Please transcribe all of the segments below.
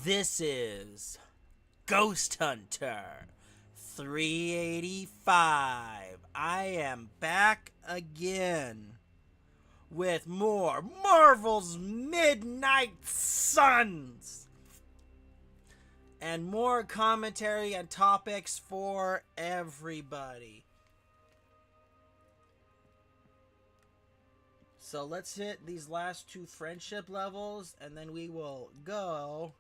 This is Ghost Hunter 385. I am back again with more Marvel's Midnight Suns and more commentary and topics for everybody. So let's hit these last two friendship levels and then we will go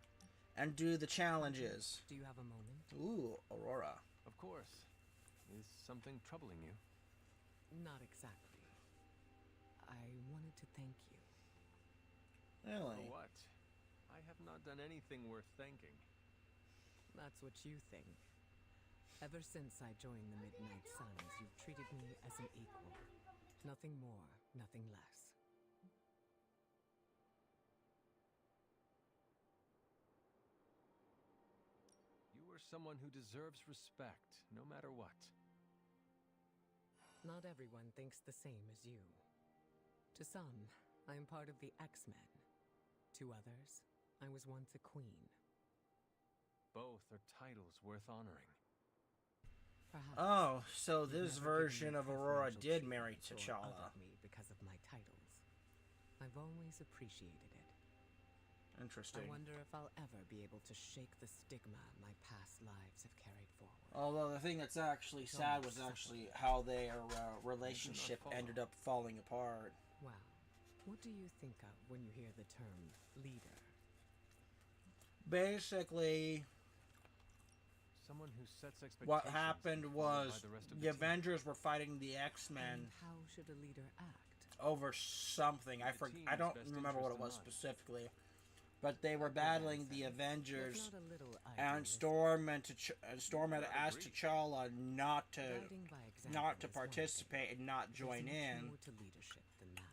and do the challenges. Do you have a moment? Ooh, Aurora. Of course. Is something troubling you? Not exactly. I wanted to thank you. Really? For what? I have not done anything worth thanking. That's what you think. Ever since I joined the Midnight Suns, you've treated me as an equal. Nothing more, nothing less. You are someone who deserves respect, no matter what. Not everyone thinks the same as you. To some, I am part of the X-Men. To others, I was once a queen. Both are titles worth honoring. Perhaps. Oh, so you've this never given version me of Aurora preferential did marry treatment or T'Challa. othered me because of my titles. I've always appreciated it. Interesting. I wonder if I'll ever be able to shake the stigma my past lives have carried forward. Although the thing that's actually sad was actually how their relationship ended up falling apart. Well, what do you think of when you hear the term leader? Basically, Someone who sets expectations. what happened and followed by was the rest of the team. Avengers were fighting the X-Men And how should a leader act? over something. I don't team's best remember what it interest was in mind. specifically. But they were battling the Avengers, Was not a little and idealistic. Storm had asked T'Challa not to Guiding by example is one thing. participate and not join There's much in. more to leadership than that.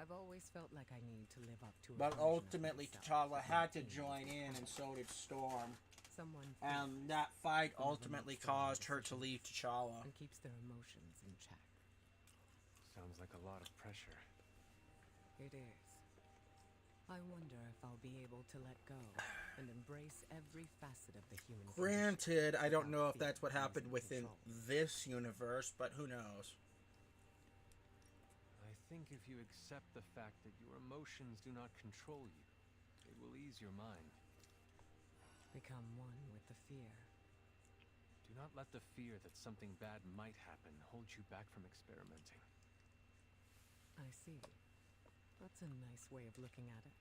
I've always felt like I need to live up to a But version of ultimately, myself T'Challa that had my to team join doesn't in, and have. so did Storm. Someone And that fight Someone ultimately makes their own caused her to decisions leave T'Challa. and keeps their emotions in check. Sounds like a lot of pressure. It is. I wonder if I'll be able to let go and embrace every facet of the human condition Granted, I don't know if without that's what fear of happened losing within control. this universe, but who knows? I think if you accept the fact that your emotions do not control you, it will ease your mind. Become one with the fear. Do not let the fear that something bad might happen hold you back from experimenting. I see. That's a nice way of looking at it.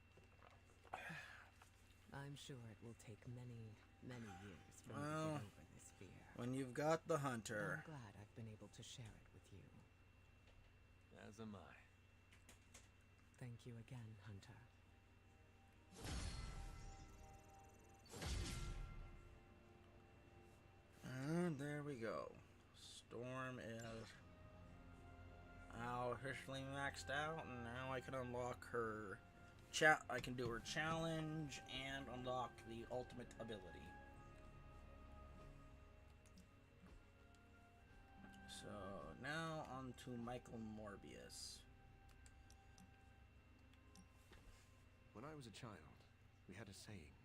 I'm sure it will take many, many years for me to Well, get over this fear. When you've got the But I'm Hunter. glad I've been able to share it with you. As am I. Thank you again, Hunter. And there we go. Storm is now officially maxed out, and now I can unlock her I can do her challenge and unlock the ultimate ability. So now on to Michael Morbius. When I was a child, we had a saying: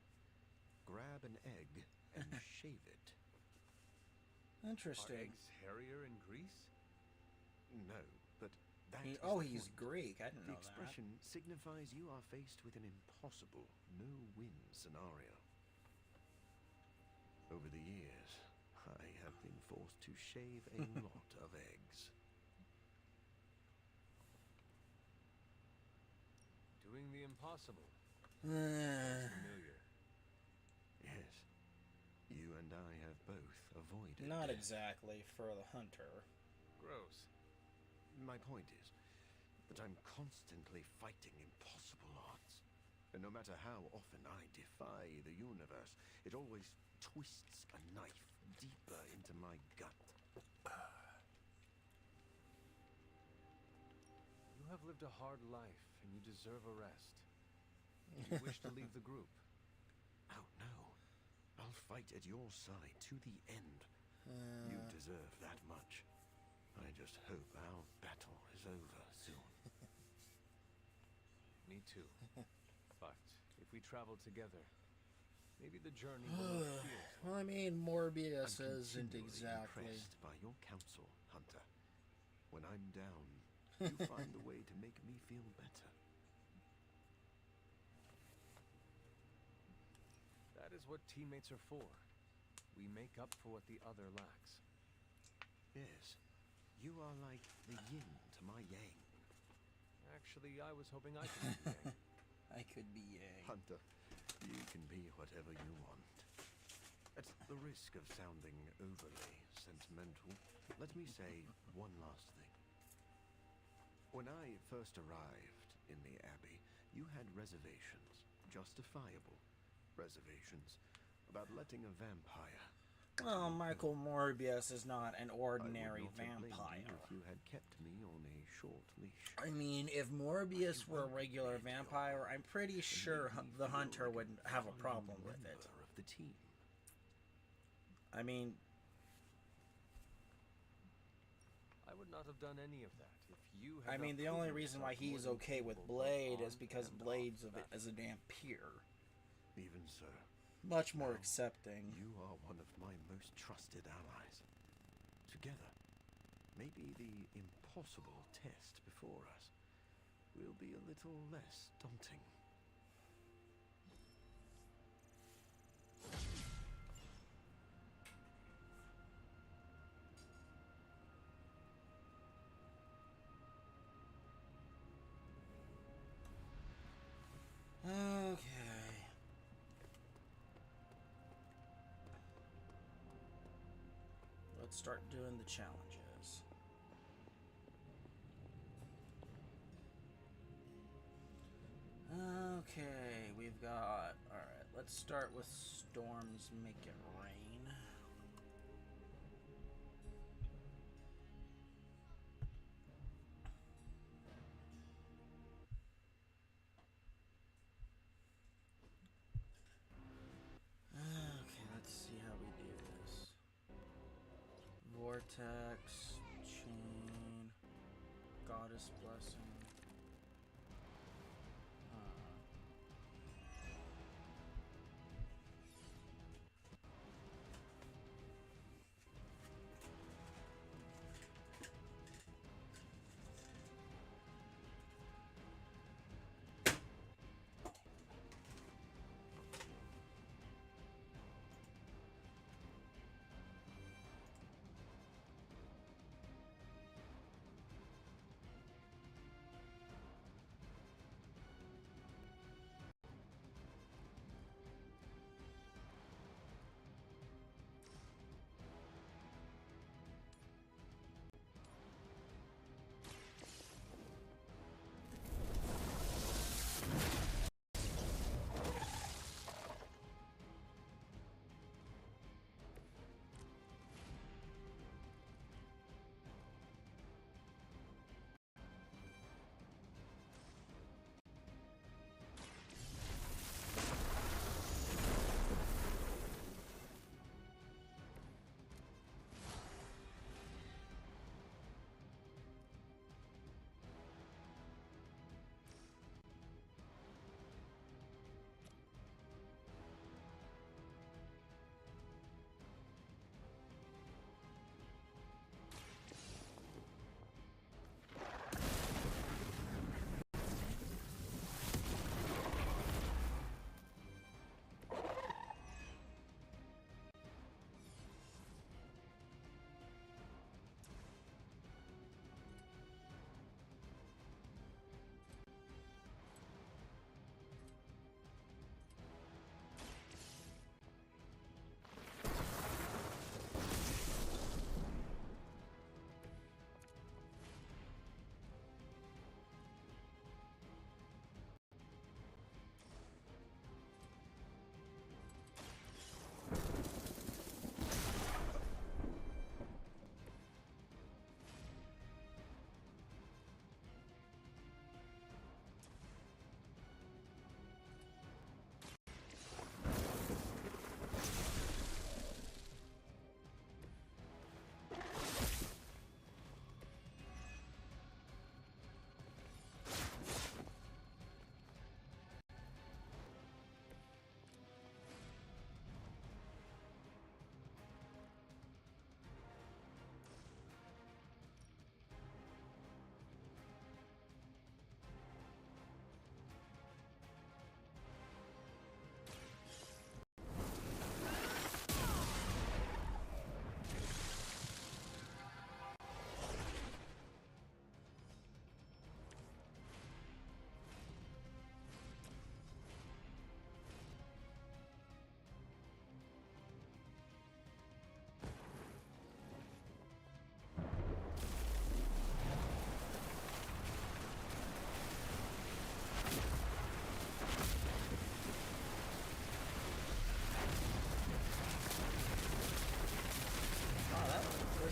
grab an egg and shave it. Are Interesting. eggs hairier in Greece? No, but that is Oh, the he's point. Greek. I didn't The know expression signifies you are faced with an impossible, no-win scenario. Over the years, I have been forced to shave a lot of eggs. Doing the impossible. that. Familiar. Yes, you and I have both avoided Not death. exactly for the Hunter. Gross. My point is that I'm constantly fighting impossible odds. And no matter how often I defy the universe, it always twists a knife deeper into my gut. You have lived a hard life, and you deserve a rest. Do you wish to leave the group? Oh, no. I'll fight at your side to the end. You deserve that much. I just hope our battle is over soon. Me too. But if we we travel together. Maybe the journey will not feel so. Well, I mean, Morbius I'm isn't continually exactly. impressed by your counsel, Hunter. When I'm down, you find a way to make me feel better. That is what teammates are for. We make up for what the other lacks. Yes, you are like the yin to my yang. Actually, I was hoping I could be yang. I could be Yang. Hunter, you can be whatever you want. At the risk of sounding overly sentimental, let me say one last thing. When I first arrived in the Abbey, you had reservations, justifiable reservations, about letting a vampire. Well, Michael Morbius is not an ordinary I would not have blamed vampire. you if you had kept me on a short leash. I mean, if Morbius were a regular vampire, I'm pretty sure the Hunter would have a problem with it. Member of the team. I mean, I would not have done any of that if you had I mean, not the only proven reason why yourself he's more than okay with capable Blade both is because on and Blade's off the as a damn peer. Even so, Much more Now, accepting. you are one of my most trusted allies. Together, maybe the impossible test before us will be a little less daunting. Okay. Let's start doing the challenges. Okay, we've got... Alright, let's start with storms make it rain. Okay, let's see how we do this. Vortex, chain, goddess blessing.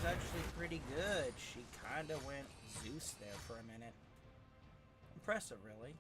was actually pretty good. She kind of went Zeus there for a minute. Impressive, really.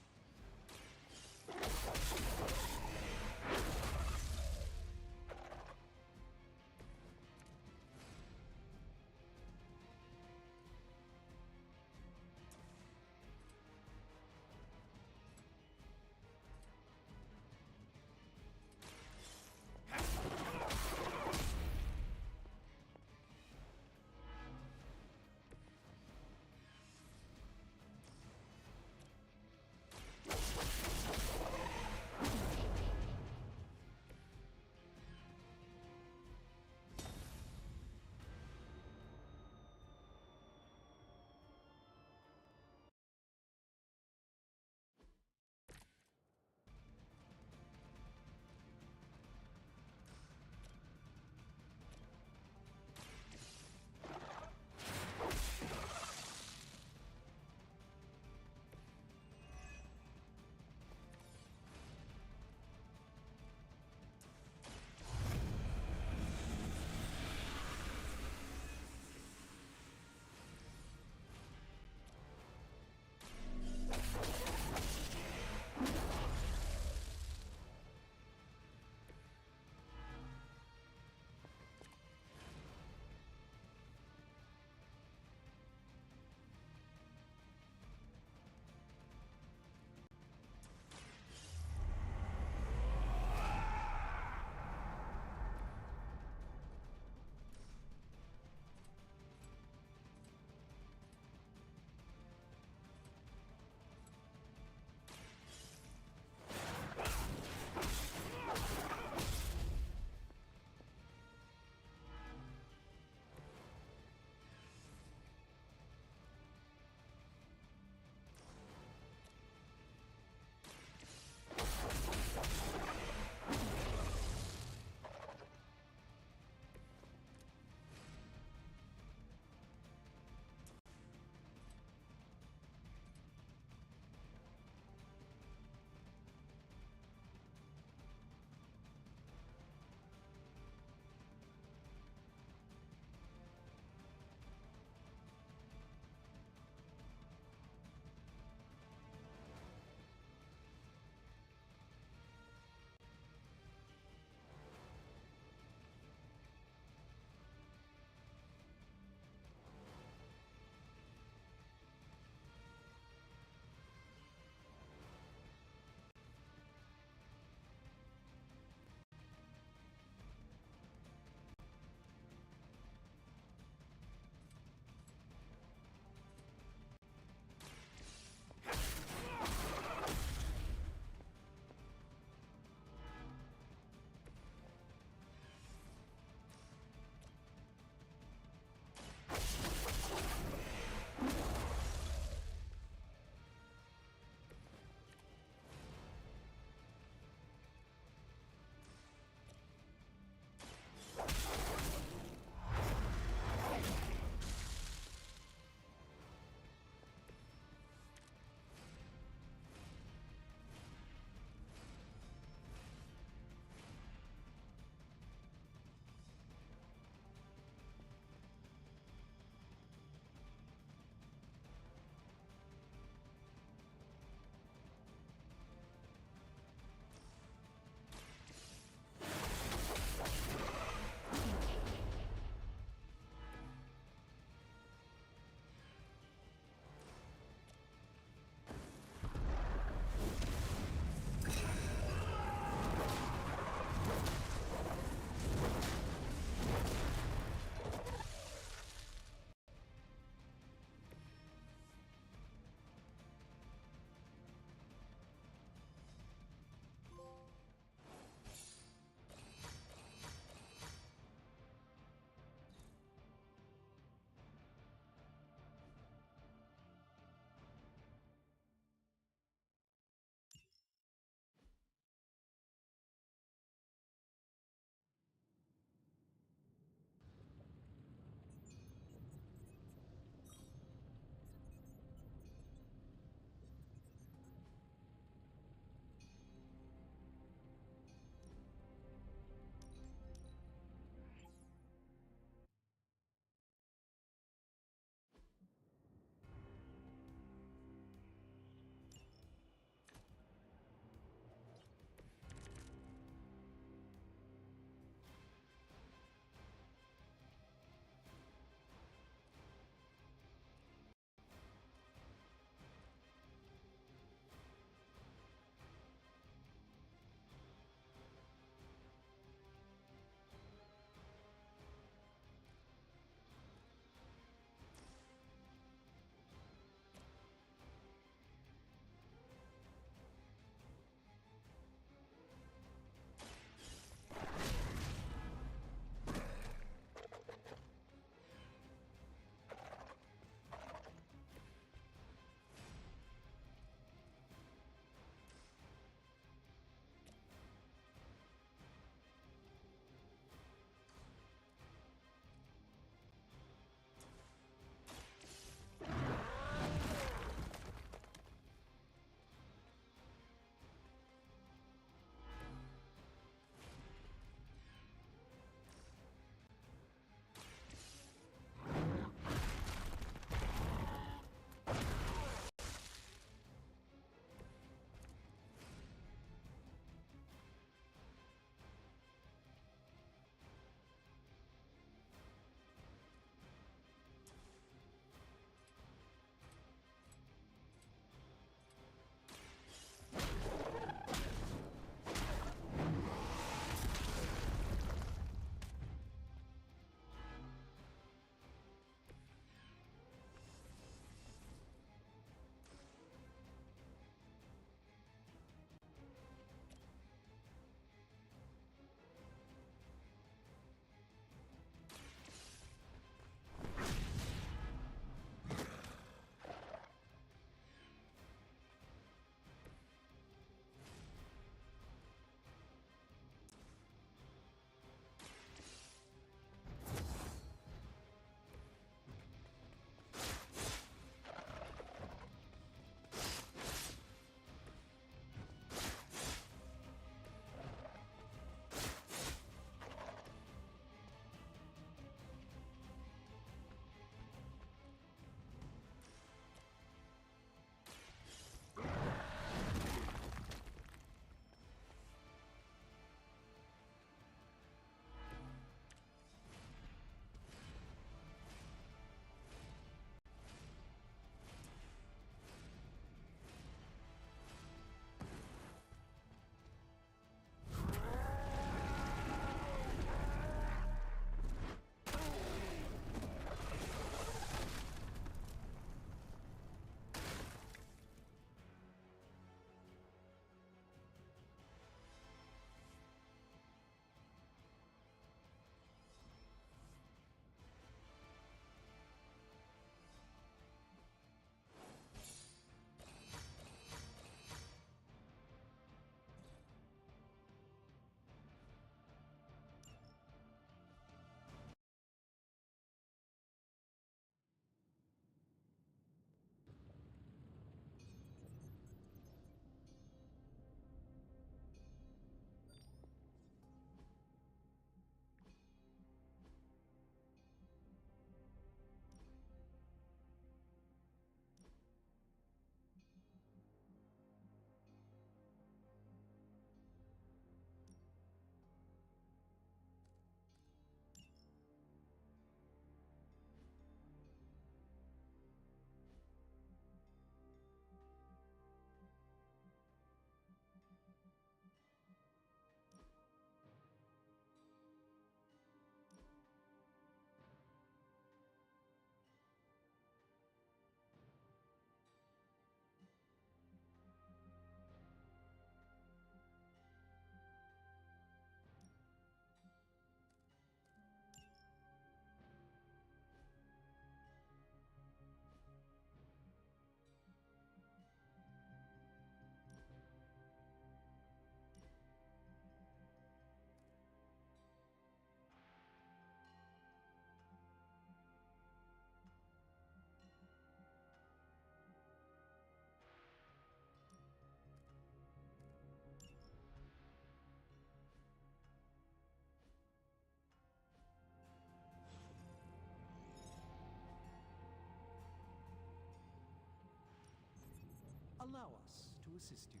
allow us to assist you.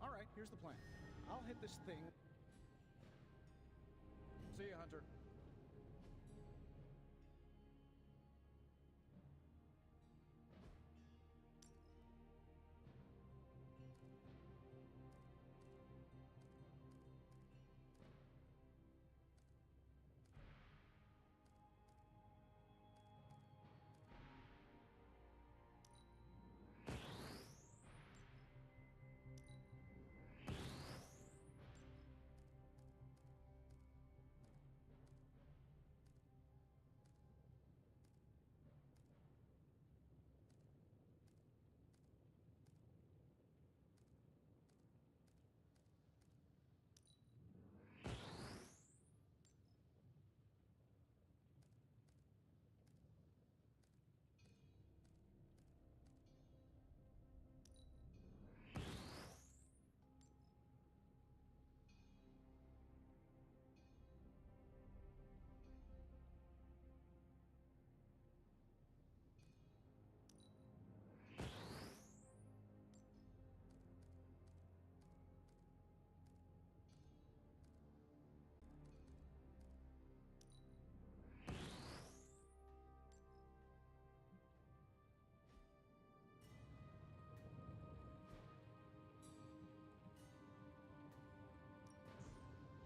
All right, here's the plan. I'll hit this thing. See you, Hunter.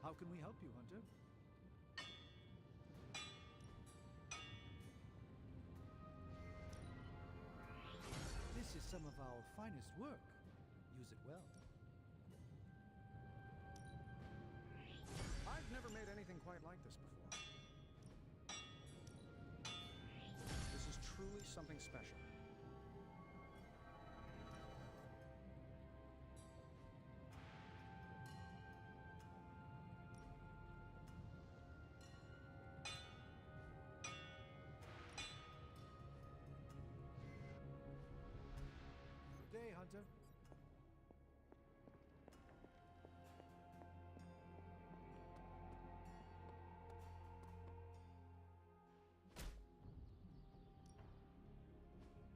How can we help you, Hunter? This is some of our finest work. Use it well. I've never made anything quite like this before. This is truly something special. Good day, Hunter.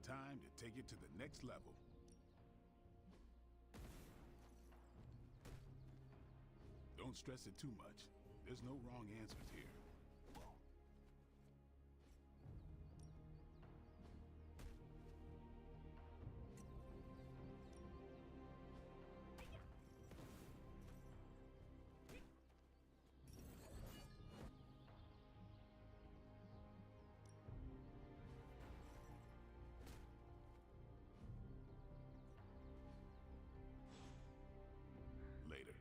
Time to take it to the next level. Don't stress it too much. There's no wrong answers here. Later.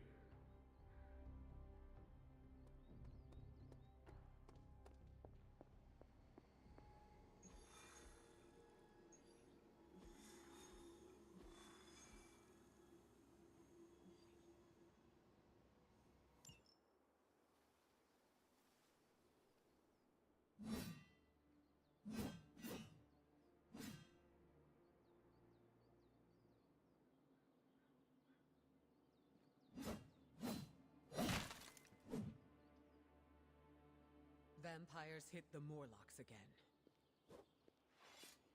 Vampires hit the Morlocks again.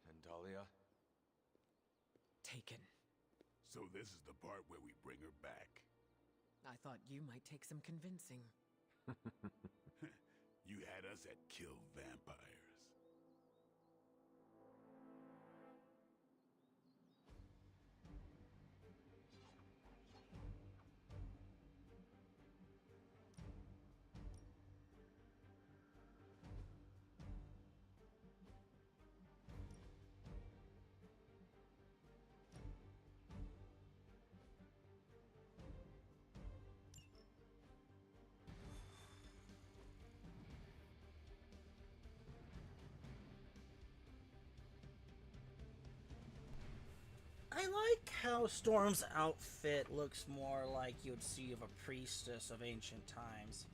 And Dahlia? Taken. So this is the part where we bring her back. I thought you might take some convincing. You had us at kill vampires. I like how Storm's outfit looks more like you'd see of a priestess of ancient times.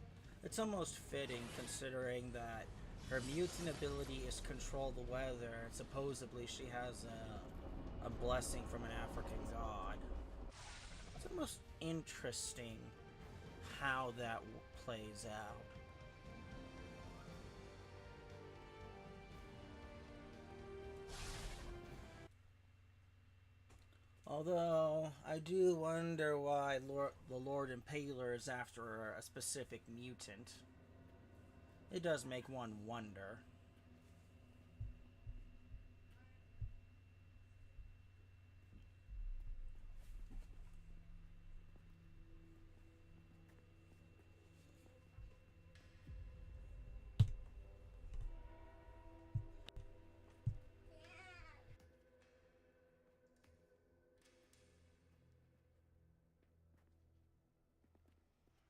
It's almost fitting considering that her mutant ability is control the weather, and supposedly she has a blessing from an African god. It's almost interesting how that plays out. Although, I do wonder why the Lord Impaler is after a specific mutant. It does make one wonder.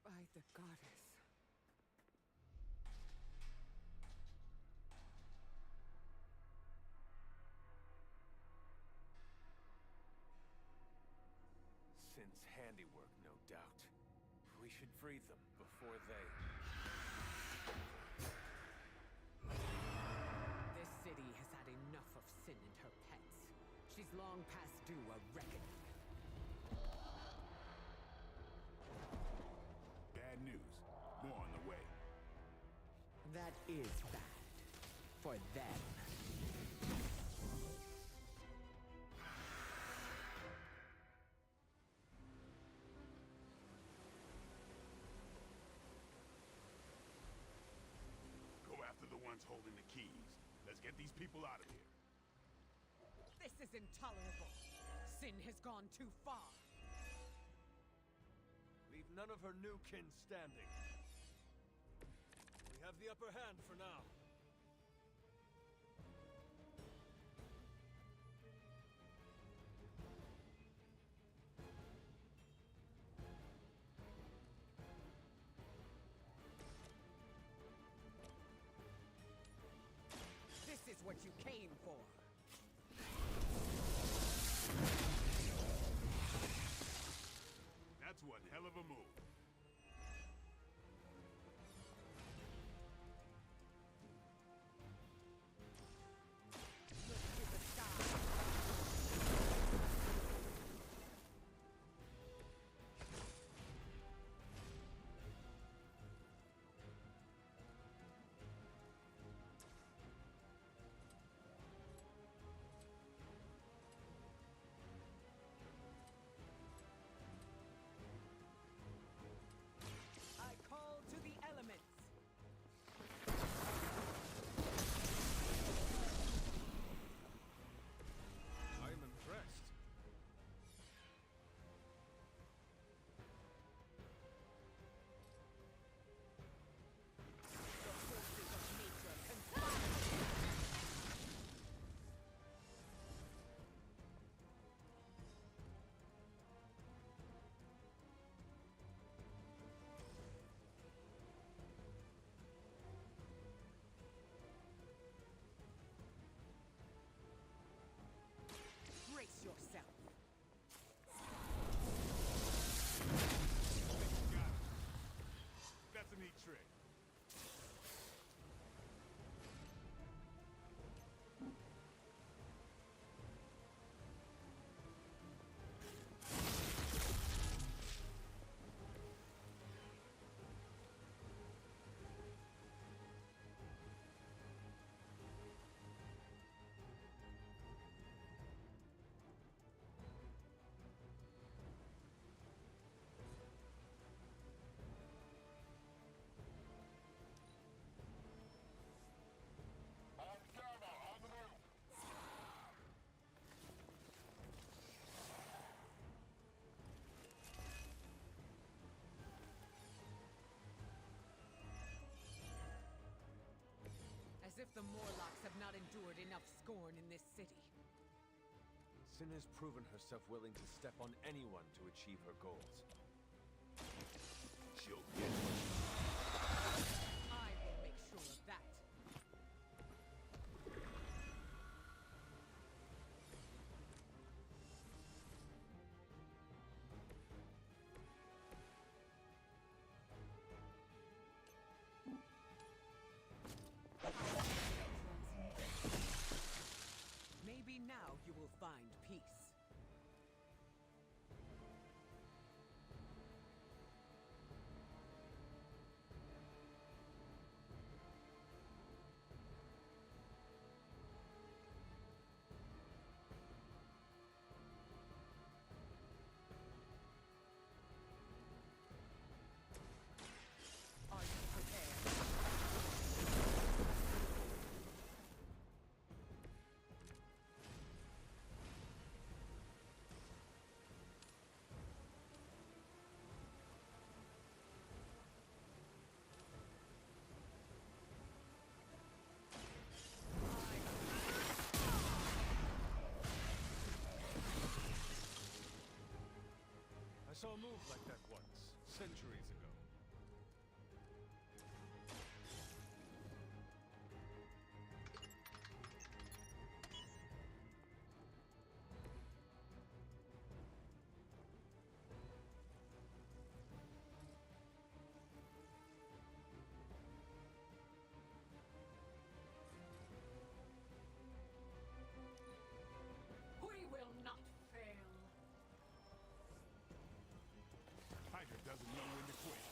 By the goddess. Sin's handiwork, no doubt. We should free them before they... This city has had enough of Sin and her pets. She's long past due a reckoning. Bad news. More on the way. That is bad. For them. Go after the ones holding the keys. Let's get these people out of here. This is intolerable. Sin has gone too far. Leave none of her new kin standing. We have the upper hand for now. This is what you came for. That's one hell of a move. Look to the sky. I call to the elements. I am impressed. The forces of nature conspire. Brace yourself. Got it. That's a neat trick. As if the Morlocks have not endured enough scorn in this city. Sin has proven herself willing to step on anyone to achieve her goals. She'll get what I will make sure of that. Maybe now you will find peace. saw a move like that once, centuries ago. We will not fail. Tiger doesn't know when to quit.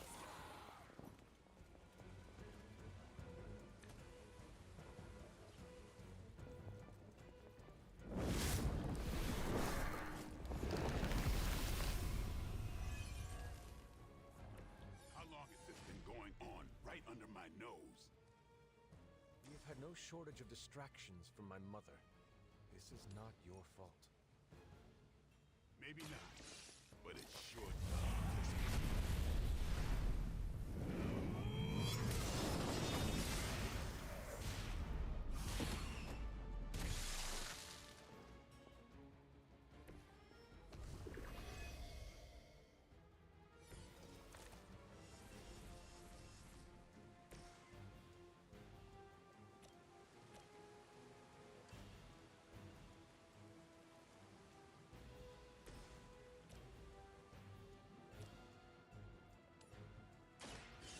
How long has this been going on right under my nose? We have had no shortage of distractions from my mother. This is not your fault. Maybe not, but it sure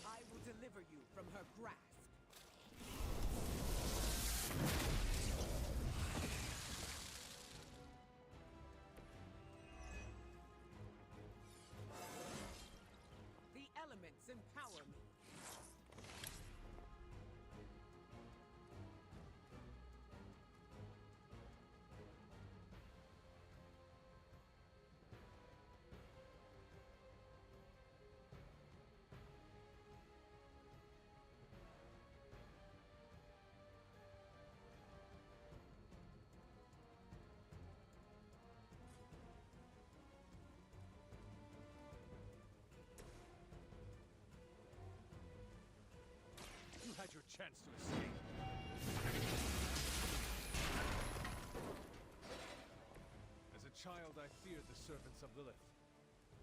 I will deliver you from her grasp. The elements empower me. You had your chance to escape. As a child, I feared the servants of Lilith.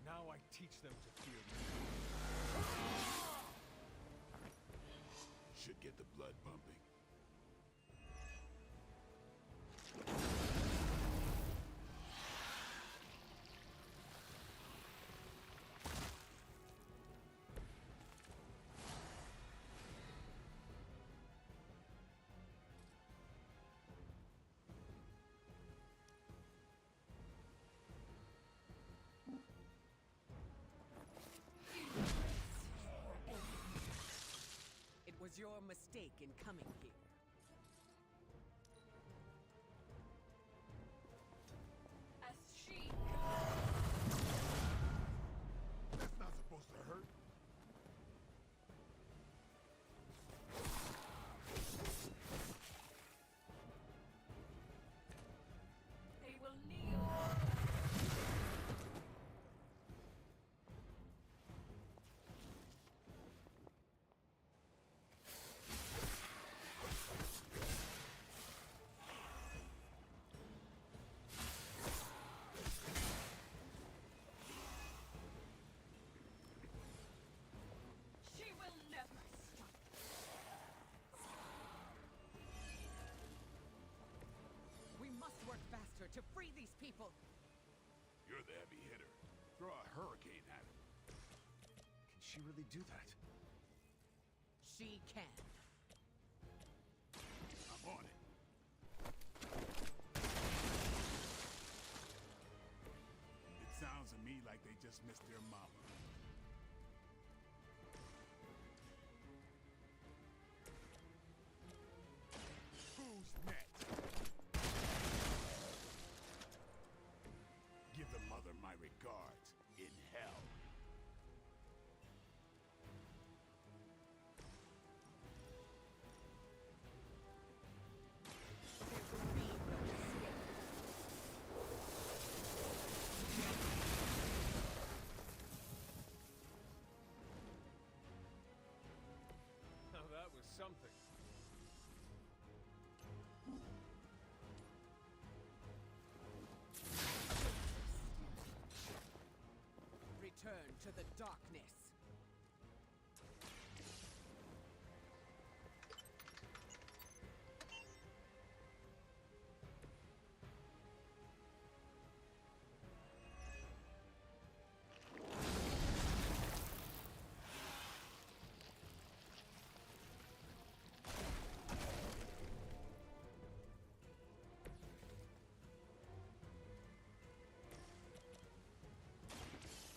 Now I teach them to fear me. should get the blood pumping. It was your mistake in coming here. As she That's not supposed to hurt. they will kneel. She will never stop. We must work faster to free these people. You're the heavy hitter. Throw a hurricane at him. Can she really do that? She can. I'm on it. It sounds to me like they just missed their mama. Who's next? Give the mother my regards in hell. There will be no escape. Now that was something. darkness.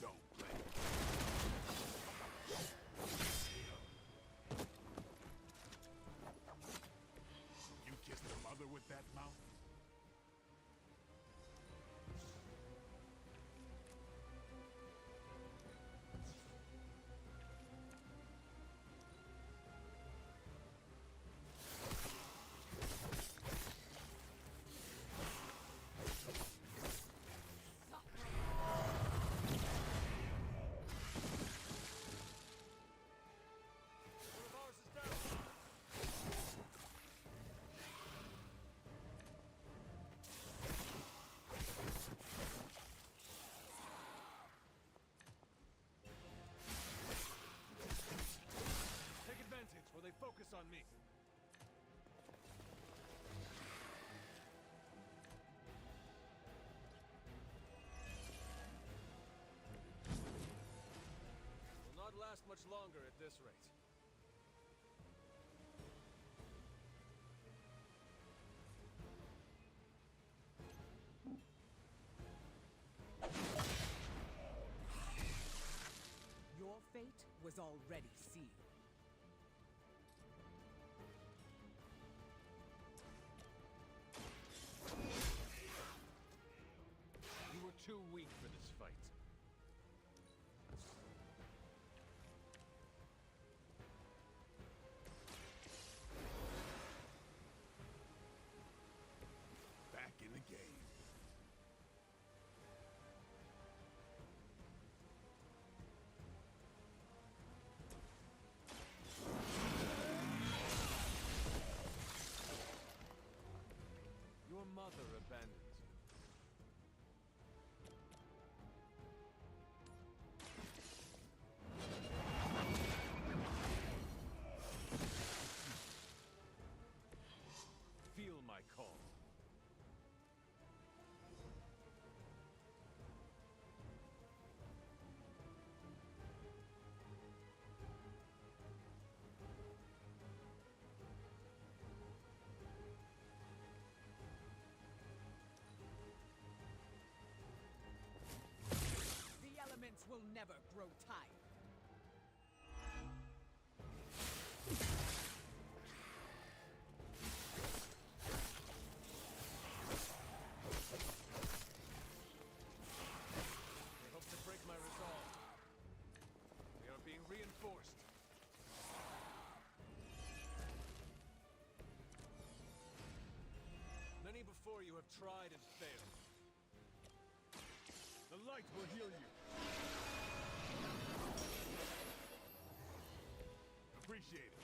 Don't play. You kissed her mother with that mouth? One of ours is down. Take advantage while they focus on me. Will not last much longer at this rate. Your fate was already sealed. You were too weak for this fight. Back in the game. Your mother abandons you. Feel my call. The elements will never grow tired. They hope to break my resolve. We are being reinforced. Many before you have tried and failed. The light will heal you. Appreciate it.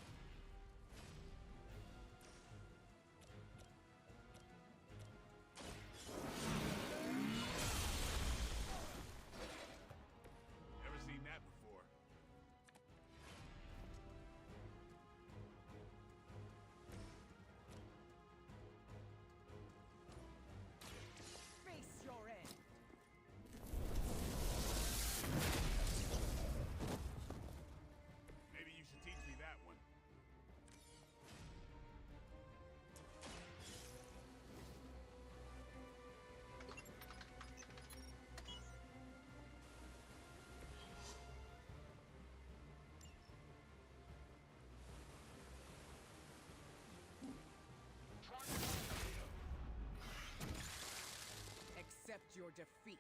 Never seen that before. Face your end. Maybe you should teach me that one. Accept your defeat.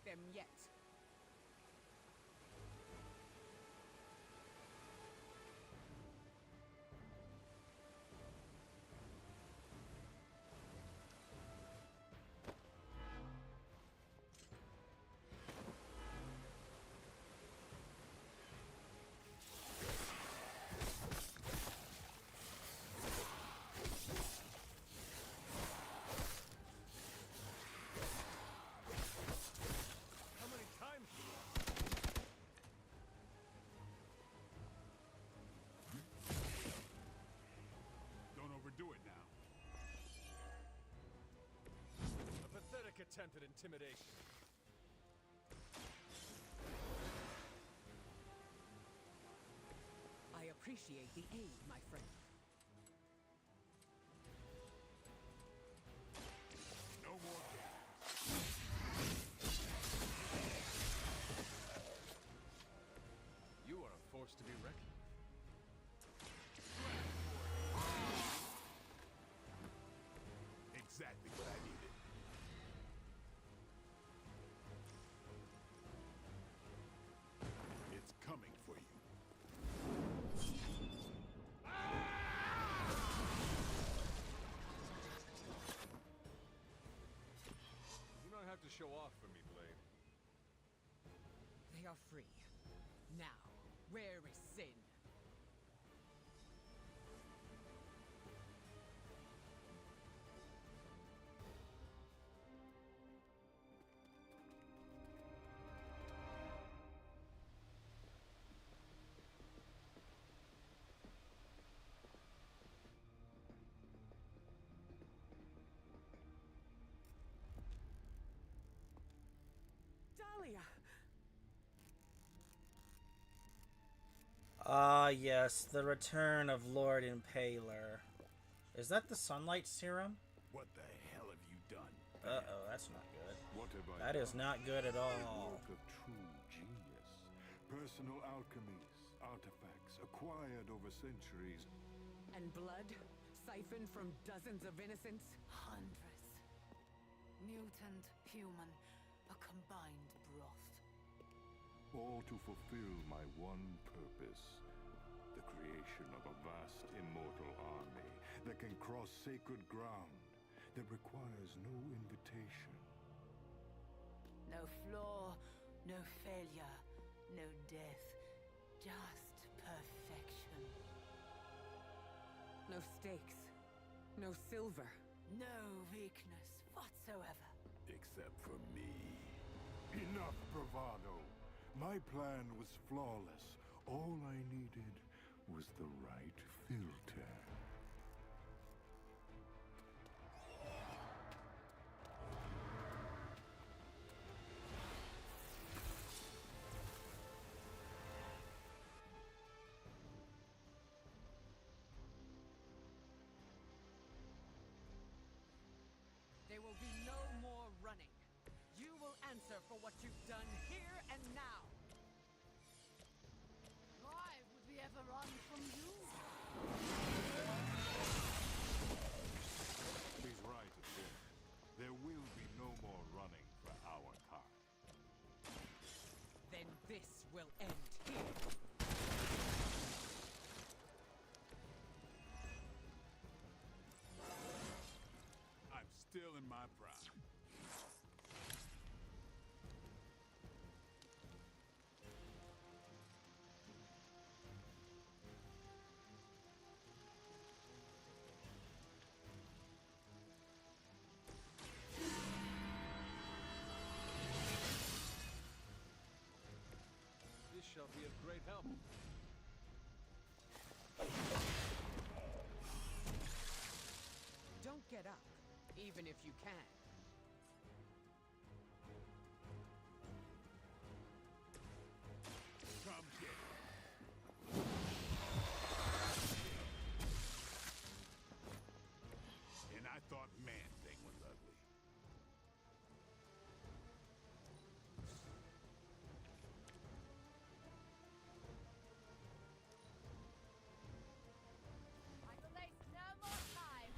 them yet. How many times? Don't overdo it now. A pathetic attempt at intimidation. I appreciate the aid, my friend. No more games. You are a force to be reckoned with. Exactly what I needed. It's coming for you. You don't have to show off for me, Blade. They are free. Now, where is Sin? Dahlia! Ah, yes, the return of Lord Impaler. Is that the sunlight serum? What the hell have you done? Uh-oh, that's not good. What have I That is done? not good at all. Work of true genius. Personal alchemies, artifacts acquired over centuries. And blood? Siphoned from dozens of innocents? Hundreds. Mutant, human, a combined broth. All to fulfill my one purpose. The creation of a vast immortal army that can cross sacred ground, that requires no invitation. No flaw, no failure, no death. Just perfection. No stakes. No silver. No weakness whatsoever. Except for me. Enough bravado. My plan was flawless. All I needed was the right filter. There will be no more running. You will answer for what you've done here and now. Why would we ever run from you? He's right, of course. There will be no more running for our kind. Then this will end here. I'm still in my prime. This shall be of great help. Don't get up, even if you can. Come get it. And I thought Man-Thing was ugly. I will waste no more time.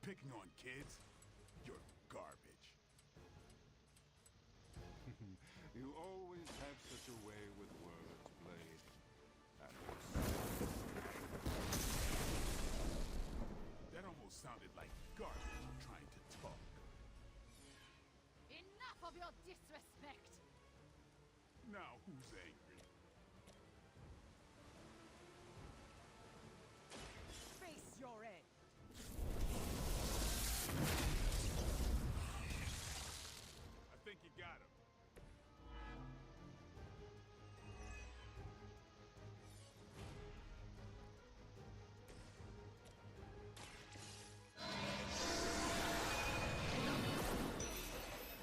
picking on kids. You're garbage. You always have such a way with words, Blade. That almost sounded like garbage trying to talk. Enough of your disrespect! Now who's angry? Face your end. I think you got him.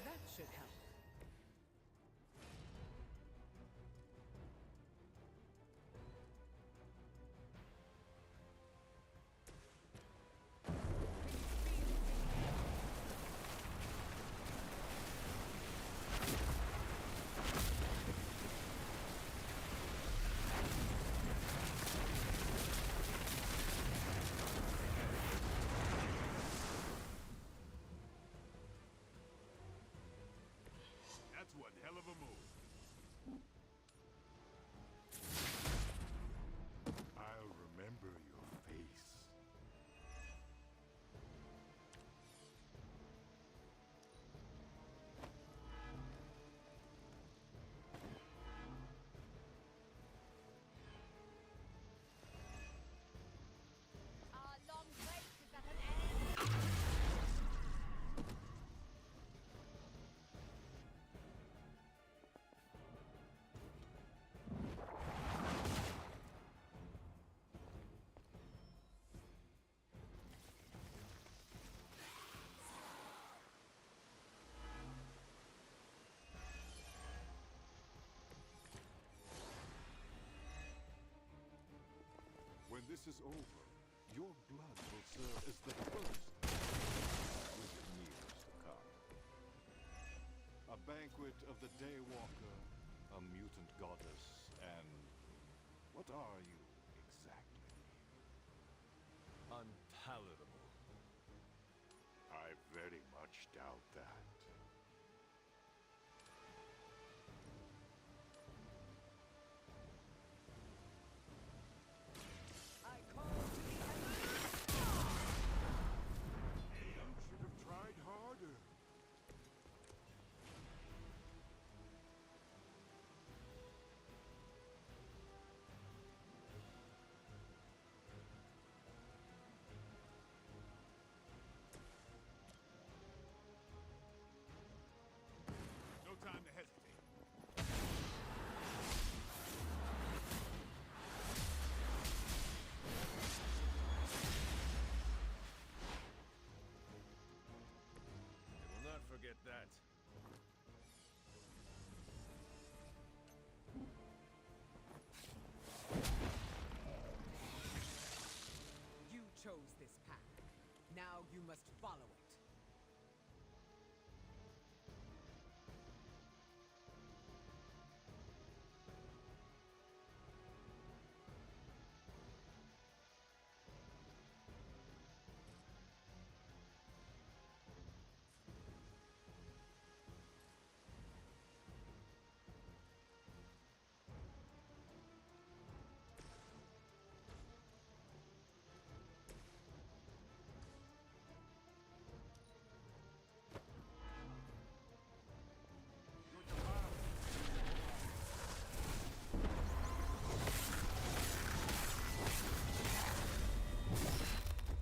That should help. That's one hell of a move. I'll remember your face. Our long race is at an end. When this is over, your blood will serve as the first with meals to come. A banquet of the Daywalker, a mutant goddess, and what are you exactly? Unpalatable. I very much doubt that. I call to the enemy. You should have tried harder. No time to hesitate. I will not forget that. You chose this path. Now you must follow it.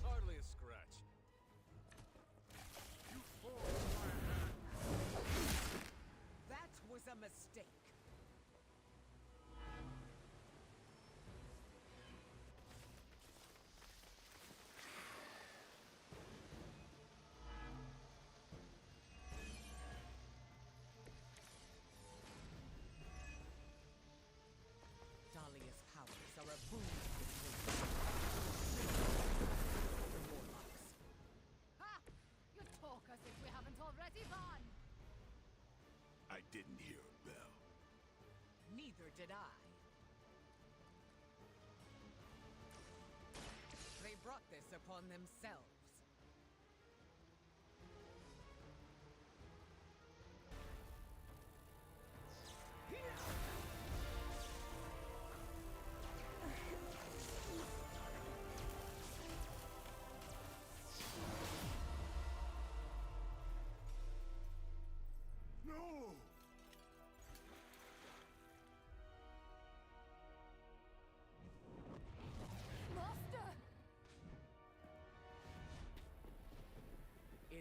Hardly a scratch. That was a mistake. Dahlia's powers are a boon to this race. The warlocks. Ha! You talk as if we haven't already won. I didn't hear a bell. Neither did I. They brought this upon themselves.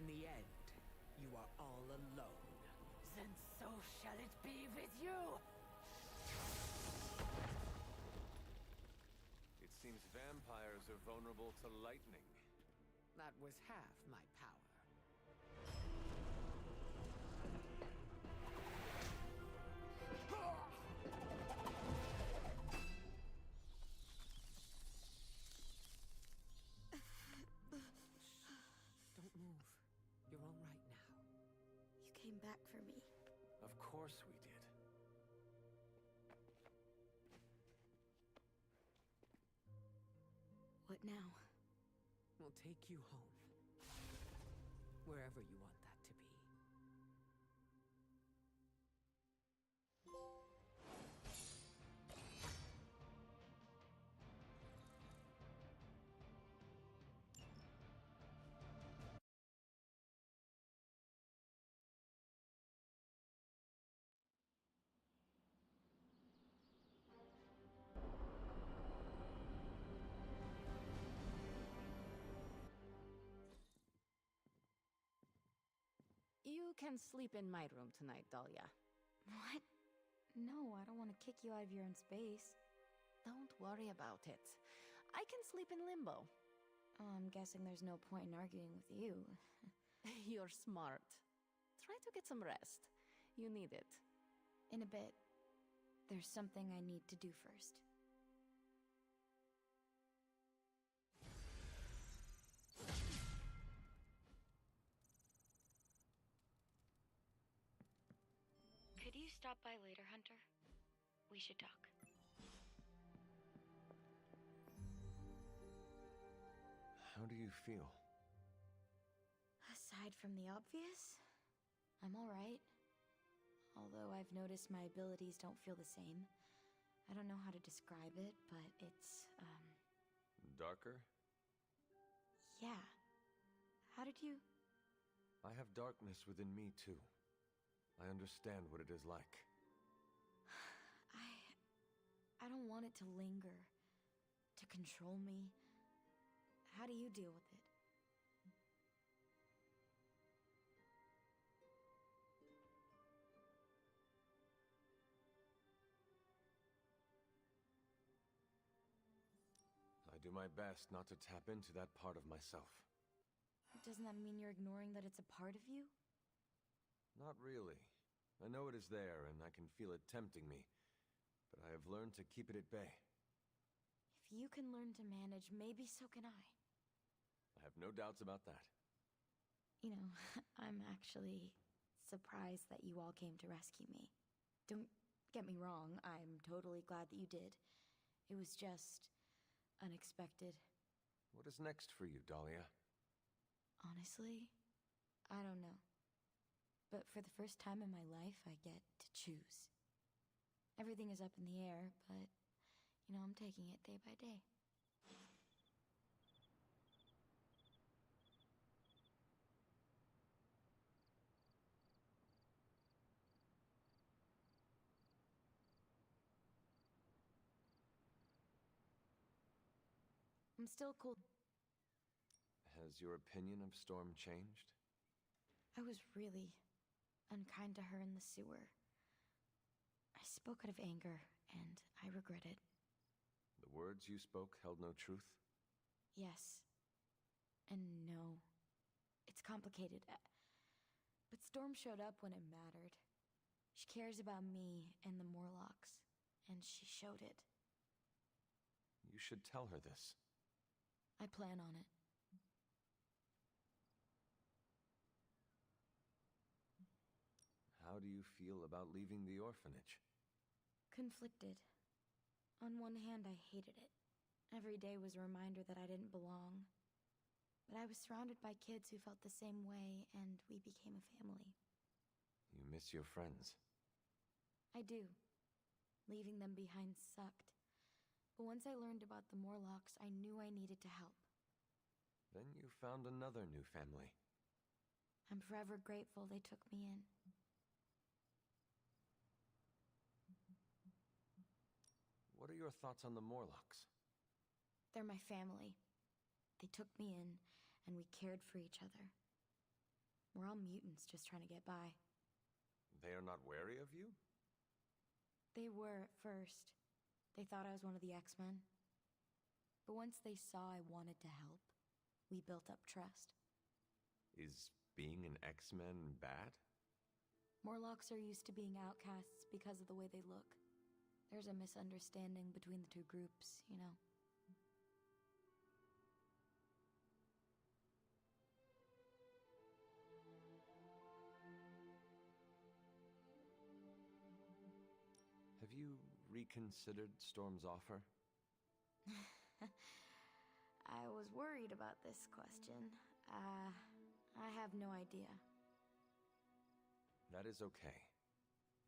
the end, you are all alone. Then so shall it be with you! It seems vampires are vulnerable to lightning. That was half my power. Don't move. You're all right now. You came back for me. Of course we did. What now? We'll take you home. Wherever you want that to be. You can sleep in my room tonight, Dahlia. What? No, I don't want to kick you out of your own space. Don't worry about it. I can sleep in limbo. Oh, I'm guessing there's no point in arguing with you. You're smart. Try to get some rest. You need it. In a bit. There's something I need to do first. Could you stop by later, Hunter? We should talk. How do you feel? Aside from the obvious, I'm alright. Although I've noticed my abilities don't feel the same. I don't know how to describe it, but it's, Darker? yeah. How did you... I have darkness within me, too. I understand what it is like. I don't want it to linger, to control me. How do you deal with it? I do my best not to tap into that part of myself. Doesn't that mean you're ignoring that it's a part of you? Not really. I know it is there, and I can feel it tempting me, but I have learned to keep it at bay. If you can learn to manage, maybe so can I. I have no doubts about that. You know, I'm actually surprised that you all came to rescue me. Don't get me wrong, I'm totally glad that you did. It was just unexpected. What is next for you, Dahlia? Honestly, I don't know. But for the first time in my life, I get to choose. Everything is up in the air, but, you know, I'm taking it day by day. I'm still cool. Has your opinion of Storm changed? I was really unkind to her in the sewer. I spoke out of anger, and I regret it. The words you spoke held no truth? Yes. And no. It's complicated. But Storm showed up when it mattered. She cares about me and the Morlocks, and she showed it. You should tell her this. I plan on it. How do you feel about leaving the orphanage? Conflicted. On one hand, I hated it. Every day was a reminder that I didn't belong. But I was surrounded by kids who felt the same way, and we became a family. You miss your friends. I do. Leaving them behind sucked. But once I learned about the Morlocks, I knew I needed to help. Then you found another new family. I'm forever grateful they took me in. What are your thoughts on the Morlocks? They're my family. They took me in, and we cared for each other. all mutants just trying to get by. They are not wary of you? They were at first. They thought I was one of the X-Men. But once they saw I wanted to help, we built up trust. Is being an X-Men bad? Morlocks are used to being outcasts because of the way they look. There's a misunderstanding between the two groups, you know. Have you reconsidered Storm's offer? I was worried about this question. I have no idea. That is okay.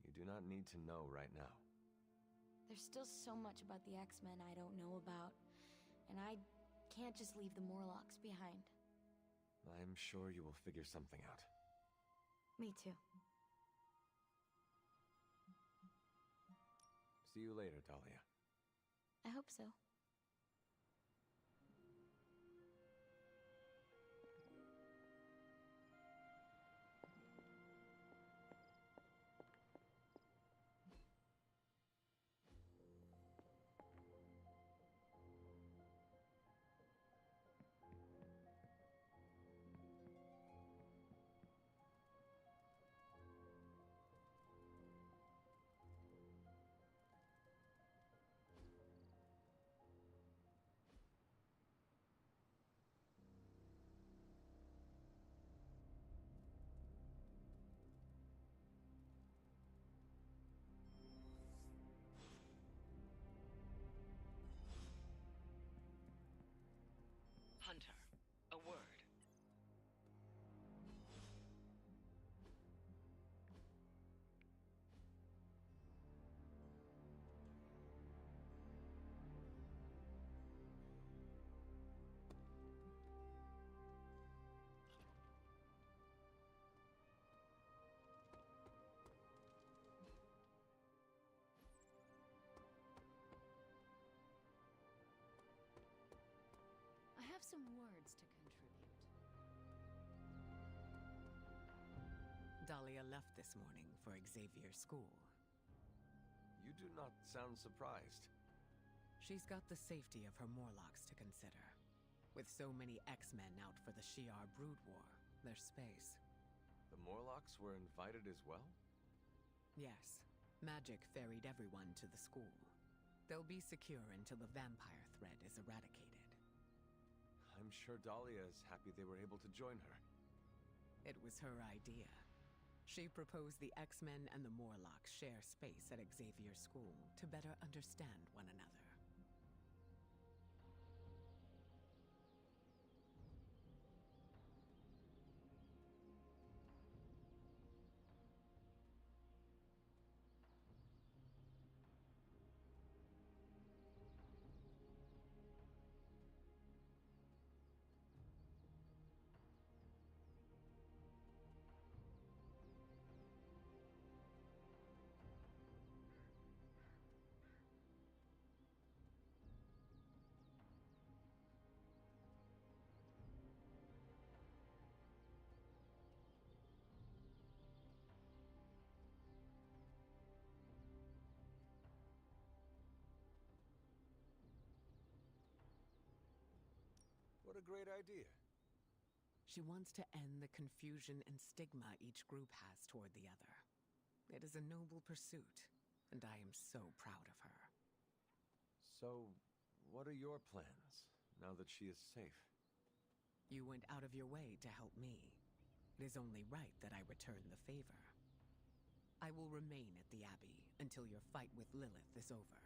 You do not need to know right now. There's still so much about the X-Men I don't know about, and I can't just leave the Morlocks behind. I'm sure you will figure something out. Me too. See you later, Dahlia. I hope so. Hunter, a word. I have some words to contribute. Dahlia left this morning for Xavier's school. You do not sound surprised. She's got the safety of her Morlocks to consider. With so many X-Men out for the Shi'ar Brood War, there's space. The Morlocks were invited as well? Yes, magic ferried everyone to the school. They'll be secure until the vampire threat is eradicated. I'm sure Dahlia is happy they were able to join her. It was her idea. She proposed the X-Men and the Morlocks share space at Xavier's school to better understand one another. What a great idea. She wants to end the confusion and stigma each group has toward the other. It is a noble pursuit, and I am so proud of her. So, what are your plans, now that she is safe? You went out of your way to help me. It is only right that I return the favor. I will remain at the Abbey until your fight with Lilith is over.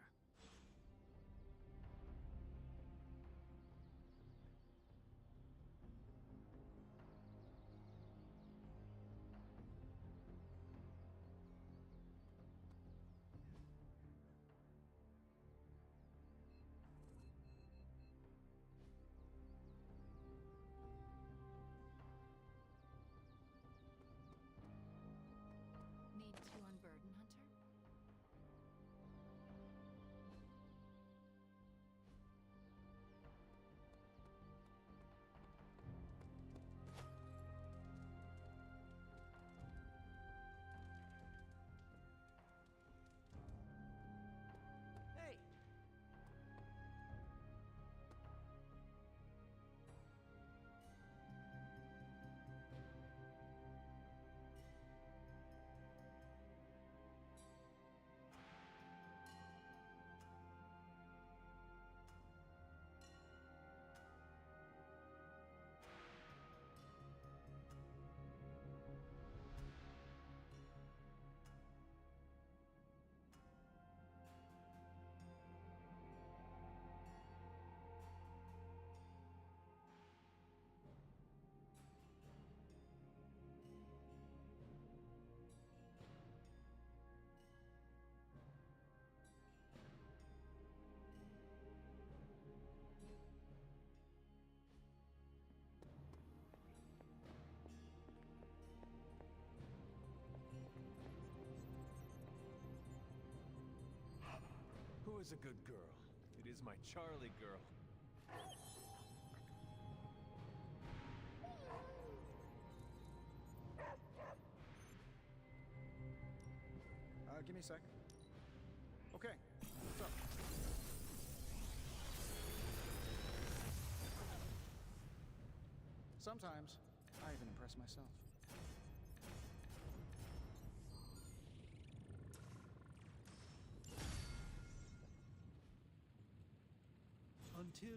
Need to unburden, Hunter? Rue is a good girl. It is my Charlie girl. Give me a sec. Okay, what's up? Sometimes, I even impress myself. Until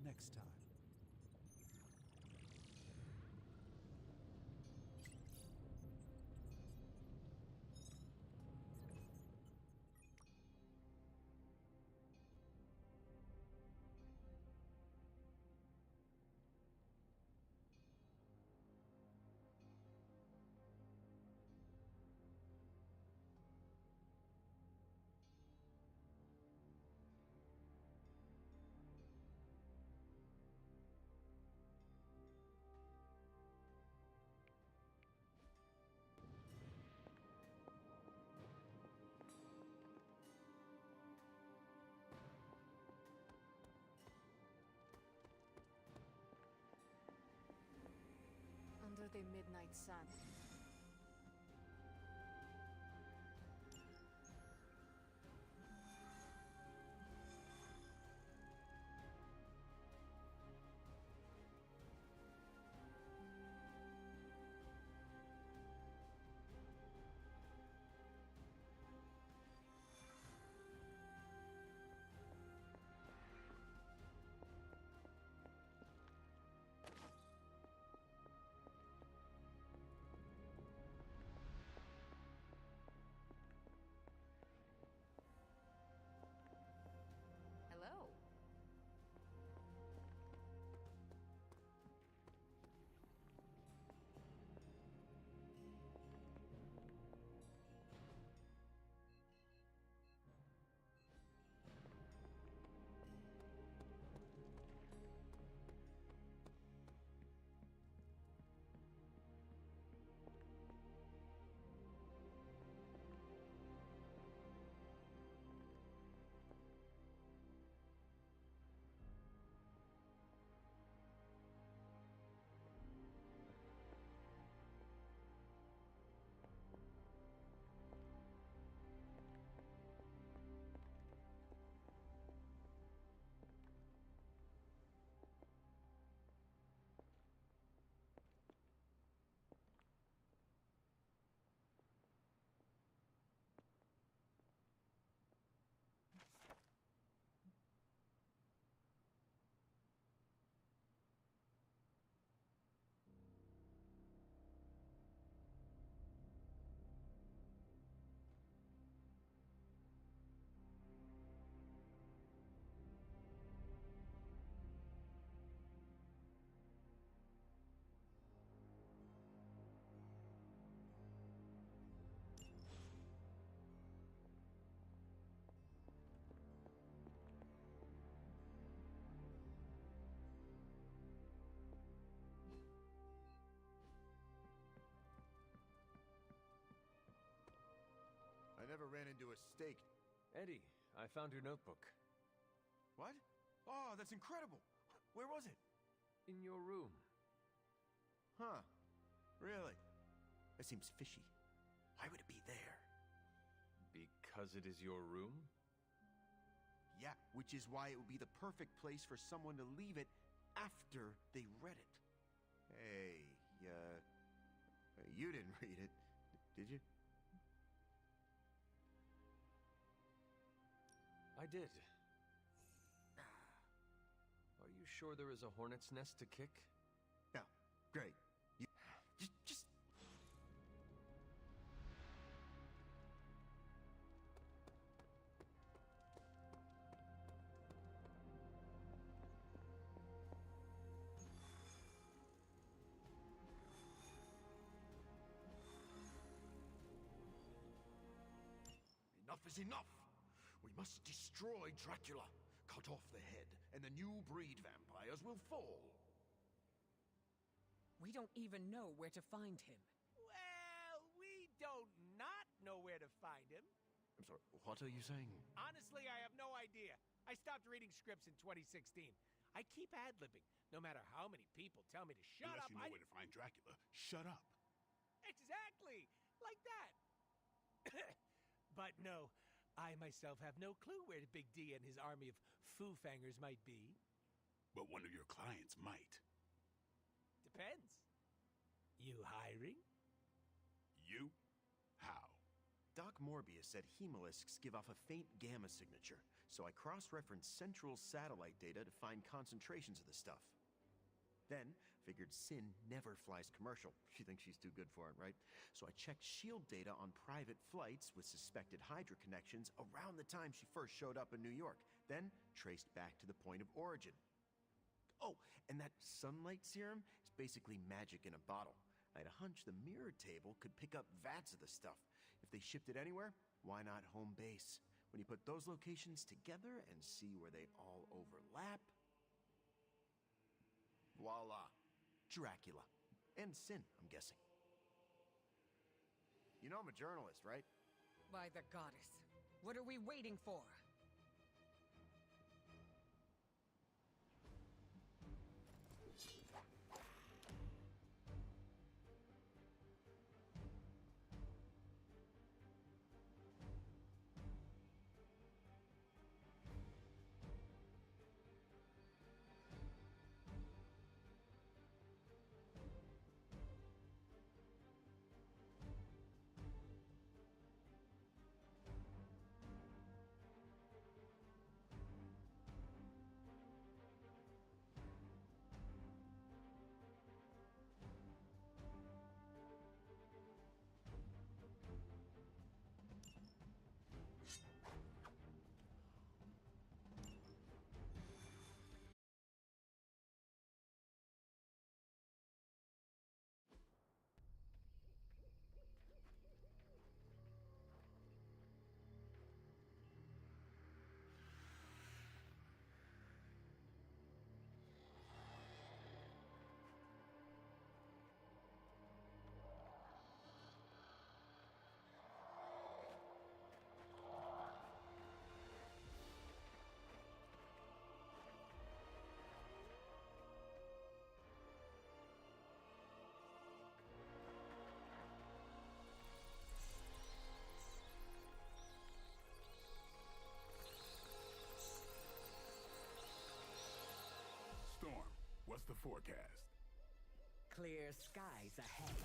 next time. Under the midnight sun. Hello. I never ran into a steak. Eddie, I found your notebook. What? Oh, that's incredible! Where was it? In your room. Huh. Really? That seems fishy. Why would it be there? Because it is your room? Yeah, which is why it would be the perfect place for someone to leave it after they read it. Hey, you didn't read it, did you? I did. Are you sure there is a hornet's nest to kick? Yeah, great. You, just... Enough is enough! We must destroy Dracula, cut off the head, and the new breed vampires will fall. We don't even know where to find him. Well, we don't not know where to find him. I'm sorry, what are you saying? Honestly, I have no idea. I stopped reading scripts in 2016. I keep ad-libbing, no matter how many people tell me to shut Unless up. you know where to find Dracula. Shut up. Exactly, like that. But no, I myself have no clue where Big D and his army of foo-fangers might be. But one of your clients might. Depends. You hiring? You? How? Doc Morbius said hemolisks give off a faint gamma signature, so I cross-referenced central satellite data to find concentrations of the stuff. Then, figured Sin never flies commercial. She thinks she's too good for it, right? So I checked SHIELD data on private flights with suspected Hydra connections around the time she first showed up in New York, then traced back to the point of origin. Oh, and that sunlight serum is basically magic in a bottle. I had a hunch the mirror table could pick up vats of the stuff. If they shipped it anywhere, why not home base? When you put those locations together and see where they all overlap... voila. Dracula. And Sin, I'm guessing. You know I'm a journalist, right? By the goddess. What are we waiting for? Storm, what's the forecast? Clear skies ahead.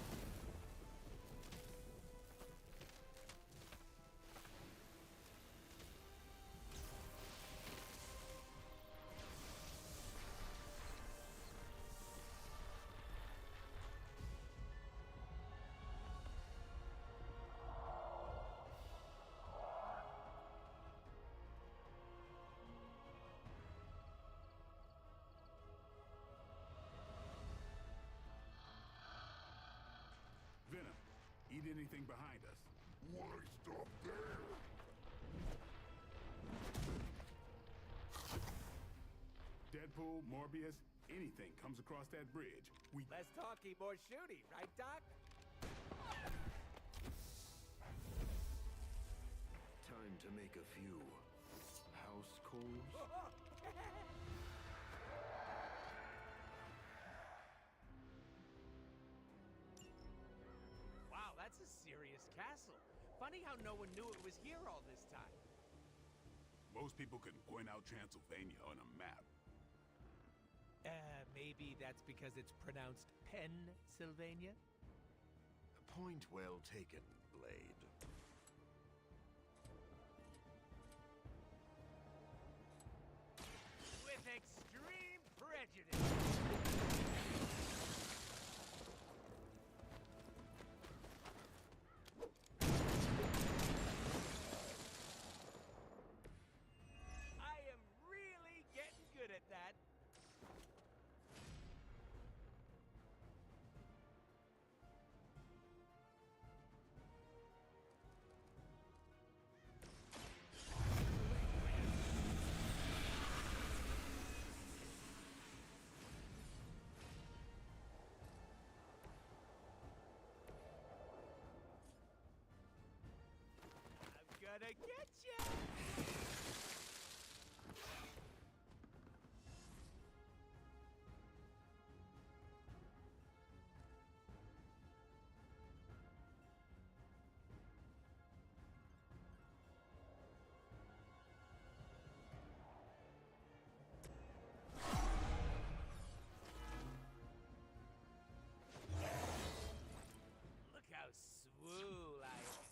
Venom, eat anything behind us. Why stop there? Deadpool, Morbius, anything comes across that bridge. Less talking, more shooting, right, Doc? Time to make a few house calls. Wow, that's a serious castle. Funny how no one knew it was here all this time. Most people can point out Transylvania on a map. Maybe that's because it's pronounced Pennsylvania? Point well taken, Blade. With extreme prejudice. I am really getting good at that. getcha! Look how swool I am.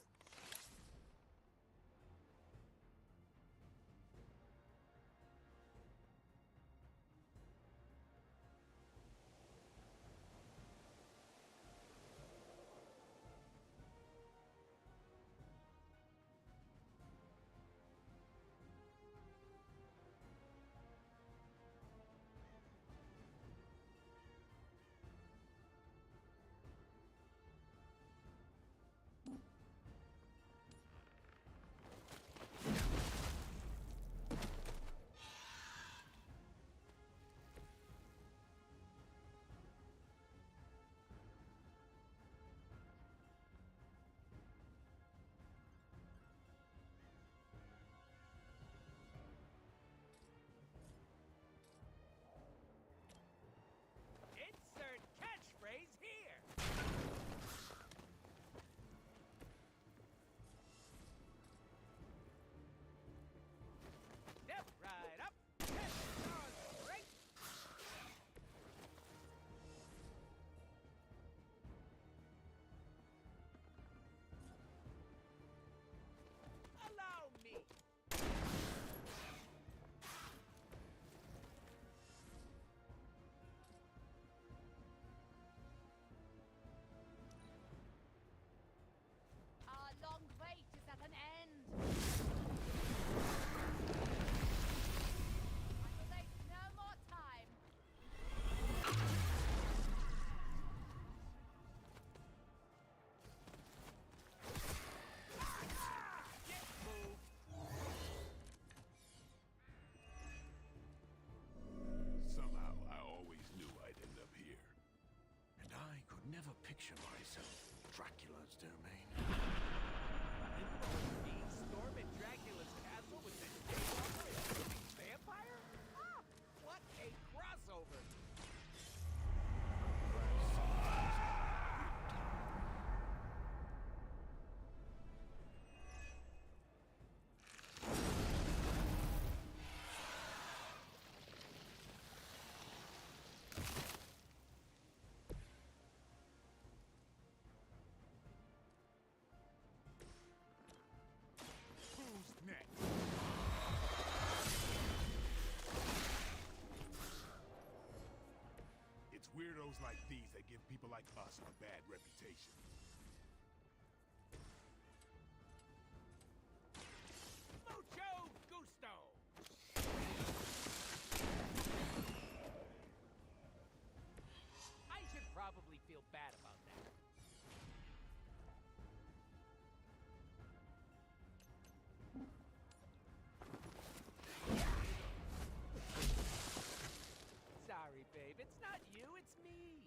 Insert catchphrase here. Step right up. Catch yours straight. Allow me. Our long wait is at an end. I will waste no more time. Get moved. Somehow, I always knew I'd end up here. And I could never picture myself in Dracula's domain. Me storm at Dracula's castle with the Daywalker and the living vampire? Ah, what a crossover! Who's next? It's weirdos like these that give people like us a bad reputation. Mucho gusto! I should probably feel bad about that. Sorry, babe. It's not you, it's me.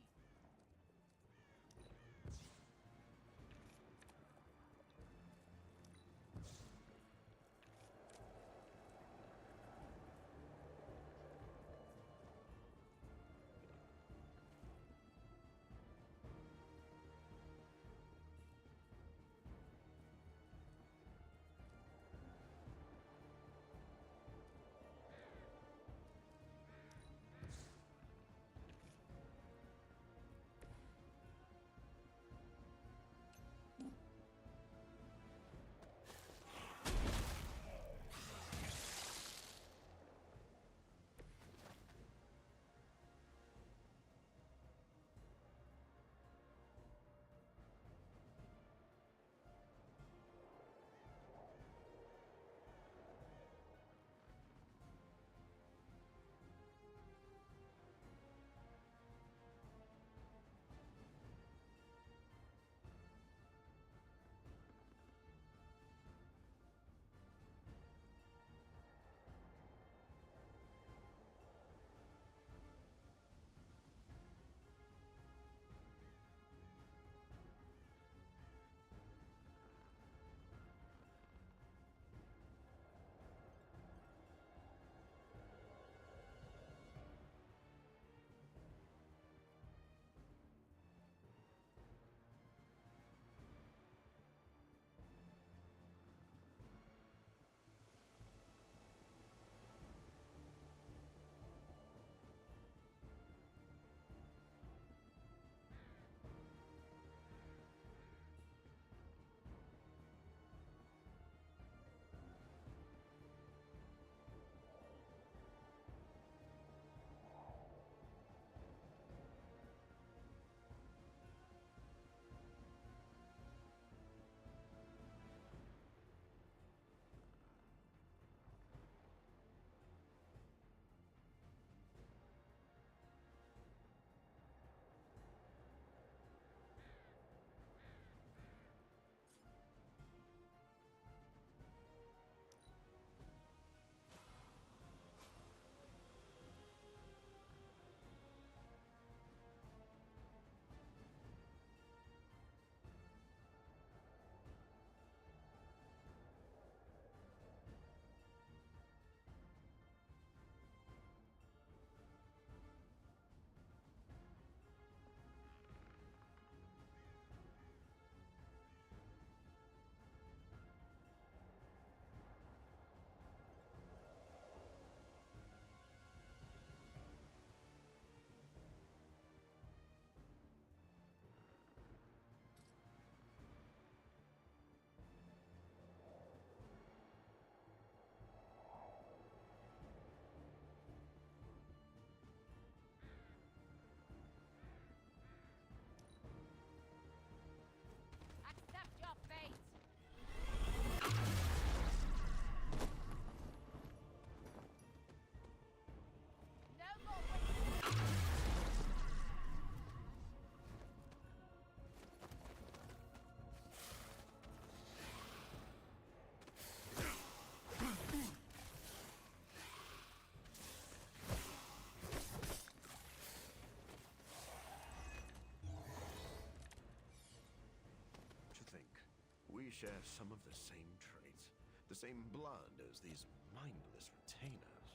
We share some of the same traits, the same blood as these mindless retainers.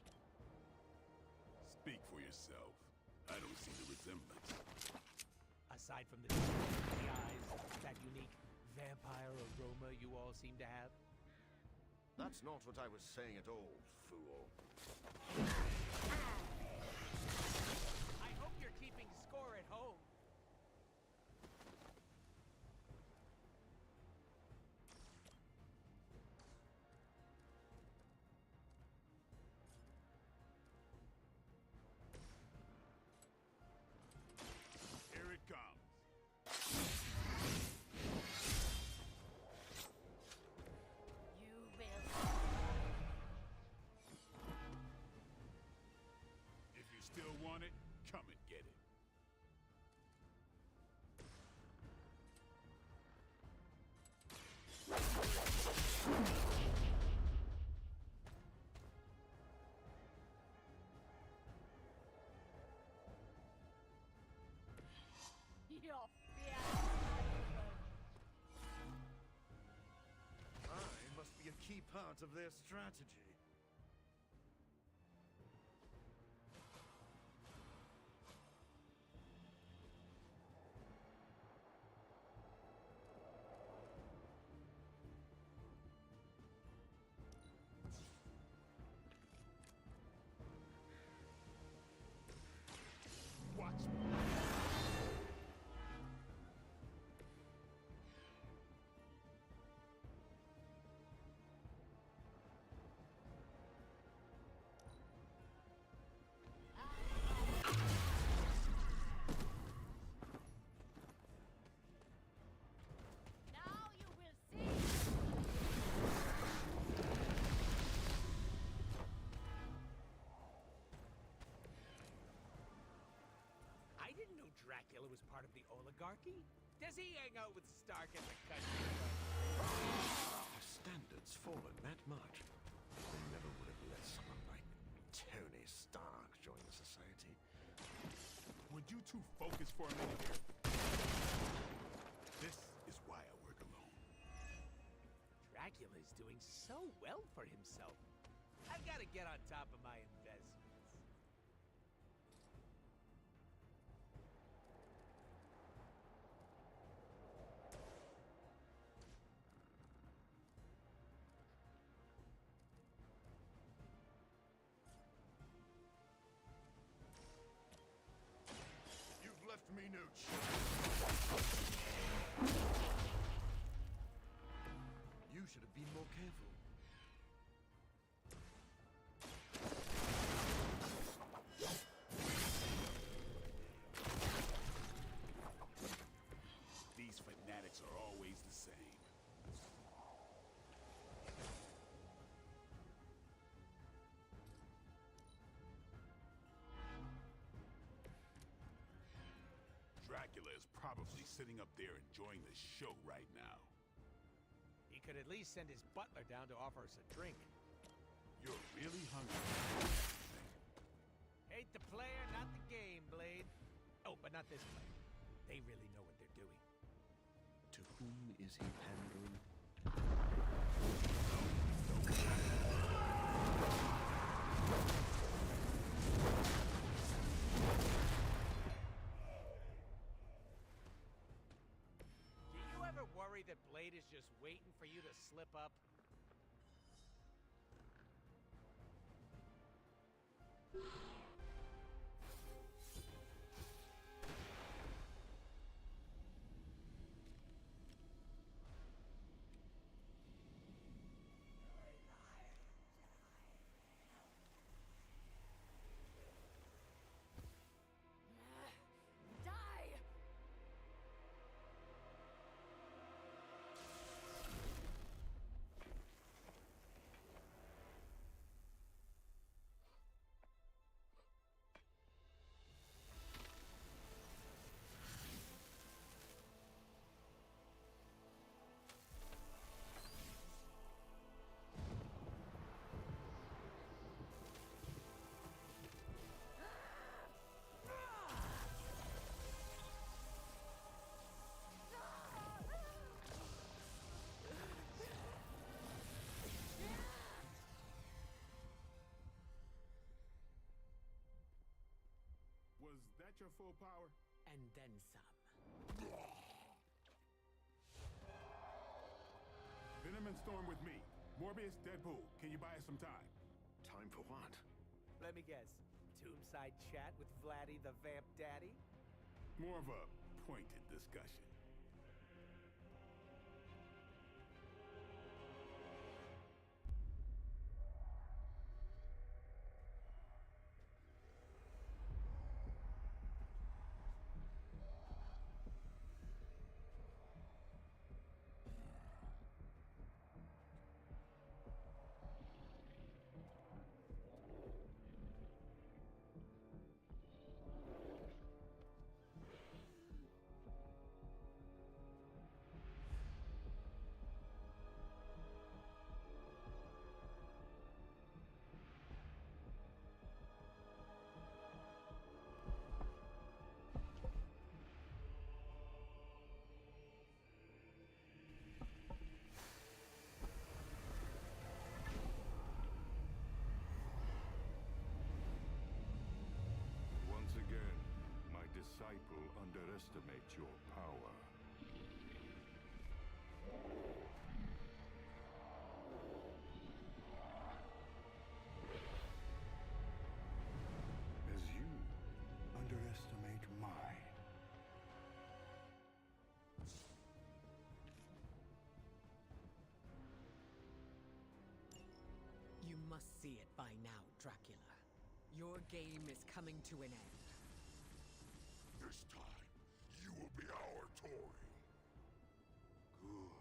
Speak for yourself. I don't see the resemblance. Aside from the eyes, that unique vampire aroma you all seem to have. That's not what I was saying at all, fool. I hope you're keeping score at home. Here it comes. You will. If you still want it, come and get it. Your fear. I must be a key part of their strategy. Watch me. Now you will see. I didn't know Dracula was part of the oligarchy. Does he hang out with Stark and the country club? Have standards fallen that much? They never would have let someone like Tony Stark join the society. Would you two focus for a minute here? This is why I work alone. Dracula is doing so well for himself. I've got to get on top of my investments. You've left me no choice. You should have been more careful. These fanatics are always the same. Dracula is probably sitting up there enjoying the show right now. He could at least send his butler down to offer us a drink. You're really hungry. Hate the player, not the game, Blade. Oh, but not this player. They really know what they're doing. To whom is he pandering? Do you ever worry that Blade is just waiting for you to slip up? Die! that your full power? And then some. Venom and Storm with me. Morbius, Deadpool, can you buy us some time? Time for what? Let me guess. Tombside chat with Vladdy the Vamp Daddy? More of a pointed discussion. Once again, my disciple underestimates your power. As you underestimate mine. You must see it by now, Dracula. Your game is coming to an end. This time, you will be our toy. Good.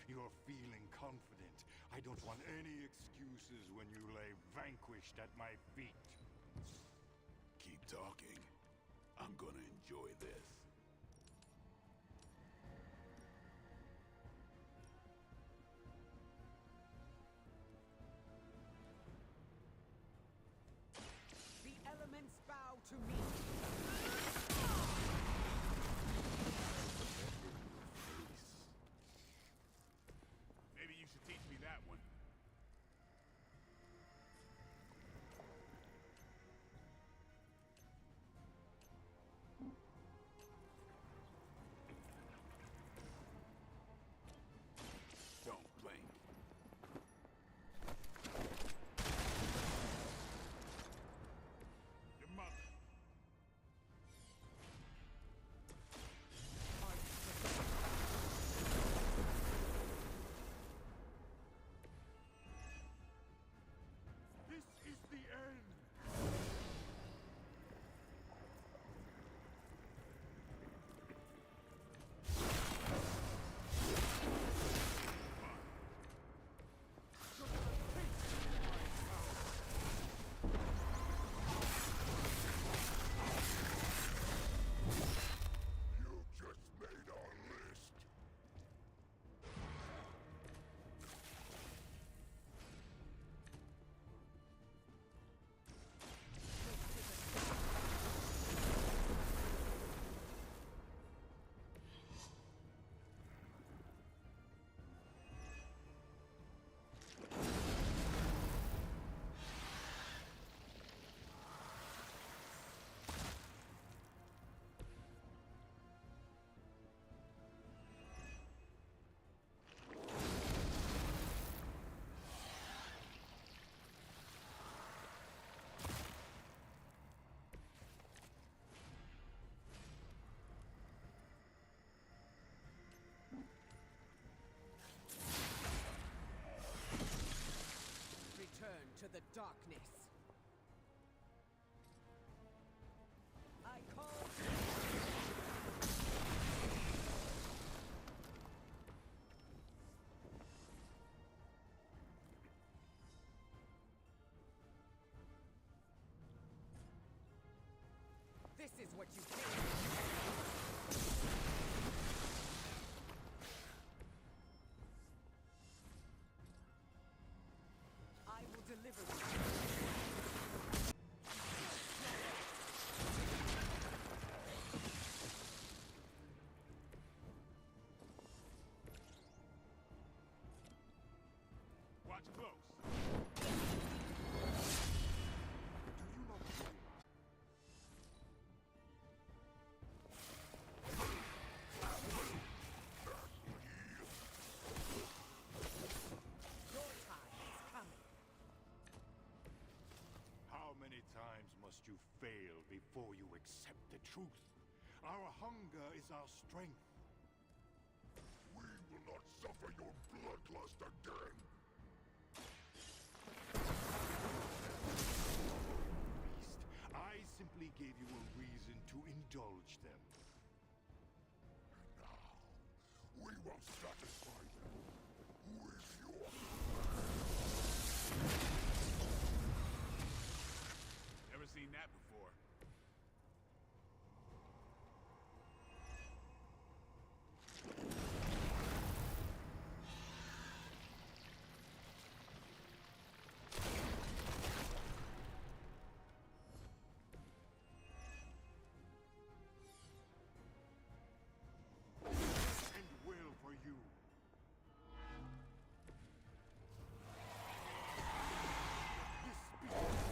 You're feeling confident. I don't want any excuses when you lay vanquished at my feet. Keep talking. I'm gonna enjoy this. The elements bow to me. Maybe you should teach me that one. Don't blink. Your mother. This is the end! You just made our list. Return to the darkness. I call. This is what you came. I will deliver you. Watch close. Do you not see? must you fail before you accept the truth? Our hunger is our strength. We will not suffer your bloodlust again! Beast, I simply gave you a reason to indulge them. And now, we will satisfy them with your... Never seen that before. And will for you. This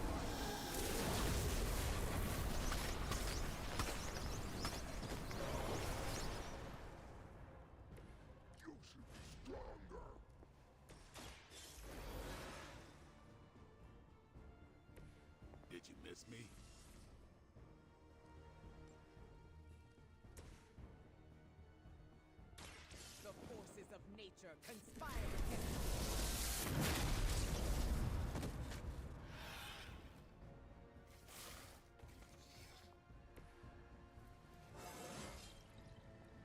You should be stronger! Did you miss me? The forces of nature conspire against me.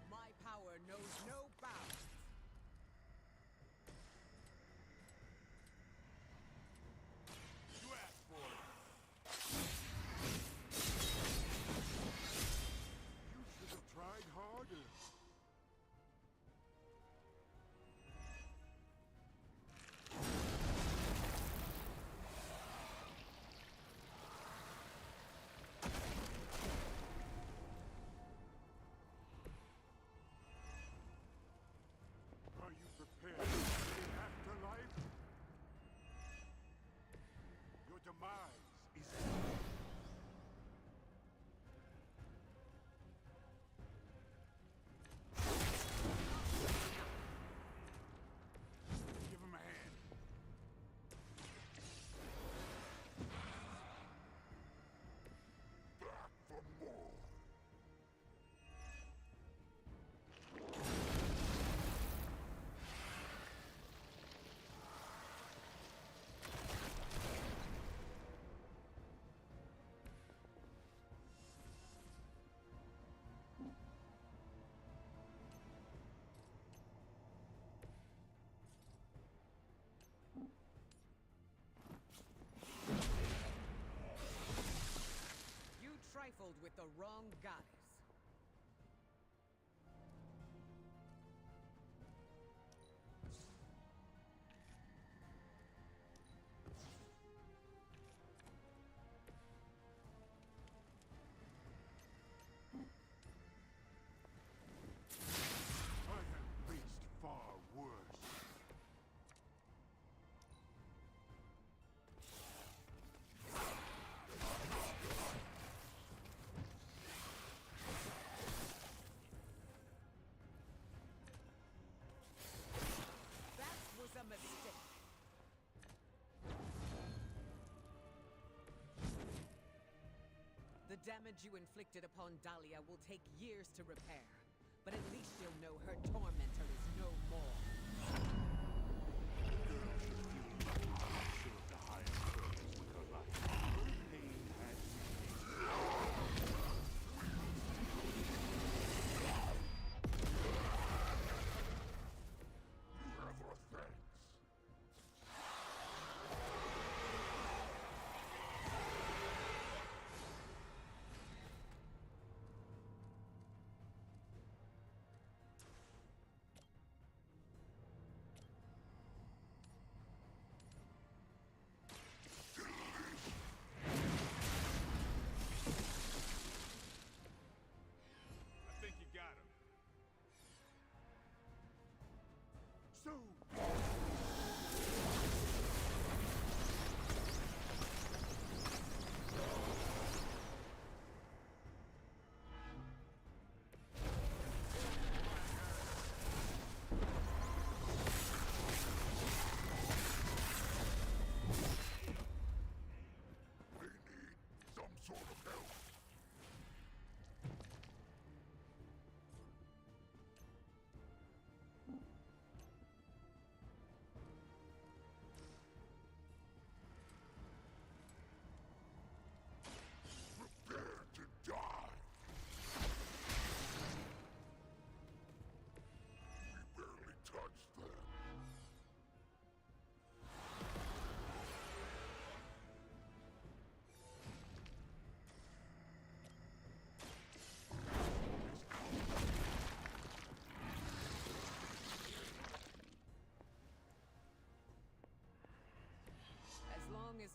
My power knows no bounds. you asked for it. You should have tried harder. Are you prepared for the afterlife? Your demise is give him a hand. Back for more! You trifled with the wrong goddess. I have faced far worse. That was a mistake. The damage you inflicted upon Dahlia will take years to repair, but at least you'll know her tormentor is no more. The girl should feel lucky to serve the highest purpose with her life. Her pain had meaning. You have our thanks! I think you got him. So, We need some sort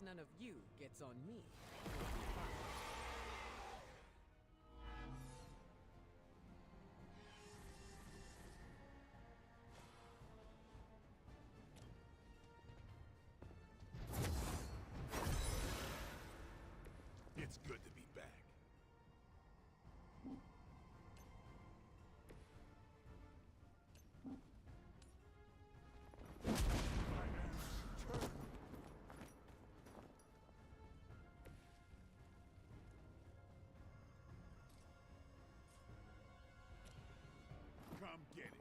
none of you gets on me, you'll be fine. It's good to be back. Come get it.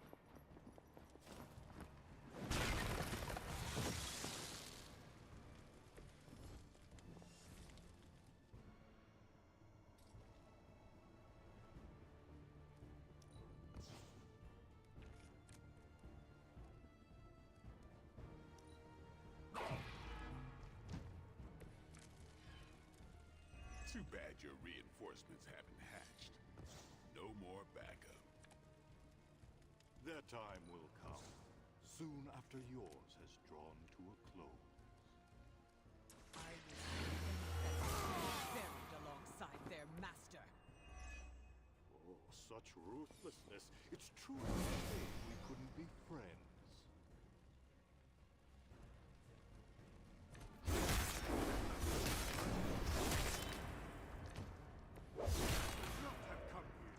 Too bad your reinforcements haven't hatched. No more backup. Their time will come, soon after yours has drawn to a close. I will see them buried alongside their master. Oh, such ruthlessness. It's truly a shame we couldn't be friends. Not have come here.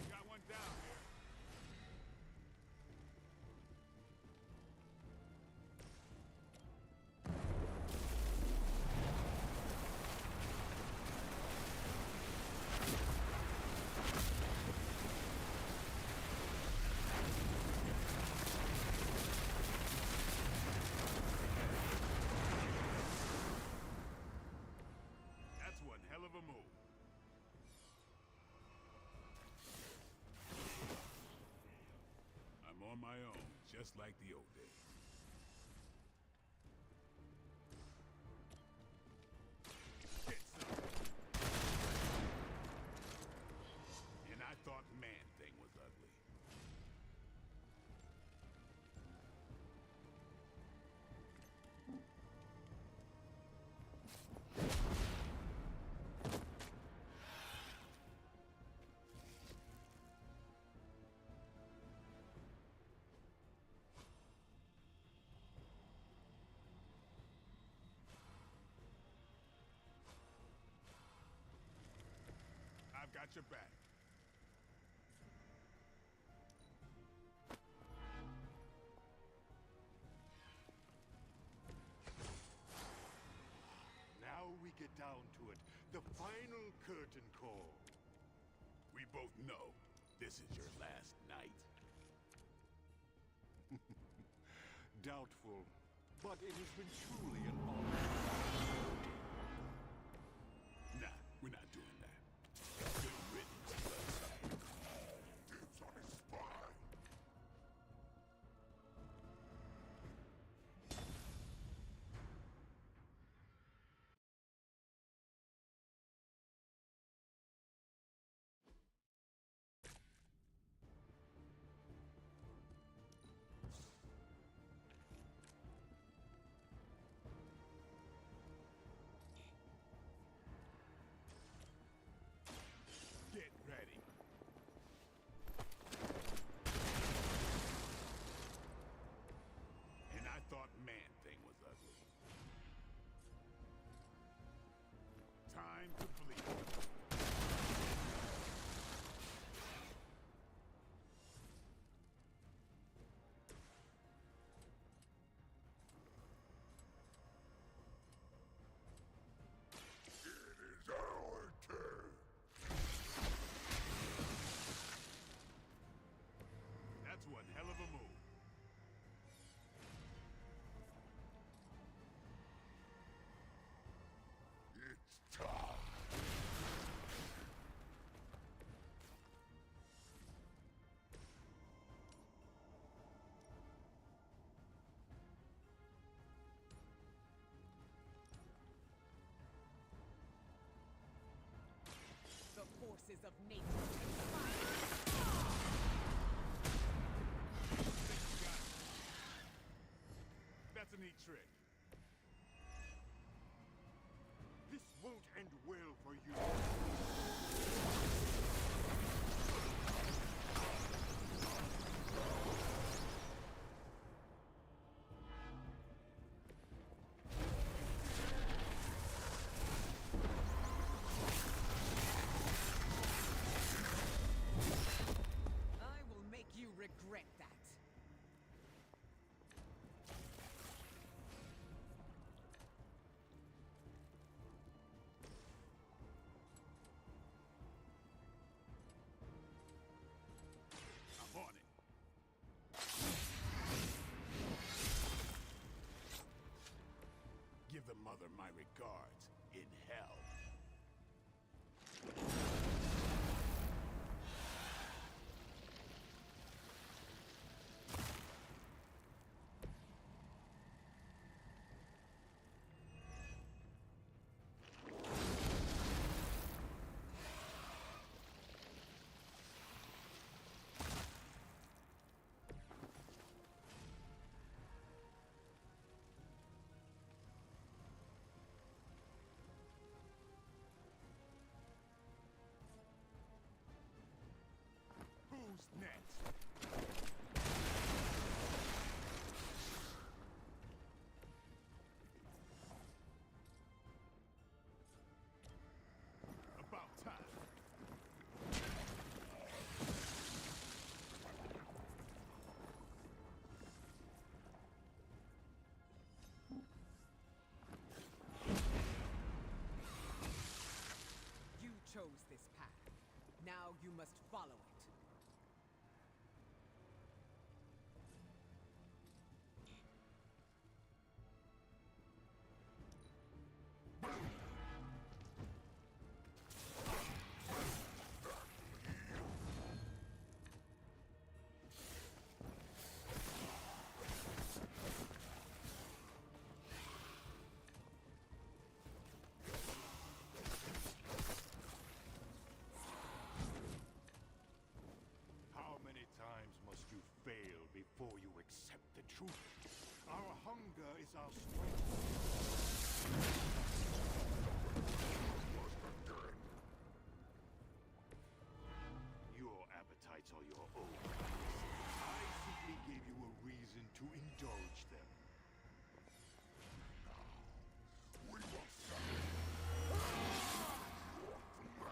Got one down here. That's one hell of a move. I'm on my own, just like the old days. Get some. And I thought Man-Thing was ugly. I've got your back. Now we get down to it. The final curtain call. We both know this is your last night. Doubtful, but it has been truly an honor. Nah, we're not doing that. Good riddance, Bloodsucker. Dibs on his spine. Get ready. And I thought Man-Thing was ugly. Time to bleed. It is our turn. That's one hell of a move. It's time. The forces of nature conspire. That's an easy trick. This won't end well for you. I will make you regret that. I'm on it. Give the mother my regards in hell. Who's next? About time. You chose this path. Now you must follow it. How many times must you fail before you accept the truth? Our hunger is our strength. Your appetites are your own. I simply gave you a reason to indulge them. We will settle your flesh.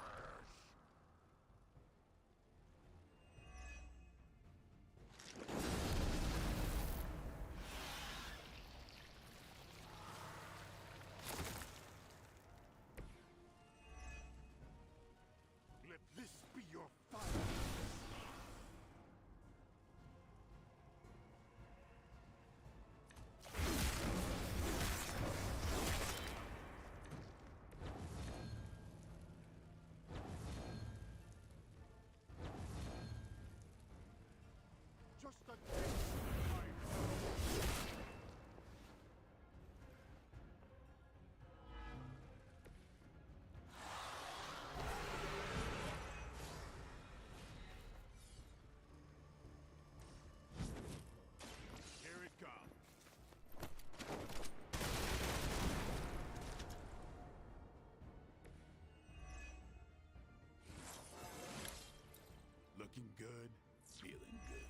Let this be your final. Just a taste of my Here it comes. Looking good, feeling good.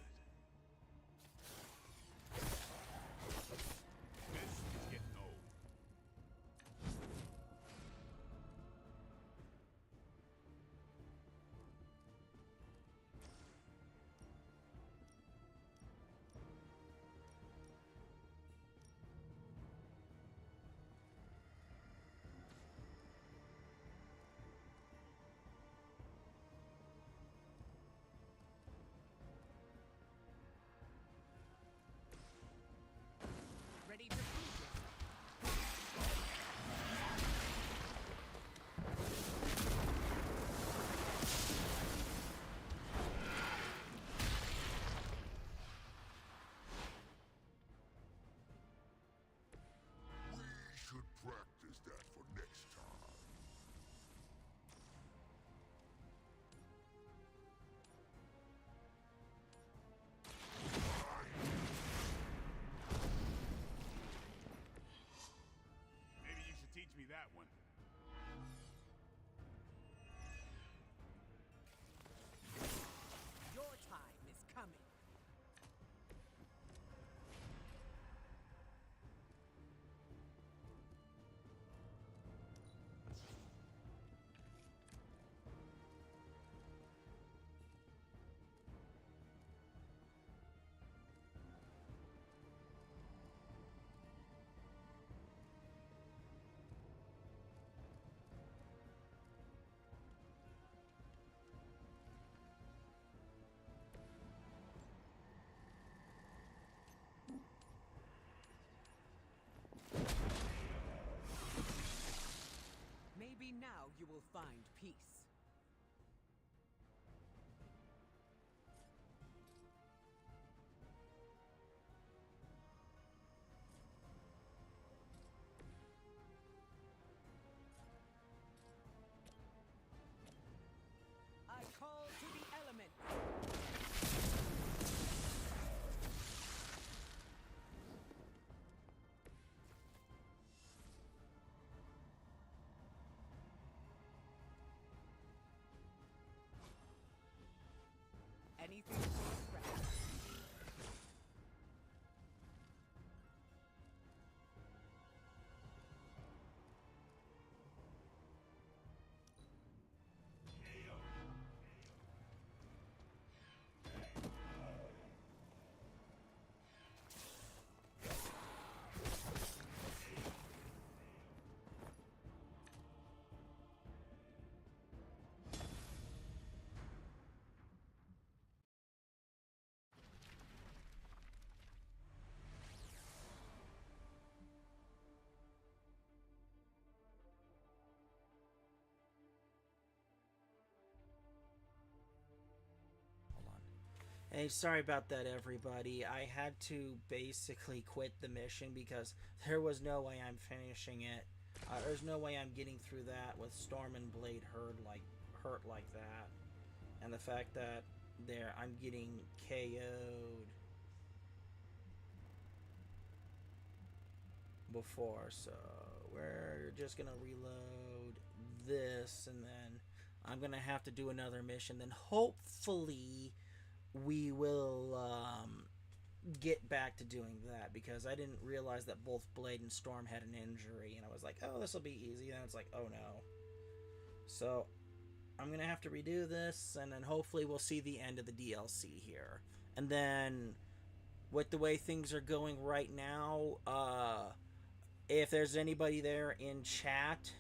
will find peace. I call to the elements. Anything to express. Hey, sorry about that, everybody. I had to basically quit the mission because there was no way I'm finishing it. There's no way I'm getting through that with Storm and Blade hurt like that, and the fact that I'm getting KO'd before. So we're just gonna reload this, and then I'm gonna have to do another mission. Then hopefully we will get back to doing that, because I didn't realize that both Blade and Storm had an injury, and I was like, oh, this will be easy. Then it's like, oh no. So I'm gonna have to redo this, and then hopefully we'll see the end of the DLC here. And then with the way things are going right now, if there's anybody there in chat,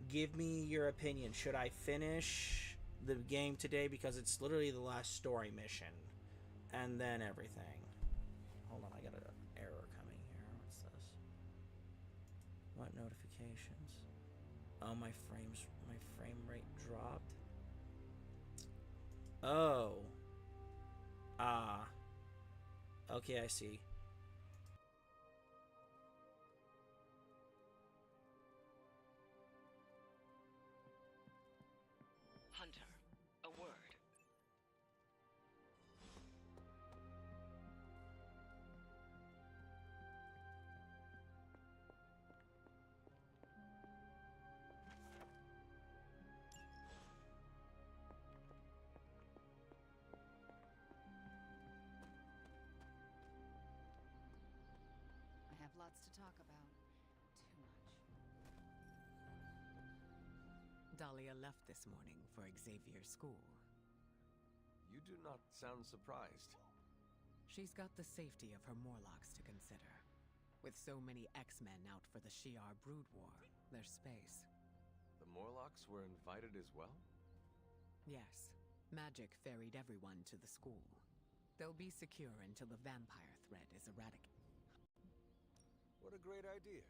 give me your opinion. Should I finish the game today, because it's literally the last story mission, and then everything? Hold on, I got an error coming here. What's this? What notifications? Oh, my frame rate dropped. Oh. Ah. Okay, I see. Hunter, a word. I have lots to talk about. Too much. Dahlia left this morning for Xavier's school. You do not sound surprised. She's got the safety of her Morlocks to consider. With so many X-Men out for the Shi'ar Brood War, there's space. The Morlocks were invited as well? Yes. Magic ferried everyone to the school. They'll be secure until the vampire threat is eradicated. What a great idea.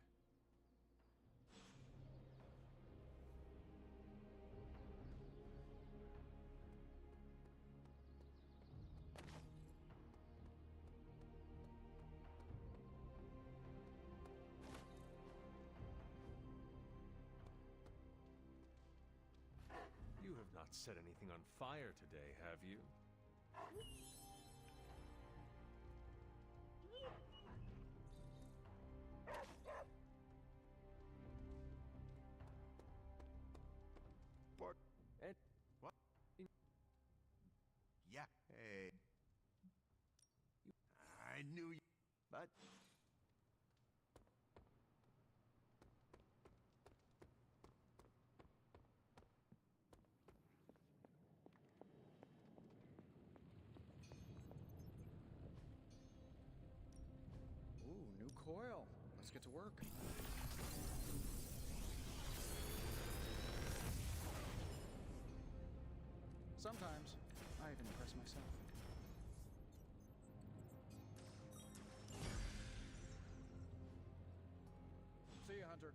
You have not set anything on fire today, have you? But And what? Yeah. Hey. I knew you, but Ooh, new coil. Let's get to work. Sometimes, I even impress myself. See you, Hunter.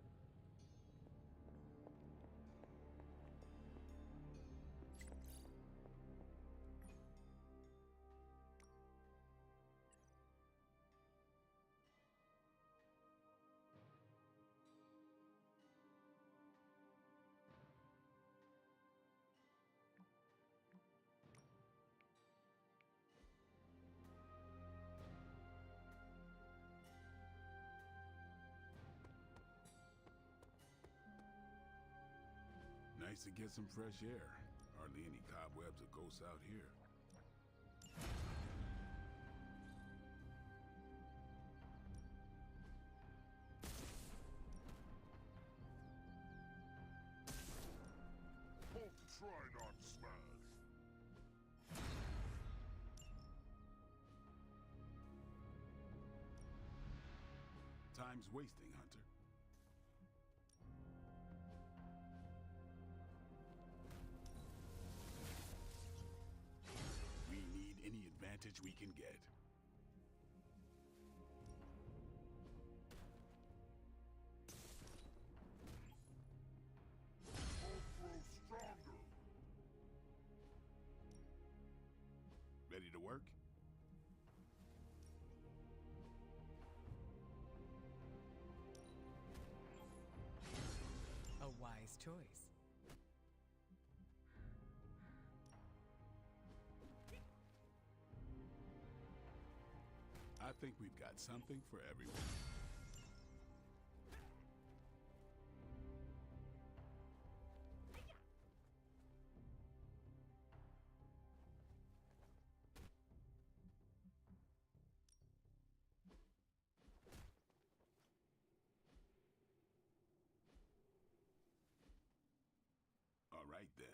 Nice to get some fresh air. Hardly any cobwebs or ghosts out here. Try not smash. Time's wasting, Hunter. We need any advantage we can get. Ready to work? A wise choice. I think we've got something for everyone. All right, then.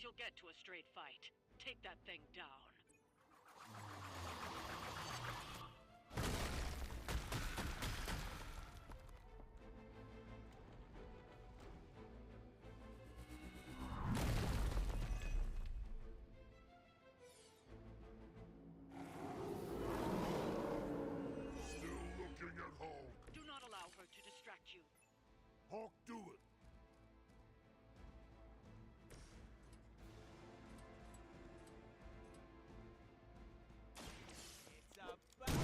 you'll get to a straight fight. Take that thing down. Still looking at Hulk. Do not allow her to distract you. Hulk, do it. It's about time.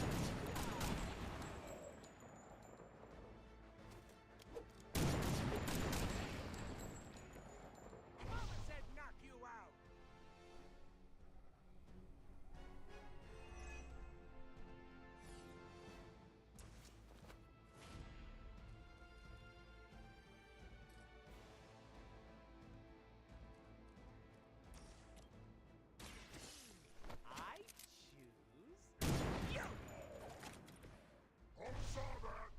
Mama said knock you out. I choose you. Hulk saw that.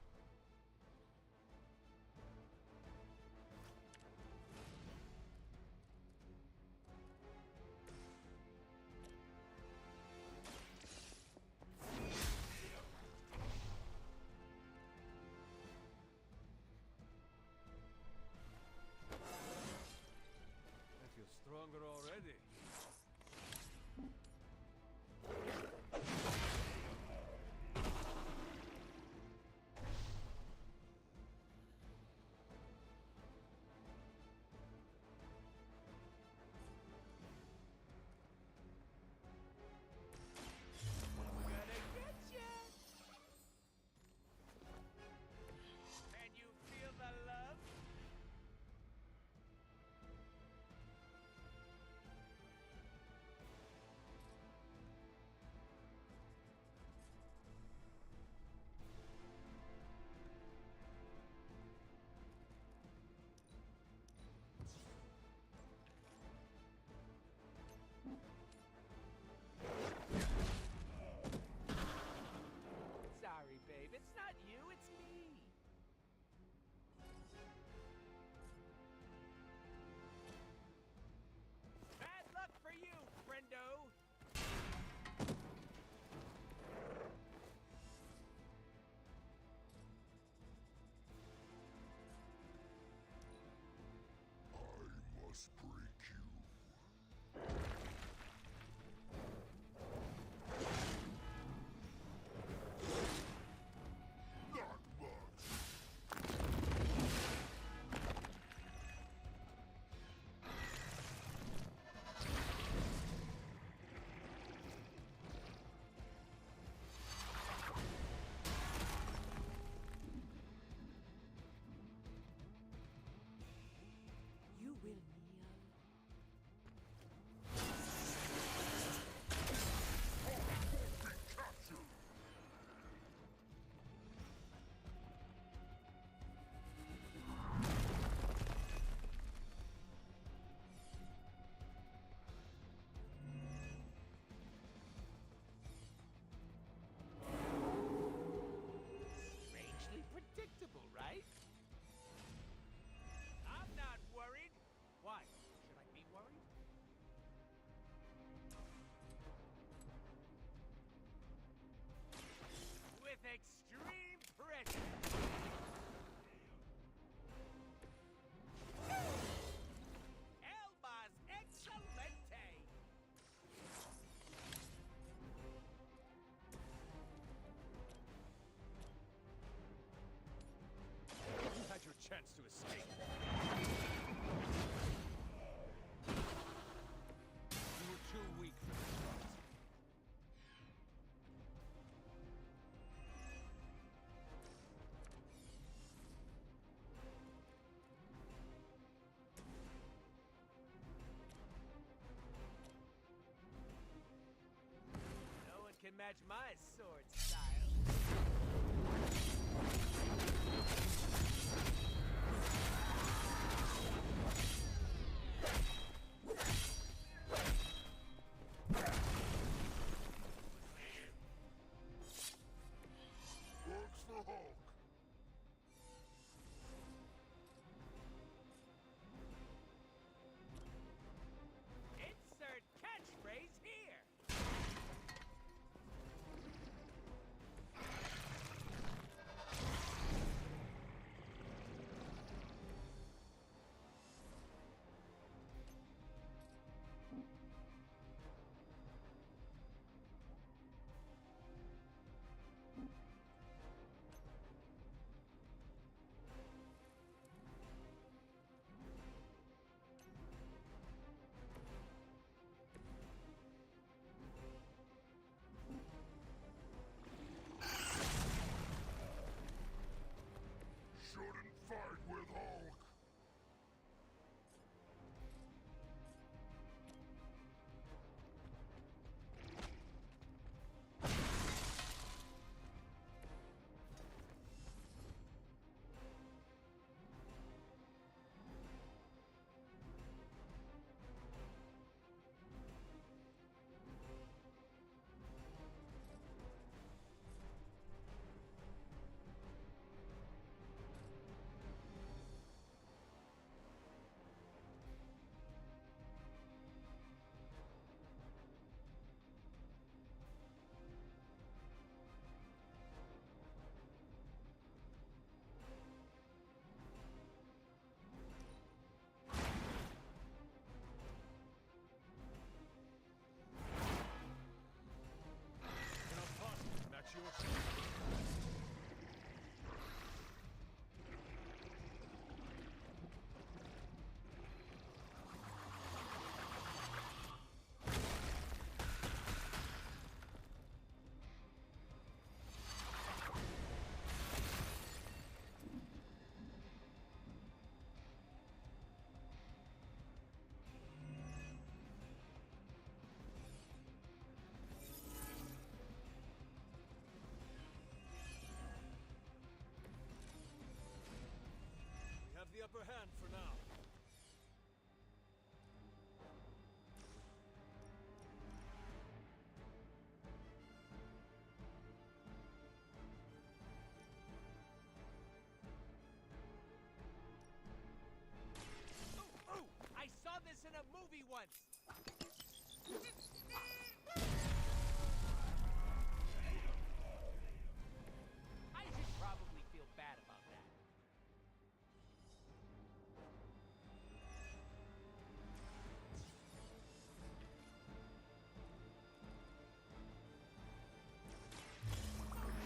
I feel stronger already. I'm gonna get ya! Can you feel the love? Sorry, babe. It's not you, it's me. Bad luck for you, friendo. I must break you. Not much. You will kneel. Be captured. Strangely predictable, right? I'm not worried. Why? Should I be worried? With extreme pressure. Elba's Excelente! You had your chance to escape. You were too weak for this fight. No one can match my sword style. Works for Hulk. upper hand for now. Ooh! I saw this in a movie once! I should probably feel bad about that.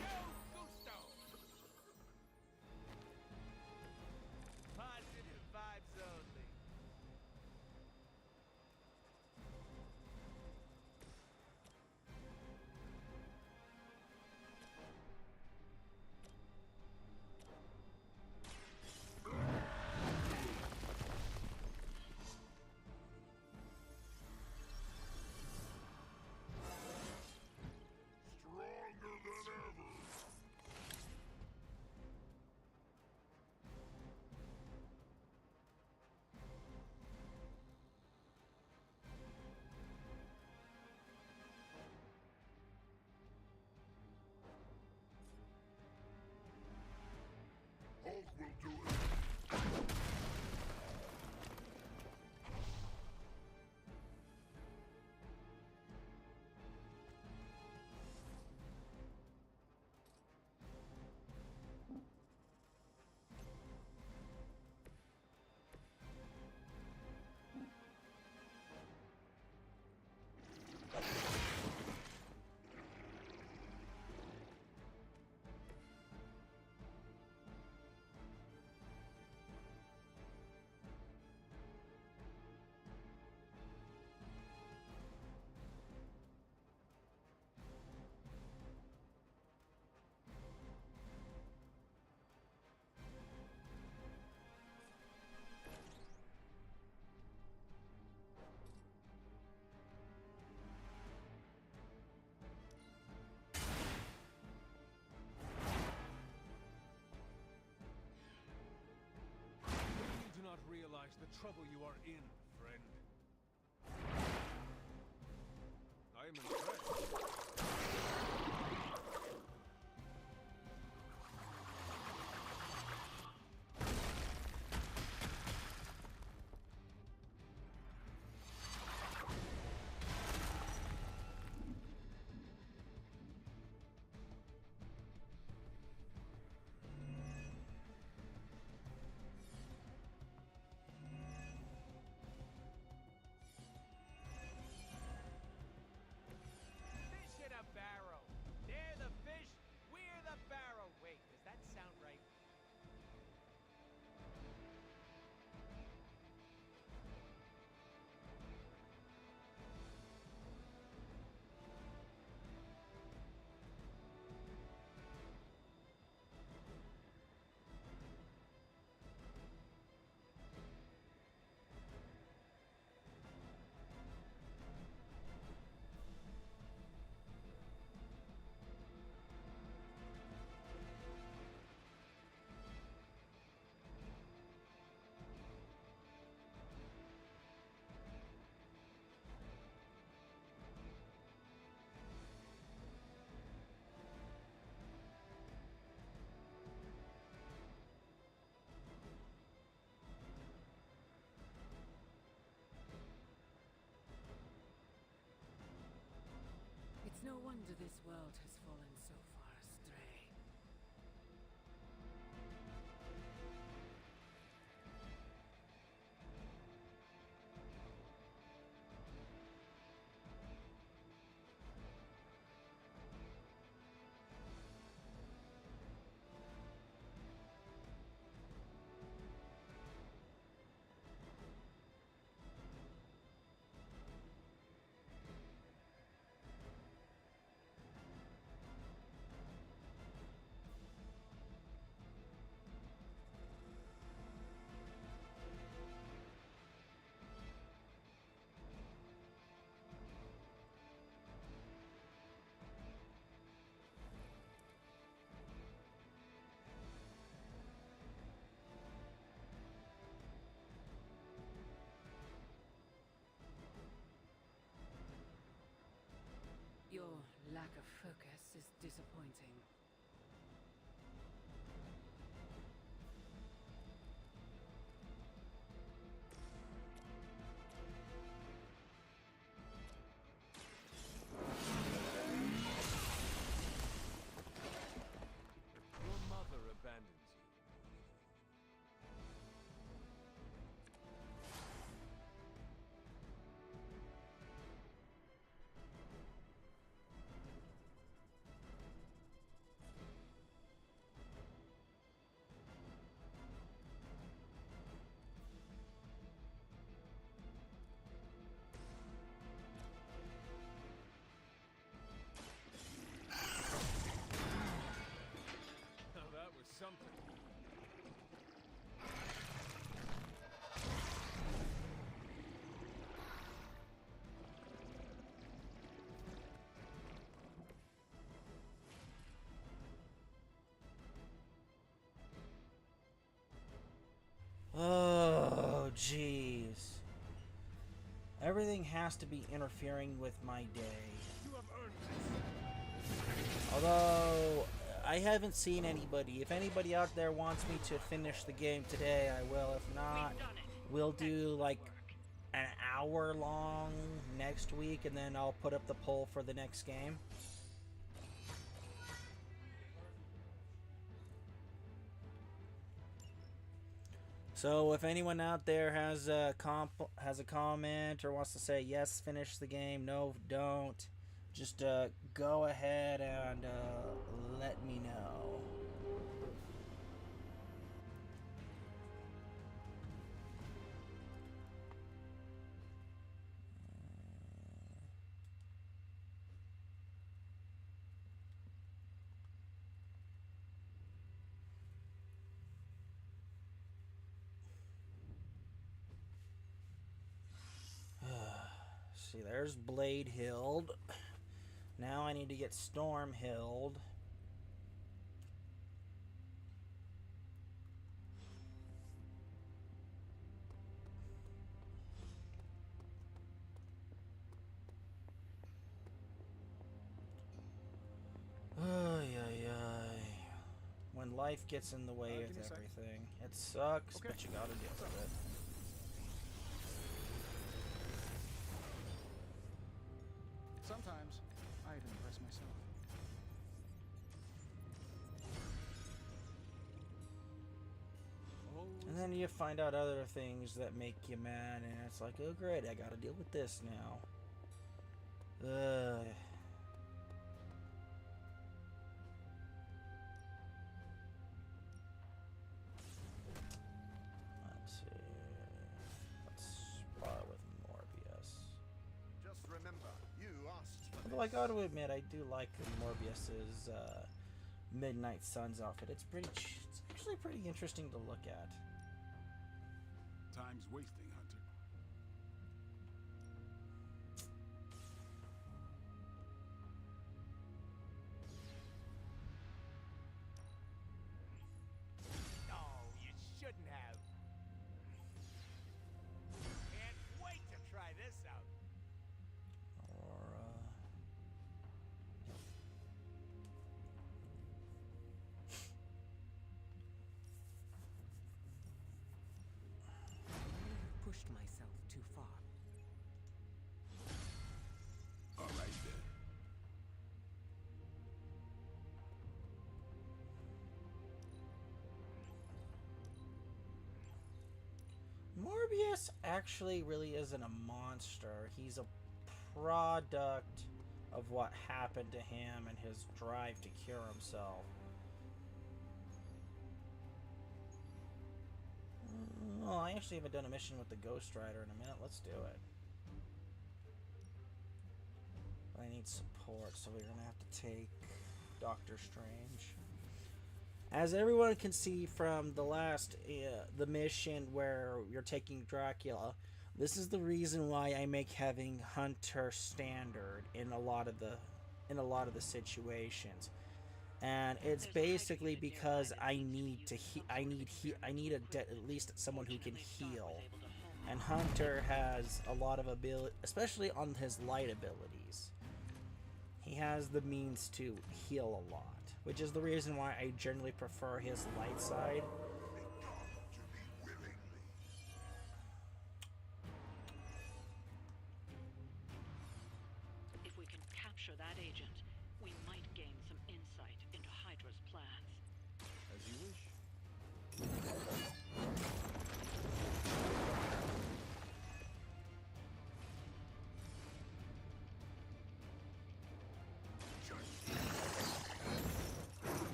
Yo, Gusto! Positive vibes only. Stronger than ever. Hulk will do it. You do not realize the trouble you are in, friend. I am impressed. Fish in a barrel. They're the fish, we're the barrel. Wait, does that sound right? It's no wonder this world has fallen so far astray. everything has to be interfering with my day. You have earned this. Although, I haven't seen anybody. If anybody out there wants me to finish the game today, I will. If not, we'll do like an hour long next week, and then I'll put up the poll for the next game. So if anyone out there has a comment or wants to say yes, finish the game, no, don't, just go ahead and let me know. See, there's Blade Hild. Now I need to get Storm Hild. When life gets in the way of everything, it sucks, but you gotta deal with it. Sometimes I'd impress myself. And then you find out other things that make you mad, and it's like, oh great, I gotta deal with this now. Let's see. Let's spar with Morbius. Just remember, you asked for Although I gotta admit, I do like Morbius's Midnight Suns outfit. It's actually pretty interesting to look at. Time's wasting, Hunter. No, you shouldn't have. Can't wait to try this out. Pushed myself too far. All right then. Morbius actually really isn't a monster. He's a product of what happened to him and his drive to cure himself. Well, I actually haven't done a mission with the Ghost Rider in a minute. Let's do it. I need support, so we're going to have to take Doctor Strange. As everyone can see from the last the mission where you're taking Dracula, this is the reason why I make having Hunter standard in a lot of the situations. And it's basically because I need at least someone who can heal. And Hunter has a lot of ability, especially on his light abilities. He has the means to heal a lot, which is the reason why I generally prefer his light side. If we can capture that agent, we might gain some insight into Hydra's plans. As you wish.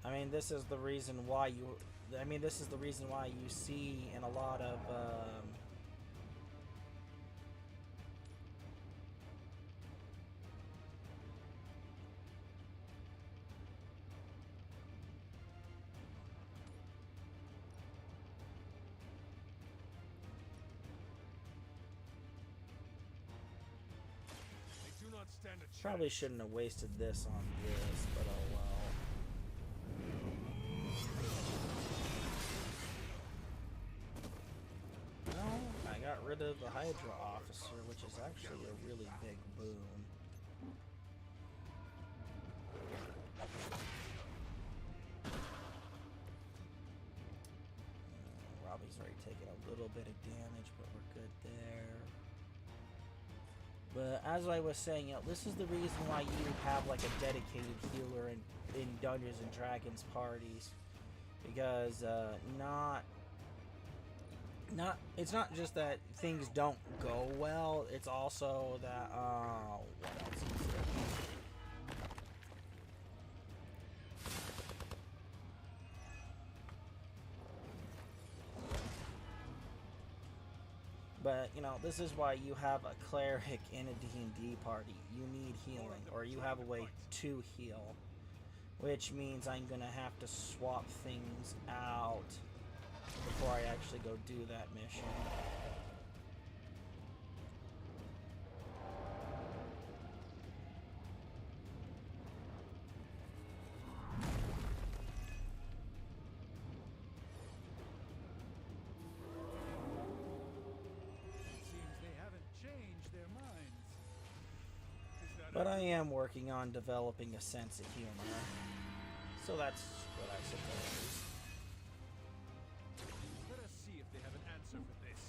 I mean, this is the reason why you see in a lot of They do not stand a chance. probably shouldn't have wasted this on this, but oh well. rid of the Hydra officer, which is actually a really big boon. Robbie's already taken a little bit of damage, but we're good there. But as I was saying, this is the reason why you have like a dedicated healer in Dungeons and Dragons parties, because it's not just that things don't go well, it's also that what else is there? But, this is why you have a cleric in a D&D party. You need healing, or you have a way to heal. Which means I'm gonna have to swap things out before I actually go do that mission. But I am working on developing a sense of humor. So that's what I suppose. Let us see if they have an answer for this.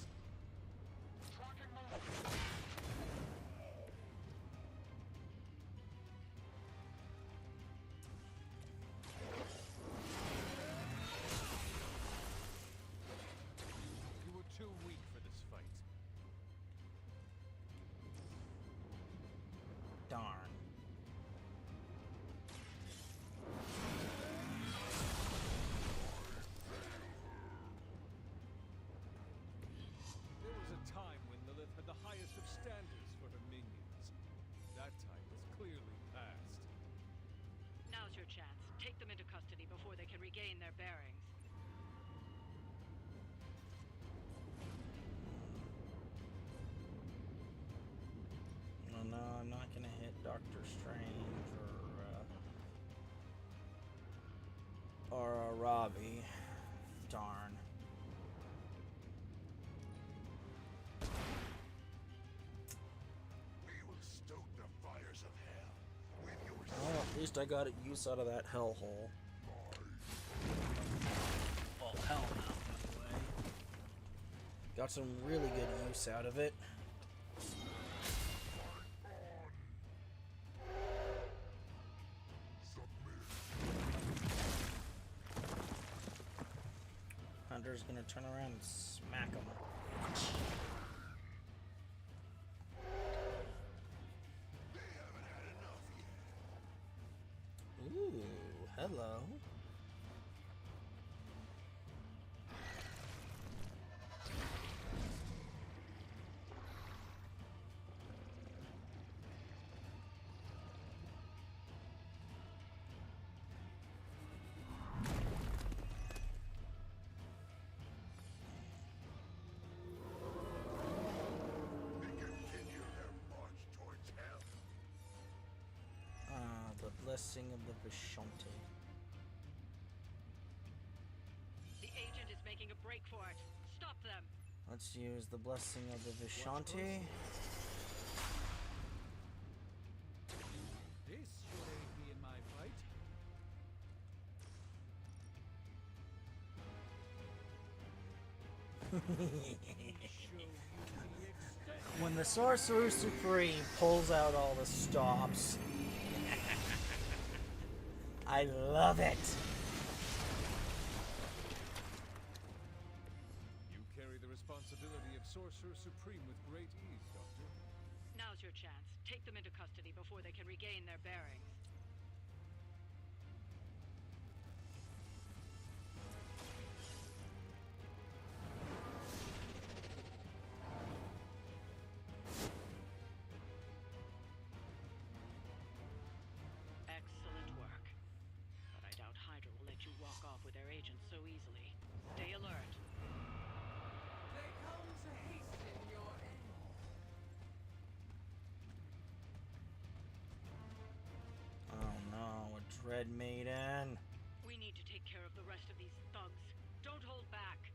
You were too weak for this fight. Darn. There was a time when Lilith had the highest of standards for her minions. That time is clearly past. Now's your chance. Take them into custody before they can regain their bearings. No, I'm not gonna hit Doctor Strange or Robbie. Darn. We will stoke the fires of hell with your Well, at least I got a use out of that hellhole. Well, hell no, anyway. Got some really good use out of it. Hunter's gonna turn around and smack him. Ooh, hello. Blessing of the Vishante. The agent is making a break for it. Stop them. Let's use the blessing of the Vishante. This sure ain't me in my fight. When the Sorcerer Supreme pulls out all the stops, I love it. You carry the responsibility of Sorcerer Supreme with great ease, Doctor. Now's your chance. Take them into custody before they can regain their bearings. Excellent work. But I doubt Hydra will let you walk off with their agents so easily. Stay alert. They come to hasten your end. Oh no, a Dread Maiden. We need to take care of the rest of these thugs. Don't hold back.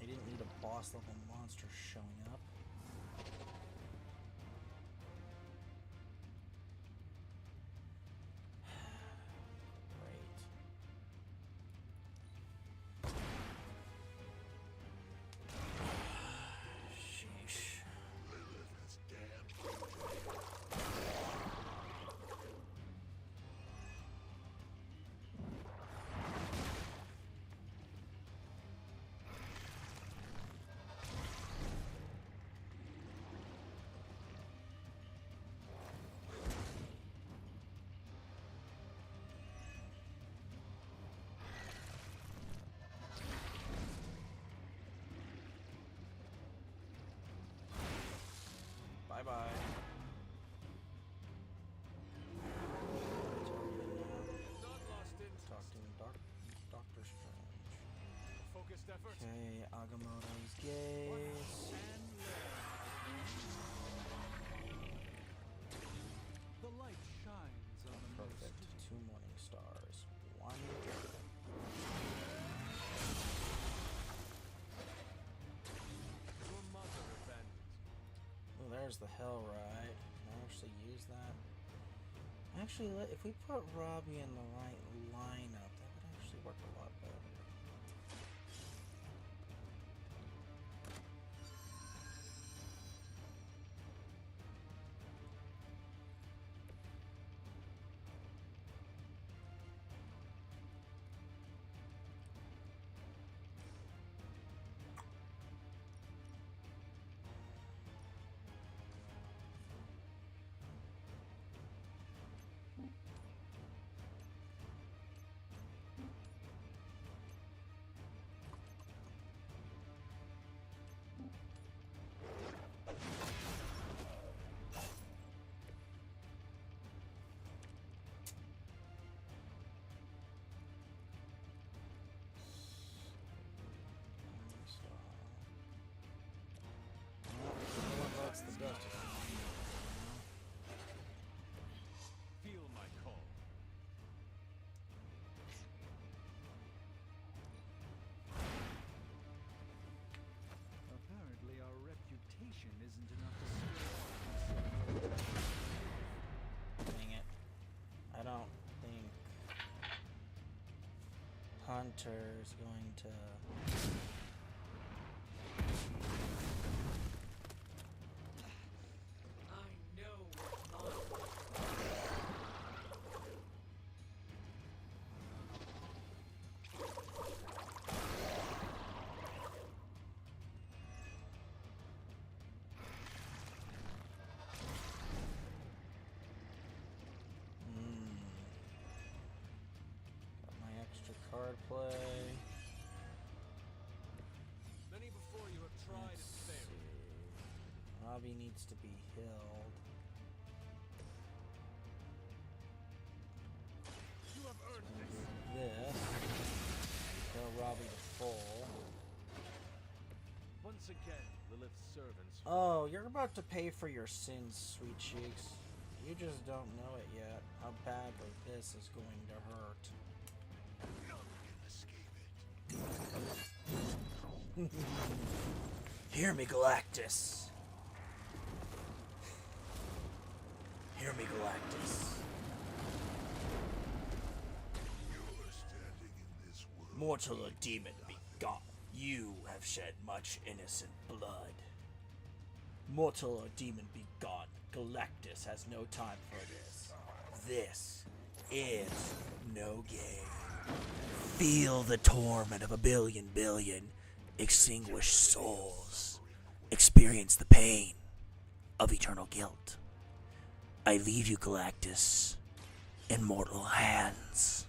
need a boss level monster showing up. Bye-bye. Talk to Doctor Strange. Focused effort. Okay, Agamotto's gaze. The light shines on the Perfect. 2 morning stars. 1 good. Your mother abandons. Oh, there's the hell right. Can I actually use that? Actually, if we put Robbie in the right lineup, that would actually work a lot better. That's the best. Feel my call. Apparently our reputation isn't enough to Dang it. I don't think Hunter's going to... Got my extra card play. Many before you have tried and failed. Robbie needs to be healed. You have earned This. Kill Robbie to full. Once again, Lilith's servants. Oh, you're about to pay for your sins, sweet cheeks. You just don't know it yet, how badly this is going to hurt. Hear me, Galactus. Hear me, Galactus. Mortal or demon be gone. You have shed much innocent blood. Mortal or demon be gone. Galactus has no time for this. This is no game. Feel the torment of a billion extinguished souls. Experience the pain of eternal guilt. I leave you, Galactus, in mortal hands.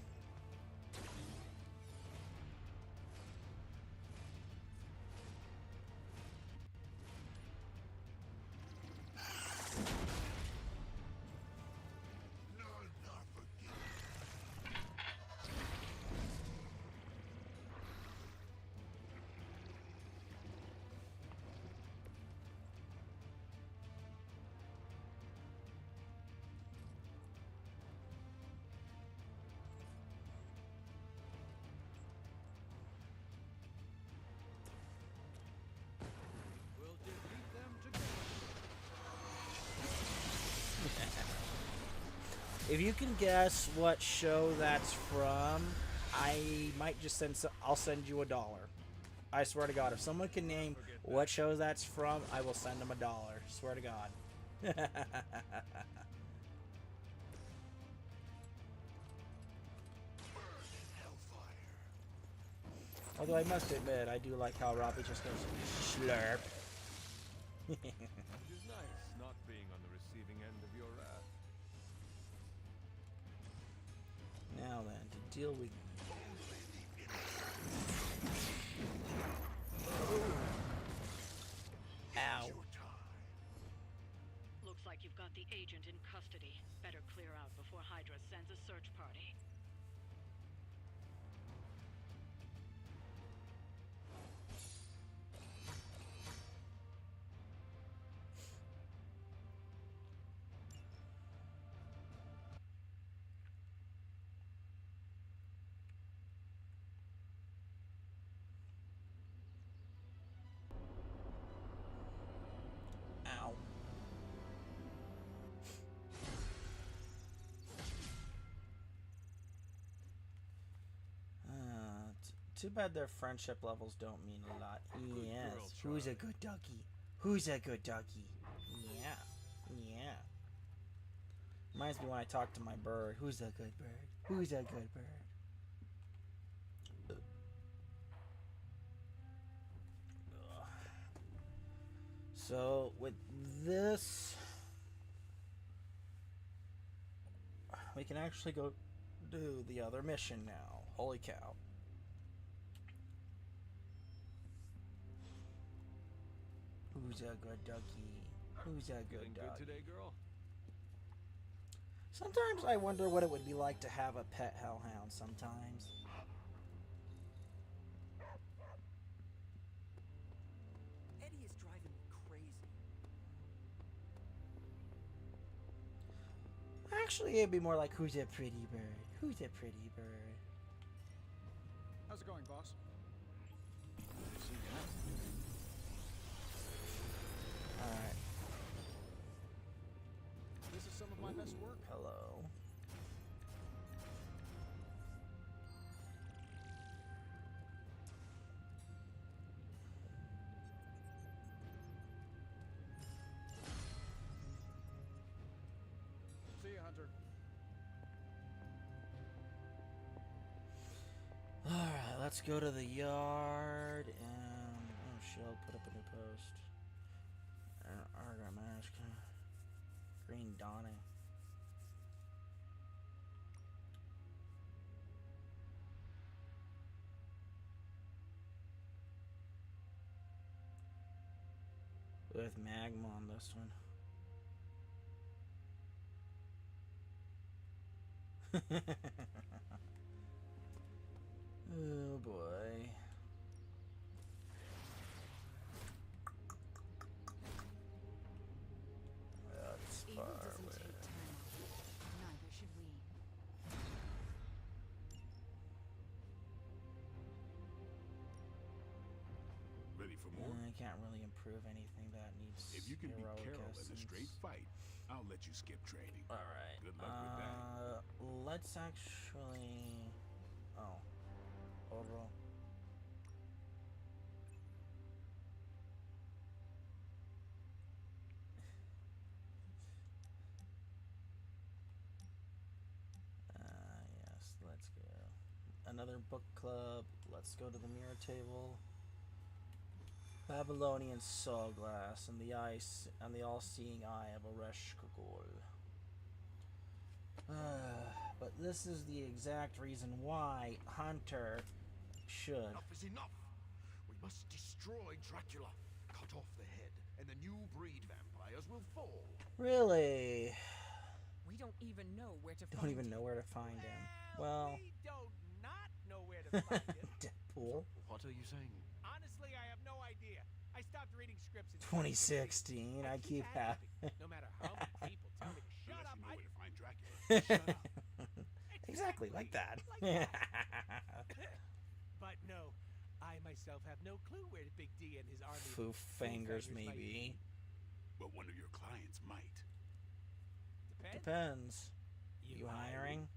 If you can guess what show that's from, I might just I'll send you $1. I swear to God, if someone can name what show that's from, I will send them $1. Swear to God. Although I must admit, I do like how Robbie just goes slurp. It is nice not being on the receiving end of your wrath. Now then, to deal with Ow. Looks like you've got the agent in custody. Better clear out before Hydra sends a search party. Ow. Too bad their friendship levels don't mean a lot. Yes. Who's a good doggy? Who's a good doggy? Yeah. Yeah. Reminds me when I talk to my bird. Who's a good bird? Who's a good bird? So with this, we can actually go do the other mission now. Holy cow. Who's a good doggy? Who's a good dog? Good today, girl? Sometimes I wonder what it would be like to have a pet hellhound sometimes. Eddie is driving me crazy. Actually, it'd be more like, who's a pretty bird? Who's a pretty bird? How's it going, boss? Alright. This is some of my best work. Hello. See you, Hunter. Alright, let's go to the yard and... oh shit, I'll put up a new post. Argon mask. Green dawning. With magma on this one. Oh boy. That's Evil far doesn't away. take time off. Neither should we. Ready for more? I can't really improve anything that needs If you can be heroic Carol in a essence. straight fight, I'll let you skip training. Alright. Good luck with that. Let's actually... oh. Hold roll. Yes, let's go. Another book club. Let's go to the mirror table. Babylonian saw glass and the ice and the all-seeing eye of Aresh Kogol. But this is the exact reason why Hunter should. Enough is enough. We must destroy Dracula. Cut off the head, and the new breed vampires will fall. Really? We don't even know where to Don't find even him. know where to find him. Well, We don't not know where to find him. Deadpool. What are you saying? Honestly, I have no idea. I stopped reading scripts in 2016. I keep having. No matter how many people tell me to shut up, Unless you know I where to find Dracula. Shut up. Exactly like that. But no, I myself have no clue where Big D and his army of Foo fingers, might maybe. But one of your clients might. Depends. Depends. You hiring?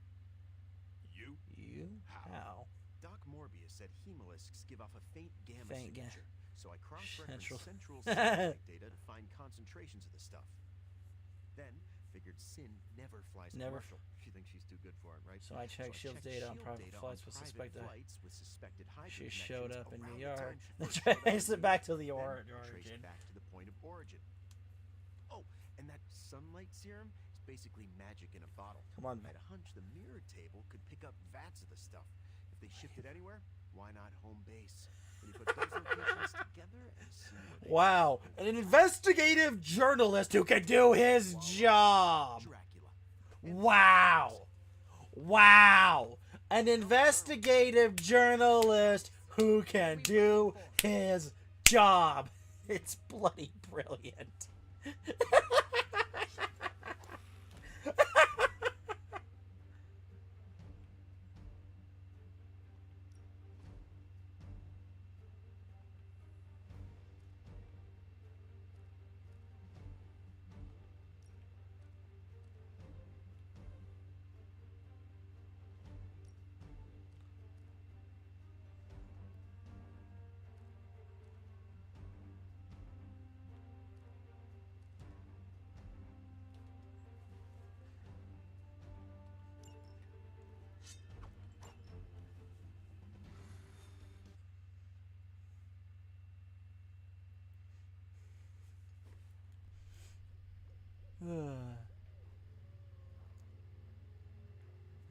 You? You? How? Doc Morbius said hemolisks give off a faint gamma Faint ga- signature, so I cross-referenced Central. central satellite data to find concentrations of the stuff. Then figured Sin never flies commercial. She thinks she's too good for it, right? So I checked Shield's data on private flights with suspected. She showed up in New York. Then traced it back to the origin. Back to the point of origin. Oh, and that sunlight serum is basically magic in a bottle. Come on, I had a hunch the mirror table could pick up vats of the stuff. If they shipped it anywhere, why not home base? When you put those locations together and see where they Wow, an investigative journalist who can do his job. Wow. Wow. An investigative journalist who can do his job. It's bloody brilliant.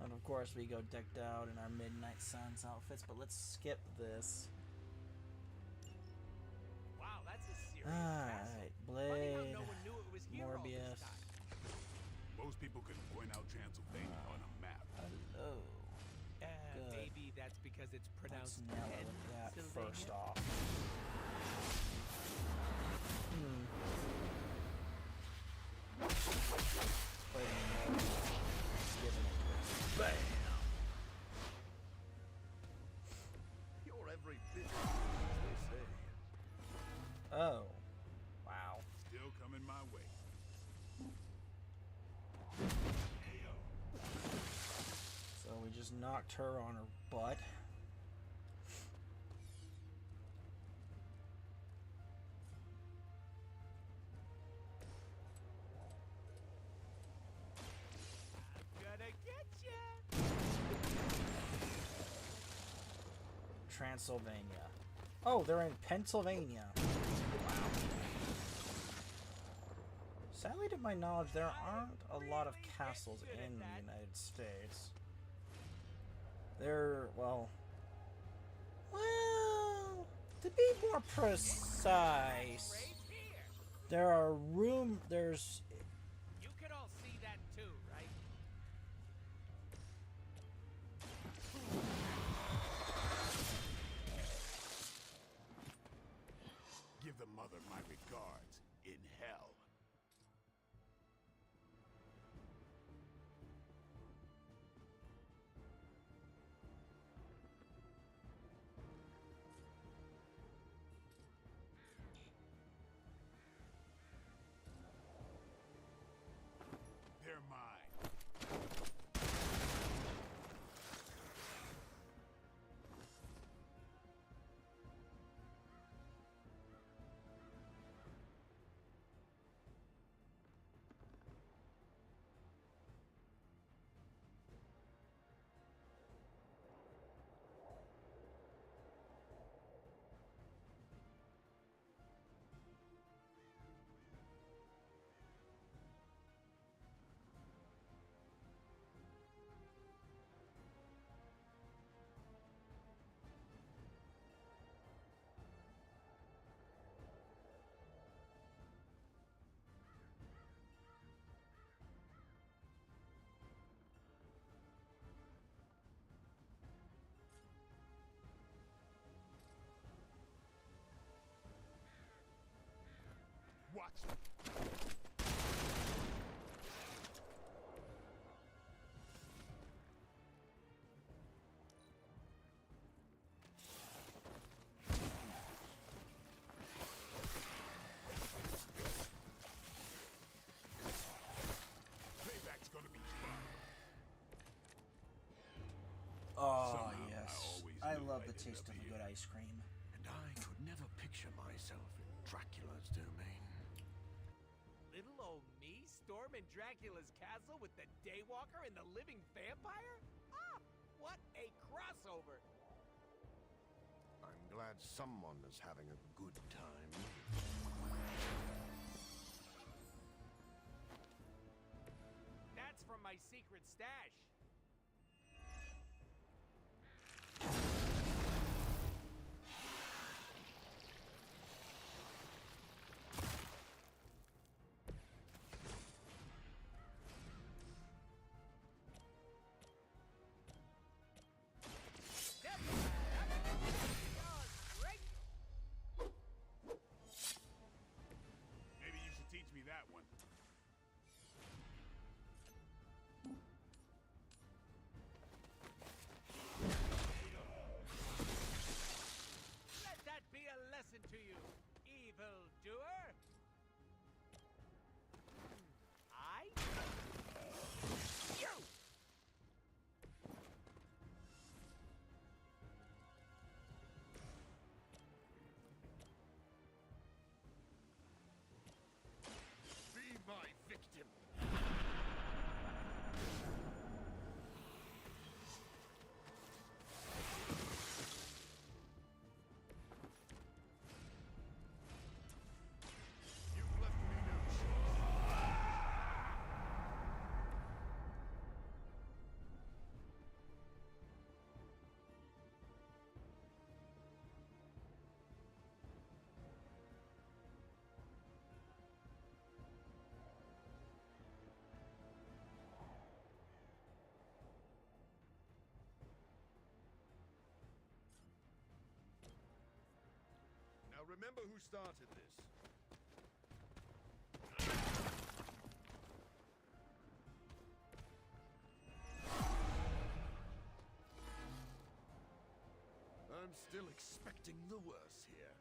And of course we go decked out in our Midnight Suns outfits, but let's skip this. Wow, that's a serious Alright, Blade, no one knew it was here all this Morbius. time. Most people can point out Transylvania on a map. Hello. Good. Maybe that's because it's Let's pronounced nail it with that first off. Bam! You're every bit as they say. Oh. Wow. Still coming my way. So we just knocked her on her butt. Gonna get ya. Transylvania. Oh, they're in Pennsylvania. Wow. Sadly, to my knowledge, there aren't a lot of castles in the United States. Well, to be more precise, there's You can all see that too, right? Give the mother my regards in hell. They're mine. Watch me. Payback's gonna be fun. the taste of a good ice cream. And I could never picture myself in Dracula's domain. Little old me storming Dracula's castle with the Daywalker and the living vampire? Ah, what a crossover! I'm glad someone is having a good time. That's from my secret stash. Maybe you should teach me that one. Let that be a lesson to you, evil doer. I? You! Be my victim. You've left me no choice. Now remember who started this. I'm still expecting the worst here.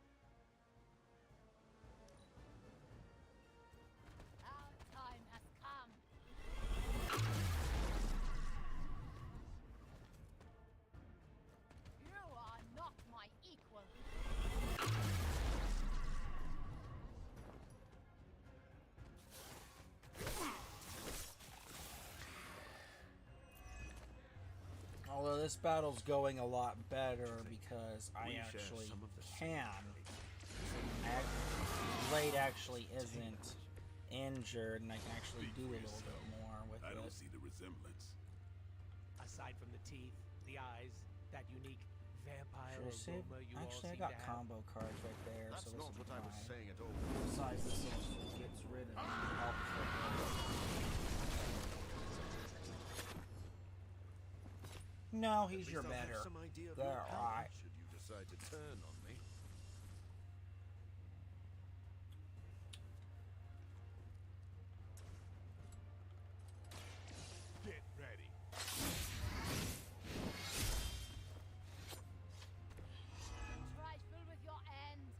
Our time has come. You are not my equal. Although this battle's going a lot better because I We share actually some of the same can. traits. Blade actually isn't injured, and I can actually do a little bit more with I don't it. see the resemblance. Aside from the teeth, the eyes, that unique vampire Should I save? aroma you all Actually, I seem got to have. combo cards right there, That's so this not will what be I was fine. saying at all. Besides, this also gets rid of No, he's At your least I'll have better. some idea of They're your power, alright. should you decide to turn on me. Get ready. Trifle with your end.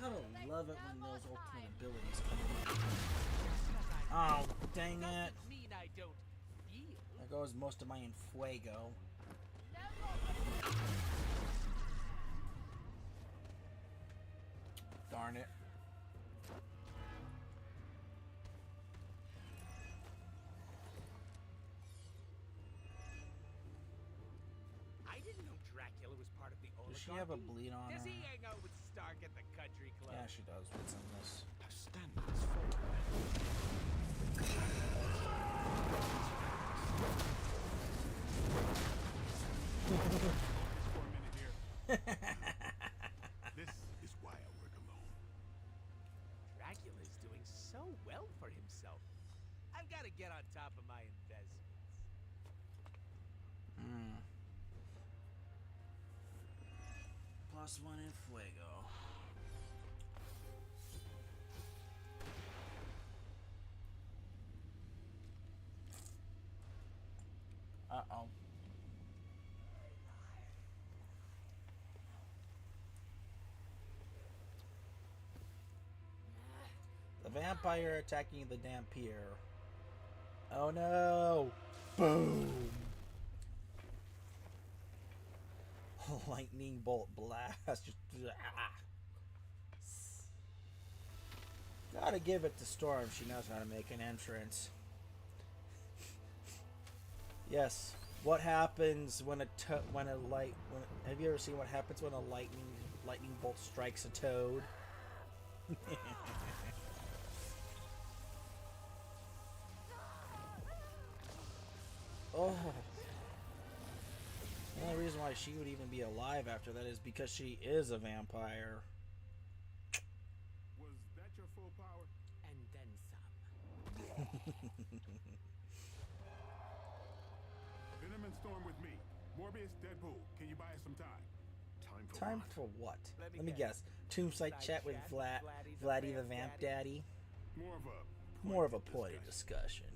Gotta love it when those ultimate abilities come in. Oh, dang it. Doesn't mean I don't feel. There goes most of my Infuego. Darn it. I didn't know Dracula was part of the oligarchy. Does she have a bleed on Does her? he hang out with Stark at the country club? Yeah, she does. What's in this? Her standards fall. For a minute here. This is why I work alone. Dracula is doing so well for himself. I've got to get on top of my investments. +1 Infuego. Uh-oh. vampire attacking the Dampier. Oh no! Boom! Lightning bolt blast. Just, gotta give it to Storm. She knows how to make an entrance. Yes. What happens when have you ever seen what happens when a lightning bolt strikes a toad? Oh. The only reason why she would even be alive after that is because she is a vampire. Was that your full power? And then some. Venom and Storm with me. Morbius, Deadpool. Can you buy us some time? Time for what? Let me guess. Tombsite chat with Vladdy the Vamp Daddy. More of a point of discussion.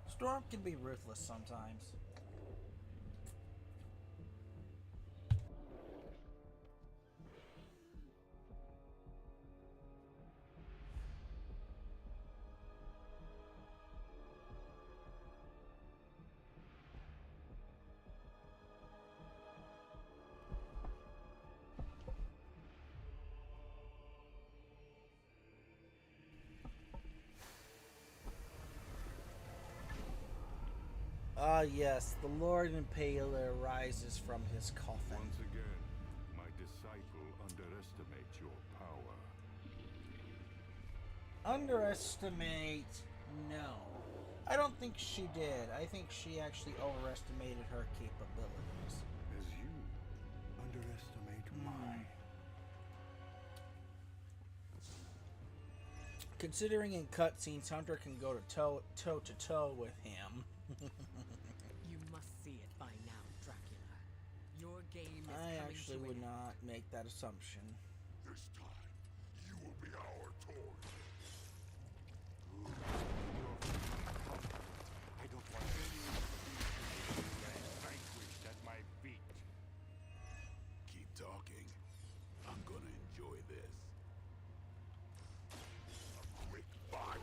Storm can be ruthless sometimes. Ah, yes, the Lord Impaler rises from his coffin. Once again, my disciple underestimates your power. Underestimate? No. I don't think she did. I think she actually overestimated her capabilities. As you underestimate mine. Considering in cutscenes, Hunter can go toe to toe with him. You must see it by now, Dracula. Your game is I coming actually to would an end. not make that assumption. This time, you will be our toy. I don't want any of these vanquished at my feet. Keep talking. I'm gonna enjoy this. A quick fire.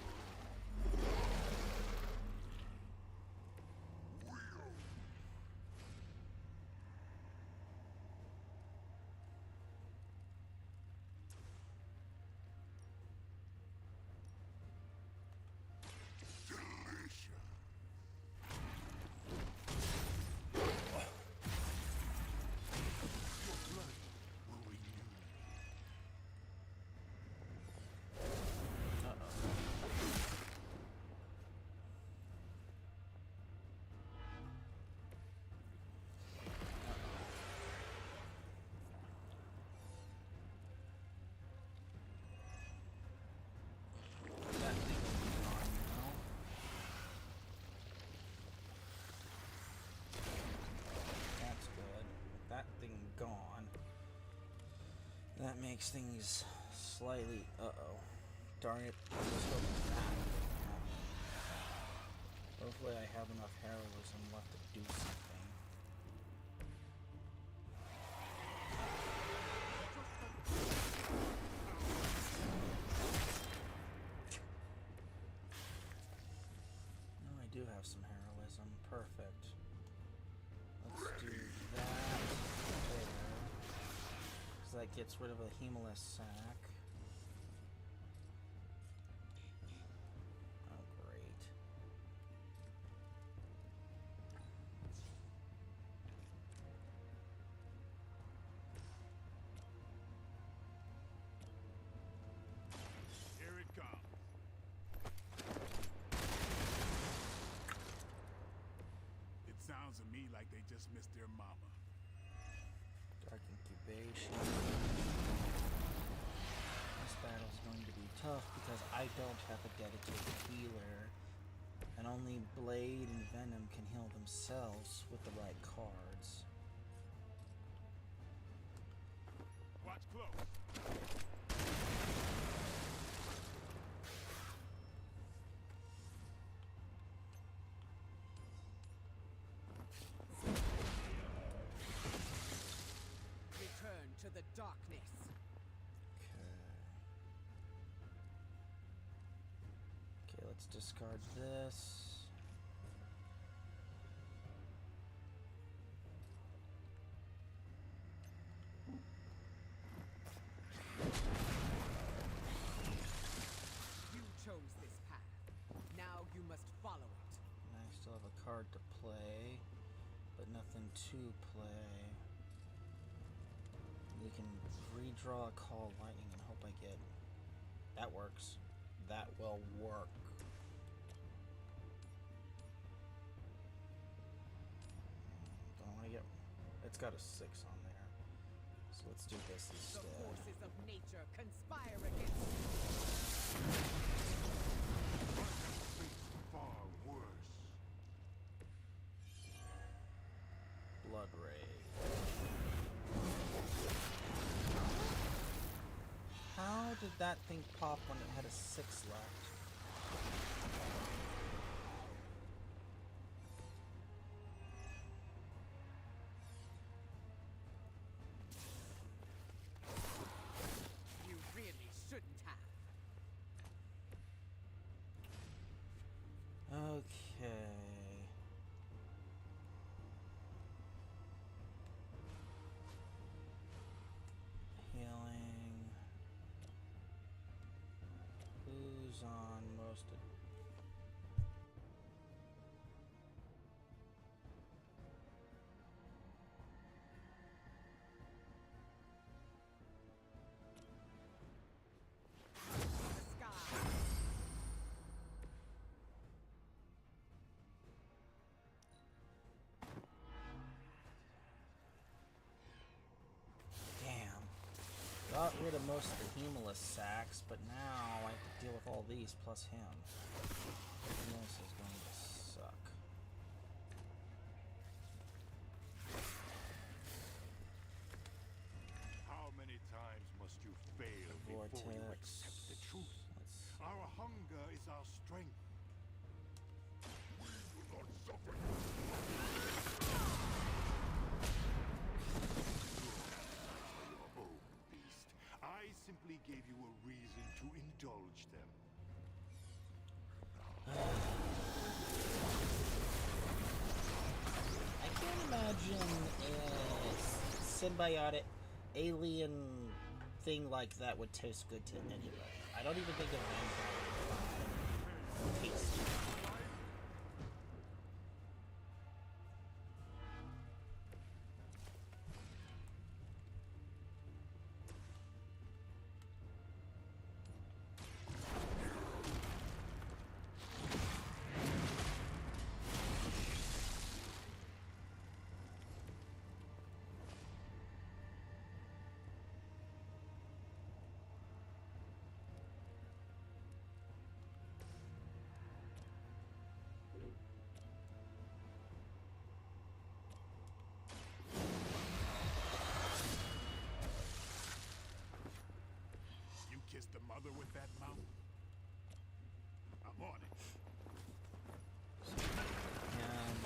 That's good. That thing gone. That makes things slightly... Uh-oh. Darn it. I was hoping that would happen. Hopefully I have enough heroism left to do something. No, I do have some heroism. Perfect. Let's do that there. Because that gets rid of a Hemolis sack. Oh, great. Here it comes. It sounds to me like they just missed their mama. Dark Incubation. This battle's going to be tough because I don't have a dedicated healer. And only Blade and Venom can heal themselves with the right cards. Watch That's close. Return to the darkness. Okay, let's discard this. You chose this path. Now you must follow it. And I still have a card to play, but nothing to play. You can redraw a call lightning and hope I get... That works. That will work. Don't want to get... It's got a 6 on there. So let's do this instead. The forces of nature conspire against you. Far worse. Blood Rage. How did that thing pop when it had a 6 left? You really shouldn't have. Okay. Healing. Who's on most of... The sky. Damn. Got rid of most of the Humulus sacks, but now I have to deal with all these plus him. This is going to suck. How many times must you fail before you Vortex. accept the truth? Let's... Our hunger is our strength. We will not suffer. Oh, beast. I simply gave you a reason to indulge them. I can't imagine a symbiotic alien thing like that would taste good to anybody. I don't even think a vampire would find tasty. You kiss the mother with that mouth? I'm on it. And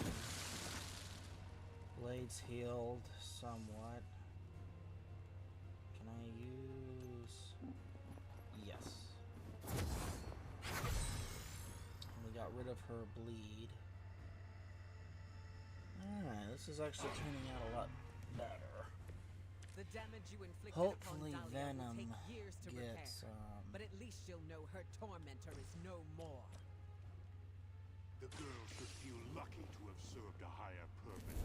blades healed somewhat. Can I use... Yes. And we got rid of her bleed. Alright, this is actually turning out a lot better. The damage you inflicted Hopefully upon Dahlia will Venom take years to gets, repair. But at least she'll know her tormentor is no more. The girl should feel lucky to have served a higher purpose.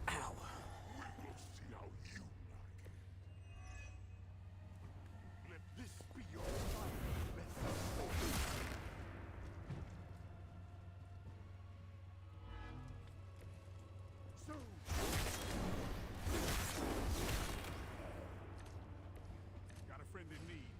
Ow. We will see how you like it. Let this be your final lesson. So, Got a friend in need.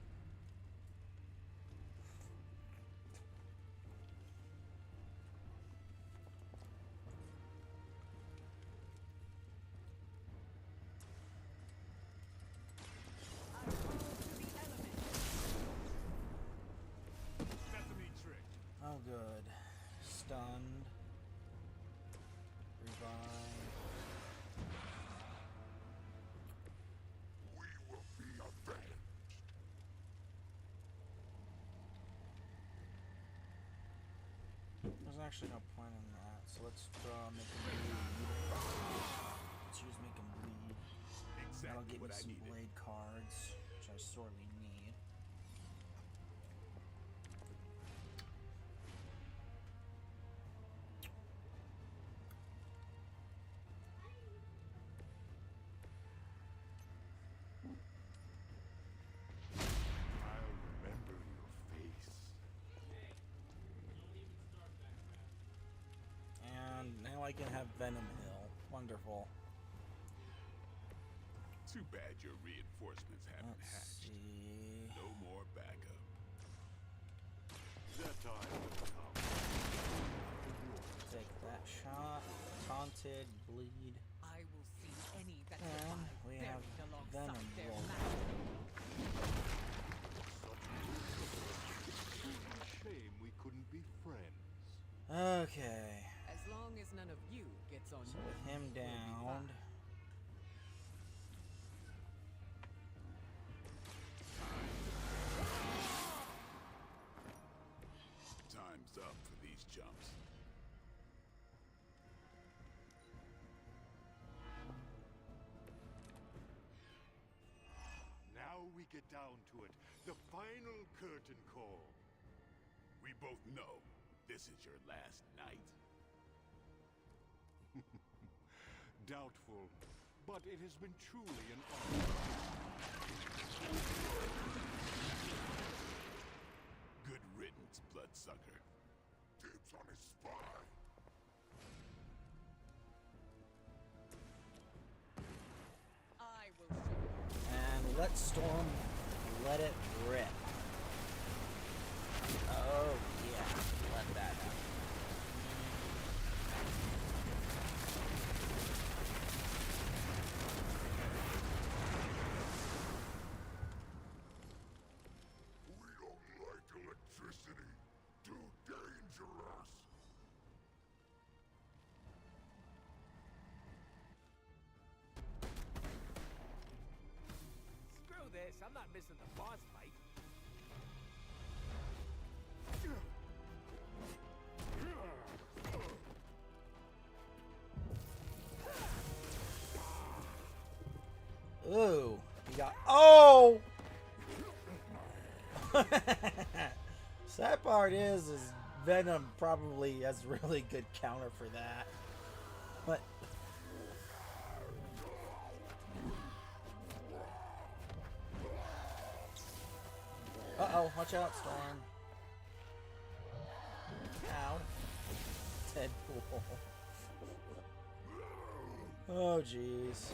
stunned. Revive. We will be avenged. There's actually no point in that, so let's make him bleed. Let's use make him bleed. That'll get me some blade cards, which I sorely need. I'll remember your face. And now I can have Venom Hill. Wonderful. Too bad your reinforcements haven't hatched. See. No more backup. That time will come. Take that shot. Taunted, bleed. I will see any that And survive we buried have alongside Venom their roll. master. Shame we couldn't be friends. Okay. As long as none of you gets on So me, with him we'll be down. fine. Time's up for these chumps. Now we get down to it. The final curtain call. We both know this is your last night. Doubtful, but it has been truly an honor. Good riddance, bloodsucker. Dibs on his spy. I will show you. And let Storm let it rip. Oh yeah, let that happen. We don't like electricity. Too dangerous. Screw this, I'm not missing the boss fight. Ooh, he got. Oh! Sad part is Venom probably has really good counter for that. But. Uh-oh, watch out, Storm. Ow. Deadpool. Oh, jeez.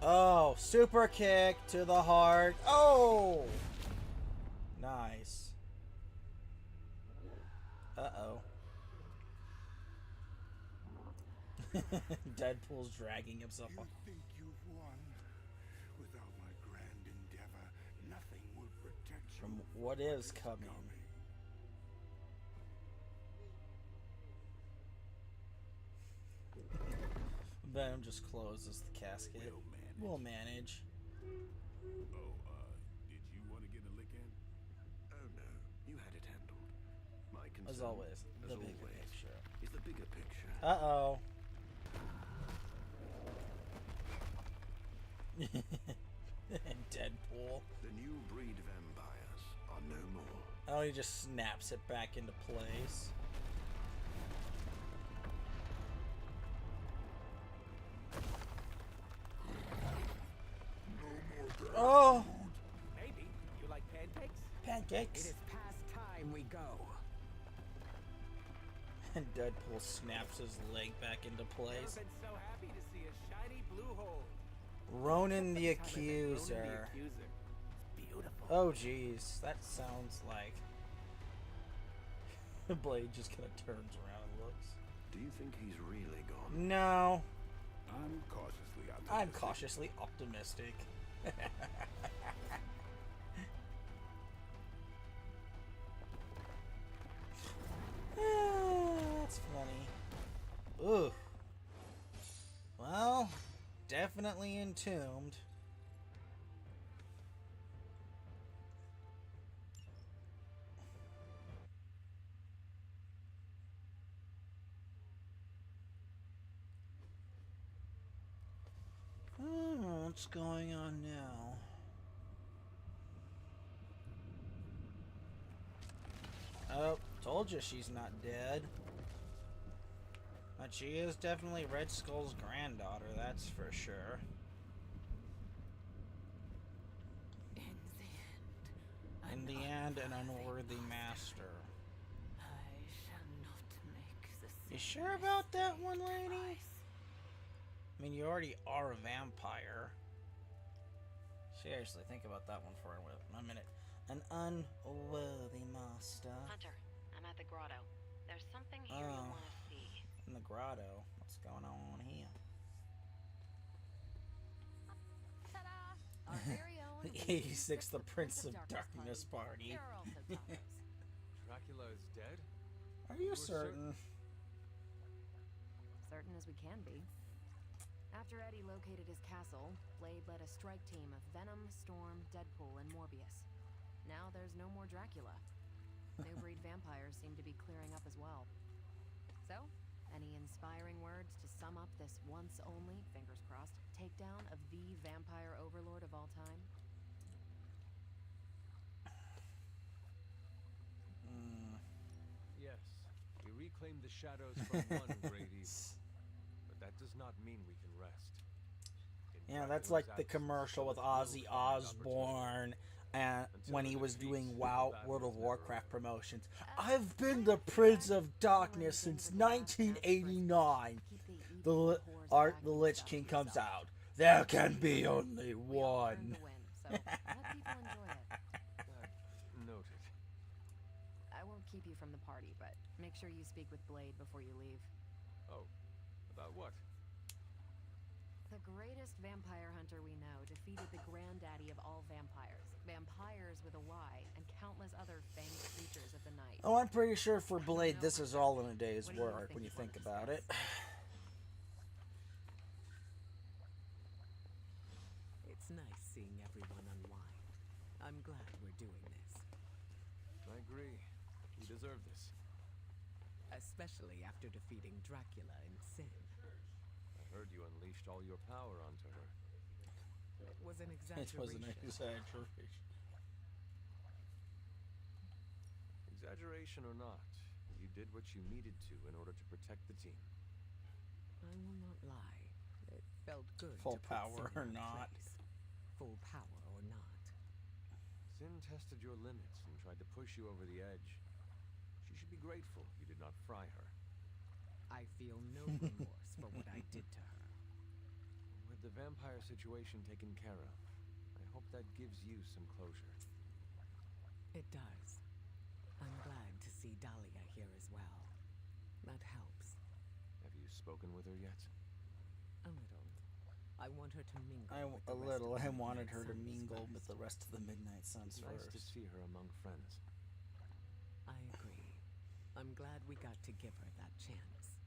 Oh, super kick to the heart. Oh! Nice. Uh-oh. Deadpool's dragging himself You off. think you've won? Without my grand endeavor, nothing will protect you From what is coming. Venom just closes the casket. We'll manage. Oh, did you want to get a lick in? Oh no, you had it handled. My concern, As always, as the bigger always, picture. is the bigger picture. Uh-oh. Deadpool. The new breed vampires are no more. Oh, he just snaps it back into place. It is past time we go. And Deadpool snaps his leg back into place. Never been so happy to see a shiny blue hole. Ronan the Ronan Accuser. the Accuser. It's beautiful. Oh jeez, that sounds like Blade just kind of turns around and looks. Do you think he's really gone? No. I'm cautiously optimistic. I'm cautiously optimistic. That's funny. Ooh. Well, definitely entombed. What's going on now? Oh, told you she's not dead. But she is definitely Red Skull's granddaughter, that's for sure. In the end, an unworthy master. I shall not make the You sure about that one, lady? I mean, you already are a vampire. Seriously, think about that one for a minute. An unworthy master. Hunter, I'm at the grotto. There's something here you want to see. In the grotto. What's going on here? Ta-da! Our very own The 86th, the Prince of Darkness party. There are also tacos. Dracula is dead? Are you certain? Certain as we can be. After Eddie located his castle, Blade led a strike team of Venom, Storm, Deadpool, and Morbius. Now there's no more Dracula. New breed vampires seem to be clearing up as well. So, any inspiring words to sum up this once only, fingers crossed, takedown of the vampire overlord of all time? Yes, we reclaimed the shadows from one great evil. But that does not mean we can rest. Yeah, that's like the commercial with Ozzy Osbourne and when he was doing WoW World of Warcraft promotions. I've been the Prince of Darkness since 1989. The Lich King comes out. There can be only one. Noted. I won't keep you from the party, but make sure you speak with Blade before you leave. Oh, about what? The greatest vampire hunter we know defeated the granddaddy of all vampires, vampires with a Y, and countless other fanged creatures of the night. Oh, I'm pretty sure for Blade this is all in a day's work when you think about it. It's nice seeing everyone unwind. I'm glad we're doing this. I agree. You deserve this. Especially after defeating Dracula in Sin. I heard you unleashed all your power onto her. It was an exaggeration. It was an exaggeration. Exaggeration or not, you did what you needed to in order to protect the team. I will not lie. It felt good. Full to put power Sin or in not. place. Full power or not. Sin tested your limits and tried to push you over the edge. She should be grateful you did not fry her. I feel no remorse for what I did to her. With the vampire situation taken care of, I hope that gives you some closure. It does. I'm glad to see Dahlia here as well. That helps. Have you spoken with her yet? A little. I want her to mingle. I wanted her to mingle with the rest of the Midnight Suns It's first. nice to see her among friends. I agree. I'm glad we got to give her that chance.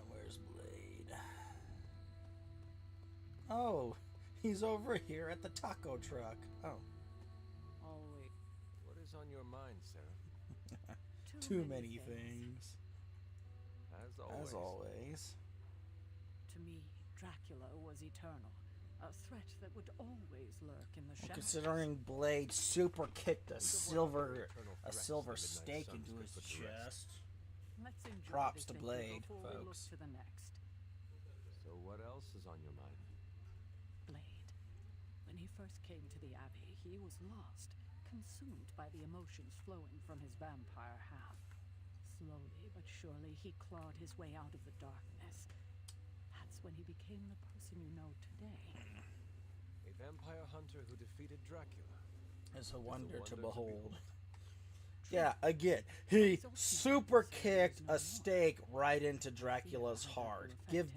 Where's Blade? Oh, he's over here at the taco truck. Oh. Always. What is on your mind, Sarah? Too many things. As always. To me, Dracula was eternal. A threat that would always lurk in the shadows. Considering Blade super kicked a silver stake into his chest. Let's enjoy Props to this Blade, before we look folks. to the next. So what else is on your mind? Blade. When he first came to the Abbey, he was lost, consumed by the emotions flowing from his vampire half. Slowly but surely, he clawed his way out of the darkness. That's when he became the person you know today. A vampire hunter who defeated Dracula. It's a wonder to behold. Yeah, again, he super kicked a stake right into Dracula's heart. Give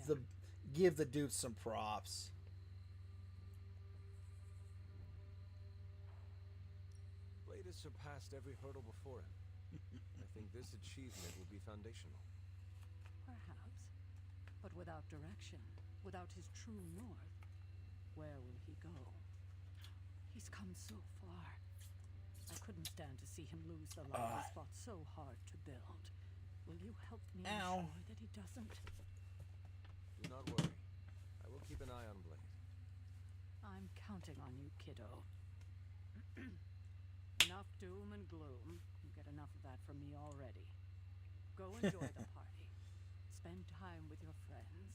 the dude some props. Blade has surpassed every hurdle before him. I think this achievement will be foundational. Perhaps. But without direction, without his true north, where will he go? He's come so far. I couldn't stand to see him lose the life he's fought so hard to build. Will you help me ensure that he doesn't? Do not worry. I will keep an eye on Blade. I'm counting on you, kiddo. Enough doom and gloom. You get enough of that from me already. Go enjoy the party. Spend time with your friends.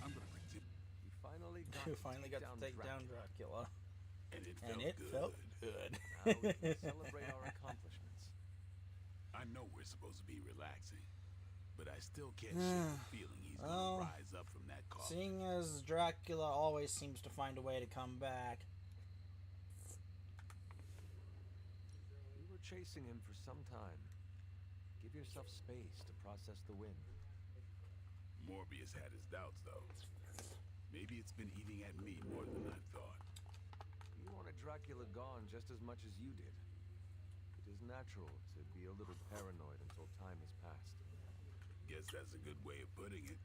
I'm gonna pretend. You finally got to take down Dracula. And it felt good. Now we can celebrate our accomplishments. I know we're supposed to be relaxing, but I still can't shake the feeling he's gonna rise up from that coffin. Seeing as Dracula always seems to find a way to come back. You were chasing him for some time. Give yourself space to process the wind. Morbius had his doubts, though. Maybe it's been eating at me more than I thought. You wanted Dracula gone just as much as you did. It is natural to be a little paranoid until time has passed. Guess that's a good way of putting it.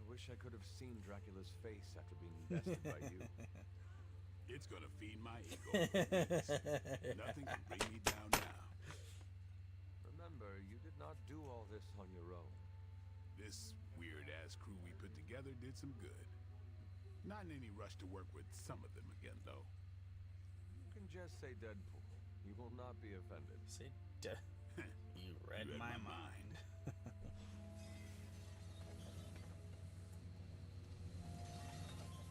I wish I could have seen Dracula's face after being bested by you. It's gonna feed my ego. Nothing can bring me down now. Remember, you did not do all this on your own. This weird-ass crew we put together did some good. Not in any rush to work with some of them again, though. You can just say Deadpool. He will not be offended. Say You read my mind.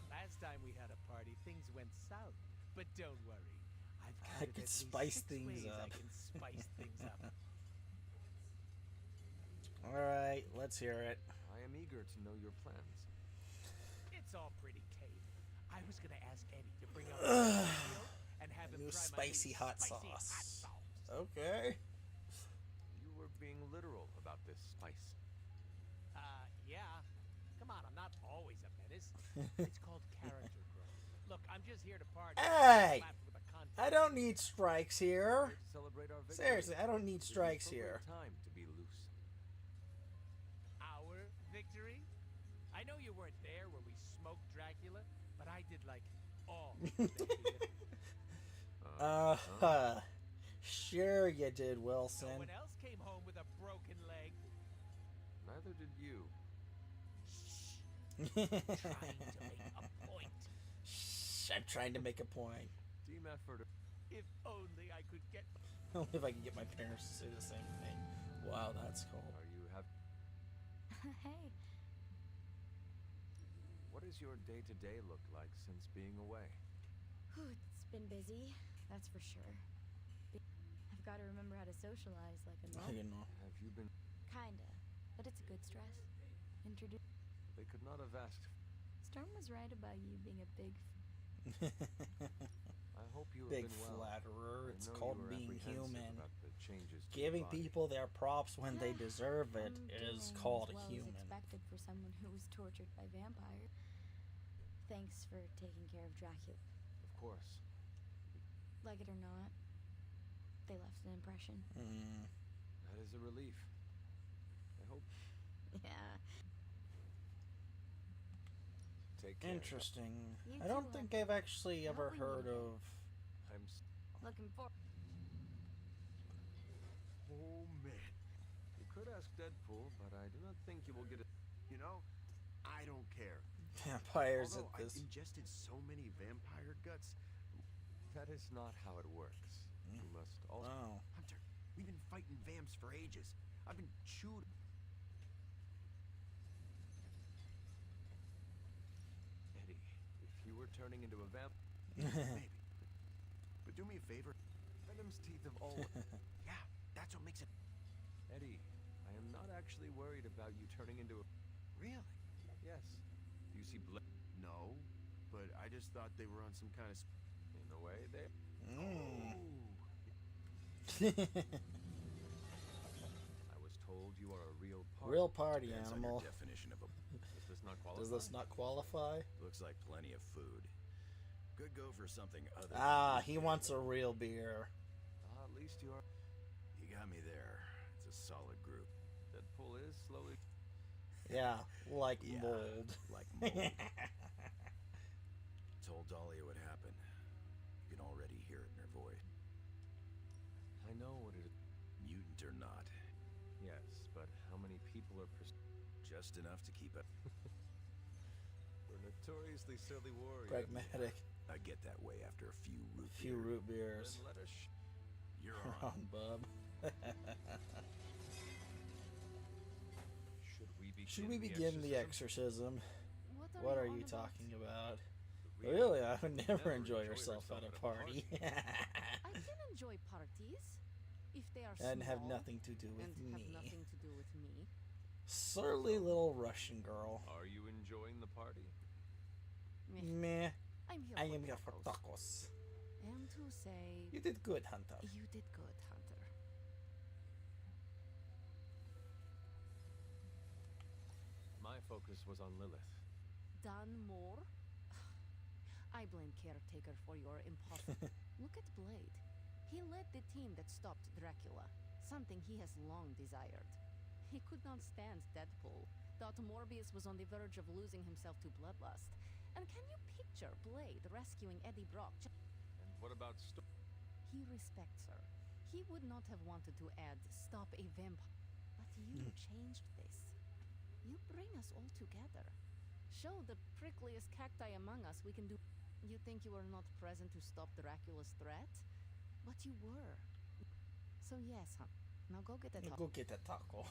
Last time we had a party, things went south. But don't worry. I've I counted can at least spice 6 things ways up. I can spice things up. Alright, let's hear it. I am eager to know your plans. It's all pretty cake. I was gonna ask Eddie to bring out the and have him New try my spicy new hot spicy sauce. hot sauce. Okay. You were being literal about this spice. Yeah. Come on, I'm not always a menace. It's called character growth. Look, I'm just here to party. Hey! With a contest. I don't need strikes here. To celebrate our victory. Seriously, I don't need strikes here. Time to be loose. Our victory? I know you weren't there when we smoked Dracula, but I did like all the Sure you did, Wilson. No one else came home with a broken leg. Neither did you. Trying to make a point. Shh, I'm trying to make a point. Team effort. If only I could get. Only if I can get my parents to say the same thing. Wow, that's cool. Are you Hey. What does your day-to-day look like since being away? It's been busy, that's for sure. I've got to remember how to socialize like a normal. You know. Have you been? Kinda, but it's a good stress. They could not have asked. Storm was right about you being a big. I hope you have Big been well. flatterer. I It's know called you were being apprehensive human. about the changes to Giving your body. people their props when they Yeah, deserve it I'm is doing called as well human. As expected for someone who was tortured by vampires. Thanks for taking care of Dracula. Of course. Like it or not, they left an impression. That is a relief. I hope. Yeah. Take care. Interesting. You I don't too, think I've actually ever we heard need it. of. Looking for. Oh, man. You could ask Deadpool, but I do not think you will get it. You know, I don't care. Vampires Although at this. I've ingested so many vampire guts. That is not how it works. You must also. Wow. Hunter, we've been fighting vamps for ages. I've been chewed. Eddie, if you were turning into a vamp... Maybe. But do me a favor. Venom's teeth have always... Yeah, that's what makes it... Eddie, I am not actually worried about you turning into a... Really? Yes. Do you see No, but I just thought they were on some kind of... In a way, they... I was told you are a real party. Real party Depends on animal. your definition of a... Does this not qualify? Does this not qualify? Looks like plenty of food. Could go for something other Ah, than he wants a real beer. At least you are... You got me there. It's a solid group. Deadpool is slowly... Yeah, like Yeah, mold. like mold. Told Dahlia what happened. You can already hear it in her voice. I know what it is. Mutant or not. Yes, but how many people are... Just enough to keep it. We're notoriously silly warriors. Pragmatic. I get that way after a few root beers. Then let us... You're on, bub. Should we begin the exorcism? What are you talking about? Really, I would never enjoy yourself at a party. I can enjoy parties if they are And have small nothing to do with and me. have nothing to do with me. Surly little Russian girl. Are you enjoying the party? Meh. I'm here I for am here for tacos. tacos. And to say... You did good, Hunter. You did good, Hunter. My focus was on Lilith. Done more? I blame Caretaker for your impossible... Look at Blade. He led the team that stopped Dracula, something he has long desired. He could not stand Deadpool, thought Morbius was on the verge of losing himself to bloodlust. And can you picture Blade rescuing Eddie Brock? And what about He respects her. He would not have wanted to add "stop a vampire." But you changed this. You bring us all together. Show the prickliest cacti among us we can do. You think you were not present to stop Dracula's threat? But you were. So yes, huh? Now go get a taco. Go get a taco.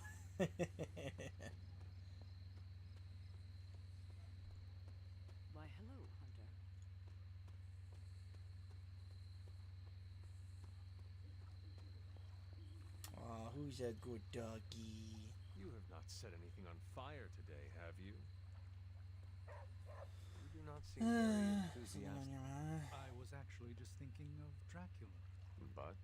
Why, hello, Hunter. Aw, who's that good doggy? You have not set anything on fire today, have you? You do not seem very enthusiastic. I was actually just thinking of Dracula. But?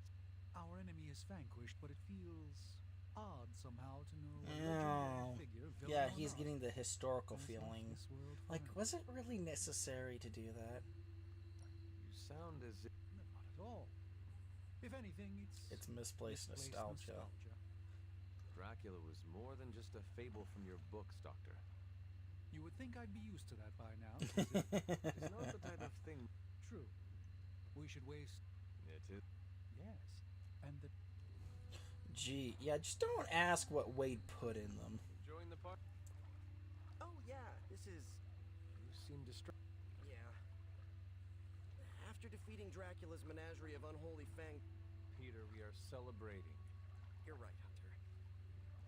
Our enemy is vanquished, but it feels odd somehow to know a Oh. legendary figure, villain Yeah, or he's not, getting the historical has left feeling. this world Like, forever. was it really necessary to do that? You sound as if... Not at all. If anything, It's misplaced nostalgia. Dracula was more than just a fable from your books, Doctor. You would think I'd be used to that by now. It's not the type of thing... True. We should waste... It is... Yes. And the... Gee, yeah, just don't ask what Wade put in them. Enjoying the party? Oh, yeah, this is... You seem distracted. Yeah. After defeating Dracula's menagerie of unholy fang... Peter, we are celebrating. You're right, Hunter.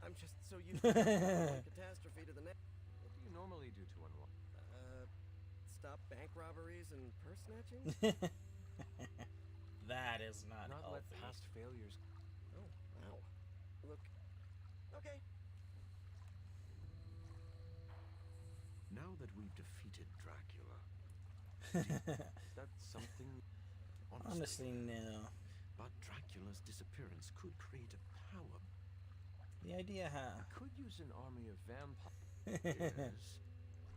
I'm just so used to one catastrophe to the next. What do you normally do to unwind? Stop bank robberies and purse snatching? That is not Not let healthy. past failures... Oh, wow. Look. Okay. Now that we've defeated Dracula, Is that something... Honestly, no. But Dracula's disappearance could create a power. The idea, huh? Could use an army of vampires. Yes.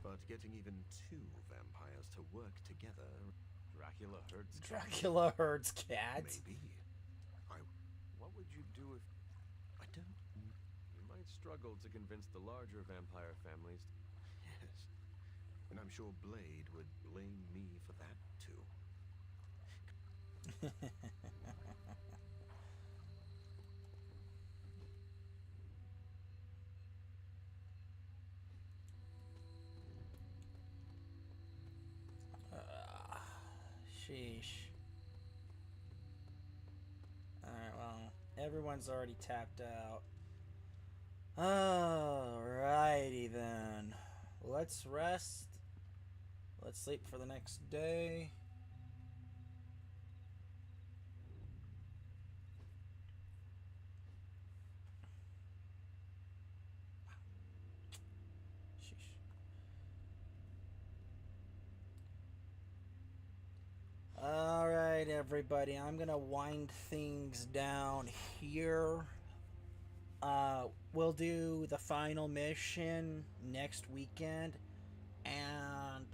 But getting even two vampires to work together... Dracula herds Dracula herds cats. Maybe. What would you do if... I don't... You might struggle to convince the larger vampire families. Yes. And I'm sure Blade would blame me for that, too. Sheesh. Alright, well, everyone's already tapped out. Alrighty then. Let's rest. Let's sleep for the next day. Alright, everybody. I'm going to wind things down here. We'll do the final mission next weekend. And,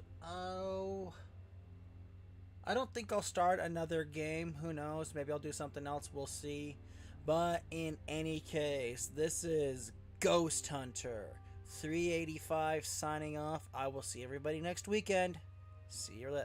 I don't think I'll start another game. Who knows? Maybe I'll do something else. We'll see. But in any case, this is Ghost Hunter 385 signing off. I will see everybody next weekend. See you later.